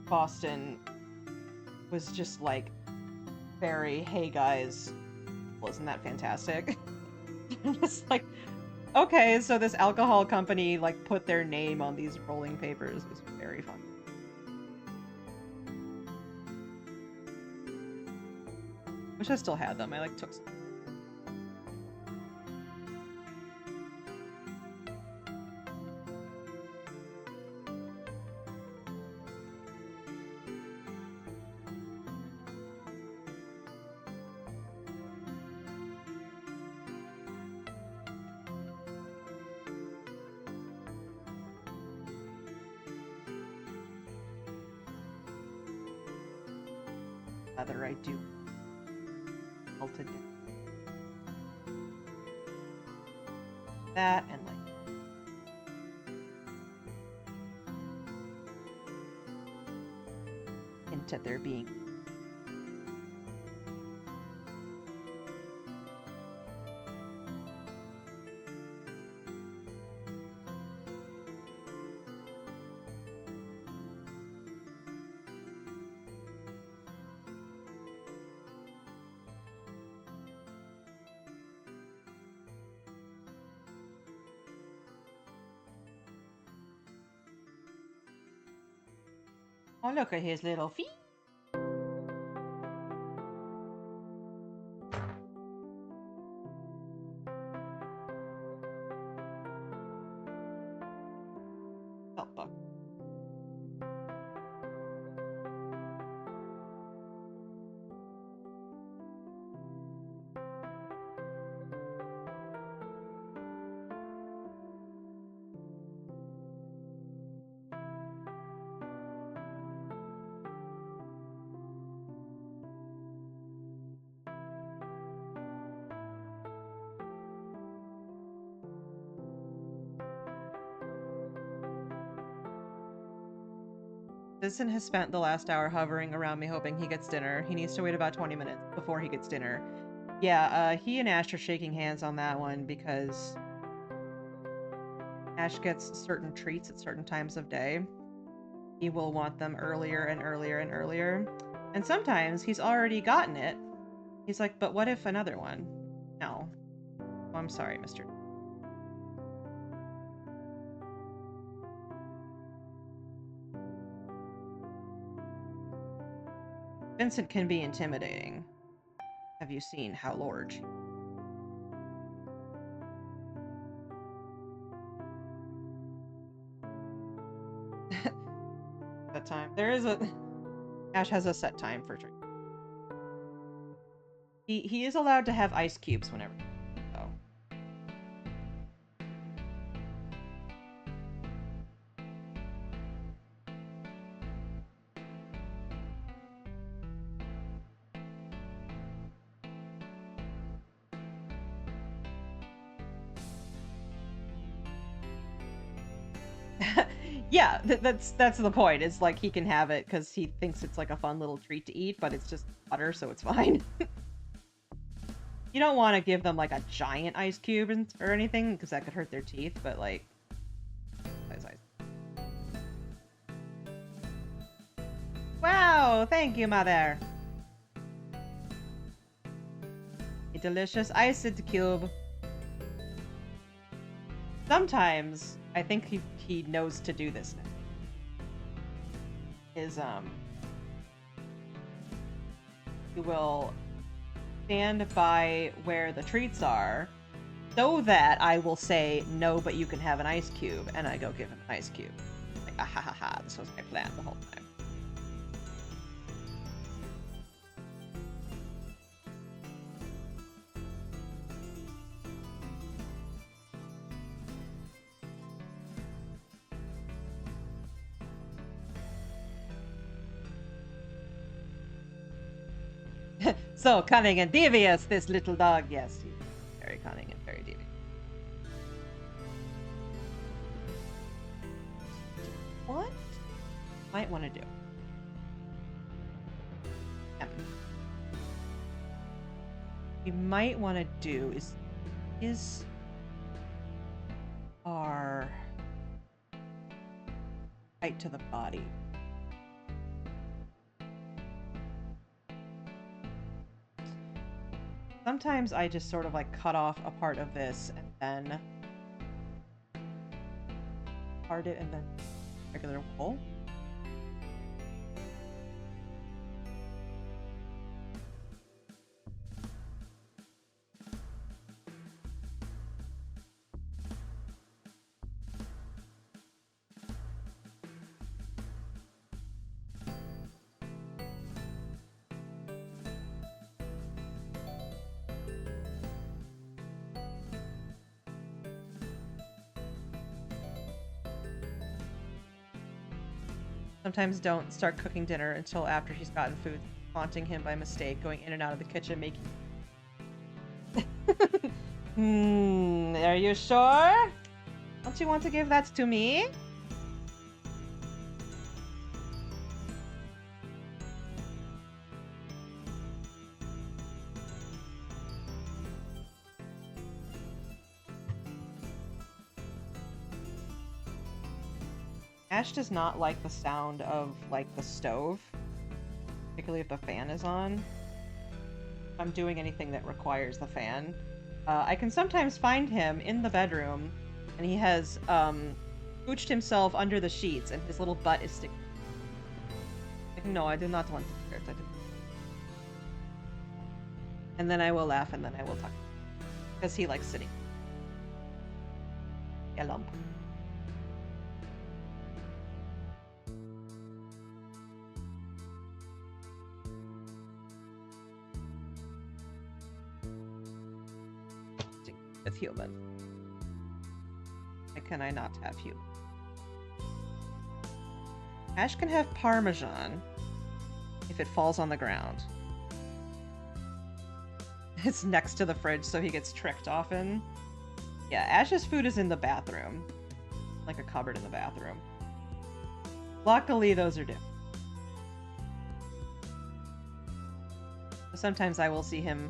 A: Boston was just like very, hey guys, wasn't that fantastic? Just like, okay, so this alcohol company like put their name on these rolling papers. It was very fun. Wish I still had them. I like took some. Whether I do melted that and like hint at there being oh, look at his little feet. Oh, fuck. Citizen has spent the last hour hovering around me hoping he gets dinner. He needs to wait about 20 minutes before he gets dinner. Yeah, he and Ash are shaking hands on that one because Ash gets certain treats at certain times of day. He will want them earlier and earlier and earlier. And sometimes he's already gotten it. He's like, but what if another one? No. Oh, I'm sorry, Mr. Vincent can be intimidating. Have you seen how large? That time. There is a... Ash has a set time for drink. He is allowed to have ice cubes whenever. So. Yeah, that's the point. It's like he can have it because he thinks it's like a fun little treat to eat, but it's just butter, so it's fine. You don't want to give them like a giant ice cube or anything because that could hurt their teeth, but like ice. Wow, thank you, mother. A delicious iced cube. Sometimes I think he knows to do this now. He will stand by where the treats are so that I will say, no, but you can have an ice cube, and I go give him an ice cube. Like, ah ha ha ha, this was my plan the whole time. So cunning and devious, this little dog. Yes, he's very cunning and very devious. What might want to do? We might want to do is our right to the body. Sometimes I just sort of like cut off a part of this and then part it and then regular wool. Sometimes don't start cooking dinner until after he's gotten food, haunting him by mistake, going in and out of the kitchen, making... Are you sure? Don't you want to give that to me? Ash does not like the sound of, like, the stove, particularly if the fan is on. If I'm doing anything that requires the fan. I can sometimes find him in the bedroom, and he has, pooched himself under the sheets, and his little butt is sticking. Like, no, I do not want to hear it. I do. And then I will laugh, and then I will talk. Because he likes sitting. Yeah, lump. With human. Why can I not have human? Ash can have Parmesan if it falls on the ground. It's next to the fridge, so he gets tricked often. Yeah, Ash's food is in the bathroom. Like a cupboard in the bathroom. Luckily, those are different. Sometimes I will see him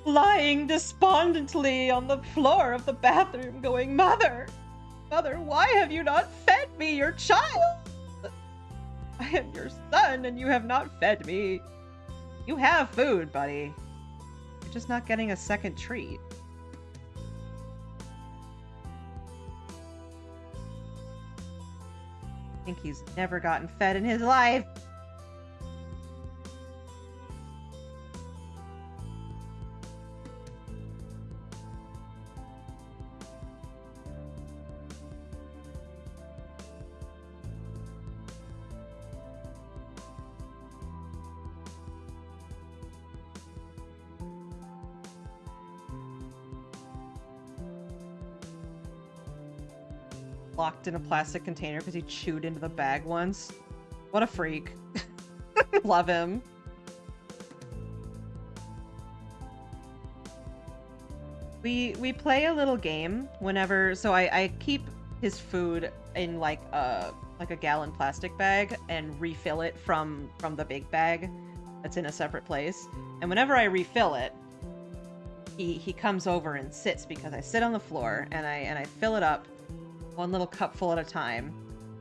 A: lying despondently on the floor of the bathroom going, Mother! Mother, why have you not fed me, your child? I am your son, and you have not fed me. You have food, buddy. You're just not getting a second treat. I think he's never gotten fed in his life. Locked in a plastic container because he chewed into the bag once. What a freak. Love him. We play a little game whenever, so I keep his food in like a gallon plastic bag and refill it from the big bag that's in a separate place. And whenever I refill it, he comes over and sits because I sit on the floor and I fill it up one little cupful at a time,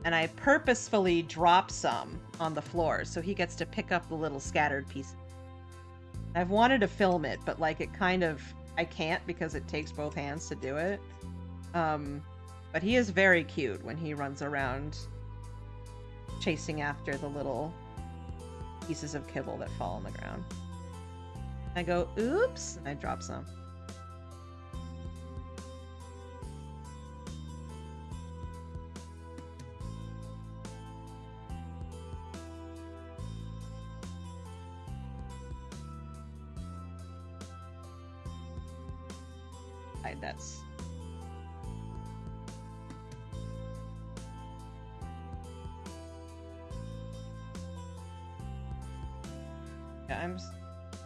A: and I purposefully drop some on the floor so he gets to pick up the little scattered pieces. I've wanted to film it, but like it kind of, I can't because it takes both hands to do it. But he is very cute when he runs around chasing after the little pieces of kibble that fall on the ground. I go, oops, and I drop some. That's... Yeah, I'm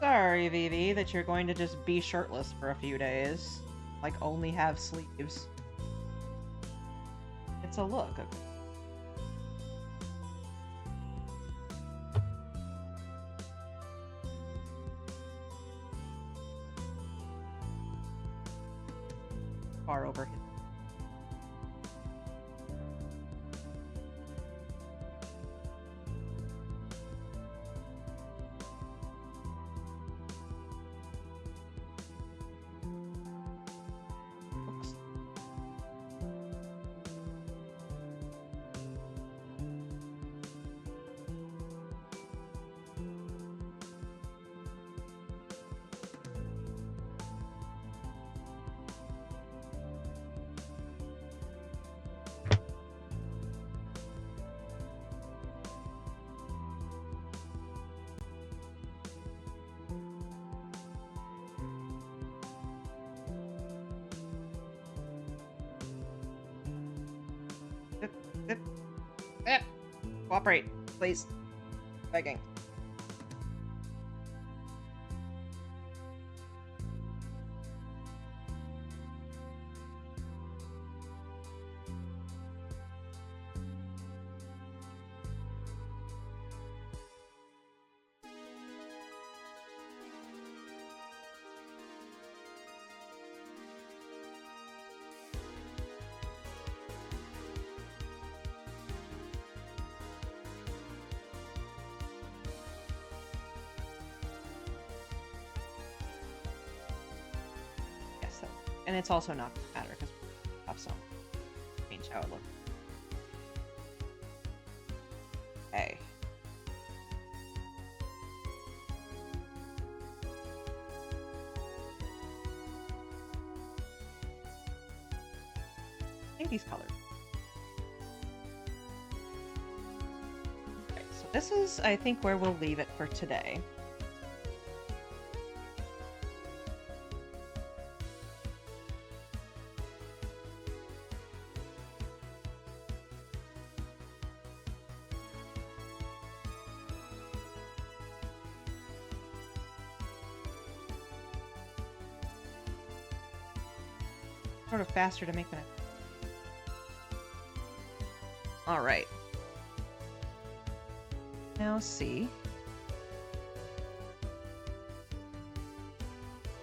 A: sorry, Vivi, that you're going to just be shirtless for a few days. Like, only have sleeves. It's a look, okay. Far over him. Oops. Cooperate, please. Begging. And it's also not going to matter because we have some change how it looks. Okay. I think these colors. Okay, so this is, I think, where we'll leave it for today. Sort of faster to make that. All right. Now see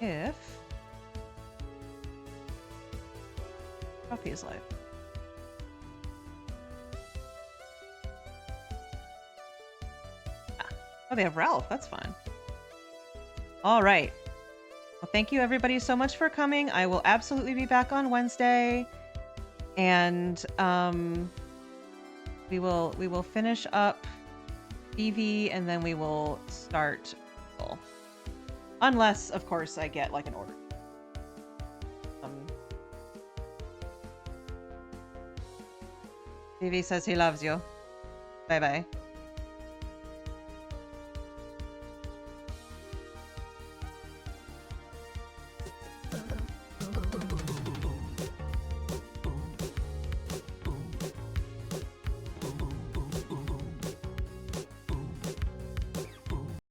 A: if Coffee is live. Oh, they have Ralph. That's fun. All right. Well, thank you everybody so much for coming. I will absolutely be back on Wednesday, and we will finish up Vivi, and then we will start. Unless, of course, I get like an order. Vivi says he loves you. Bye bye.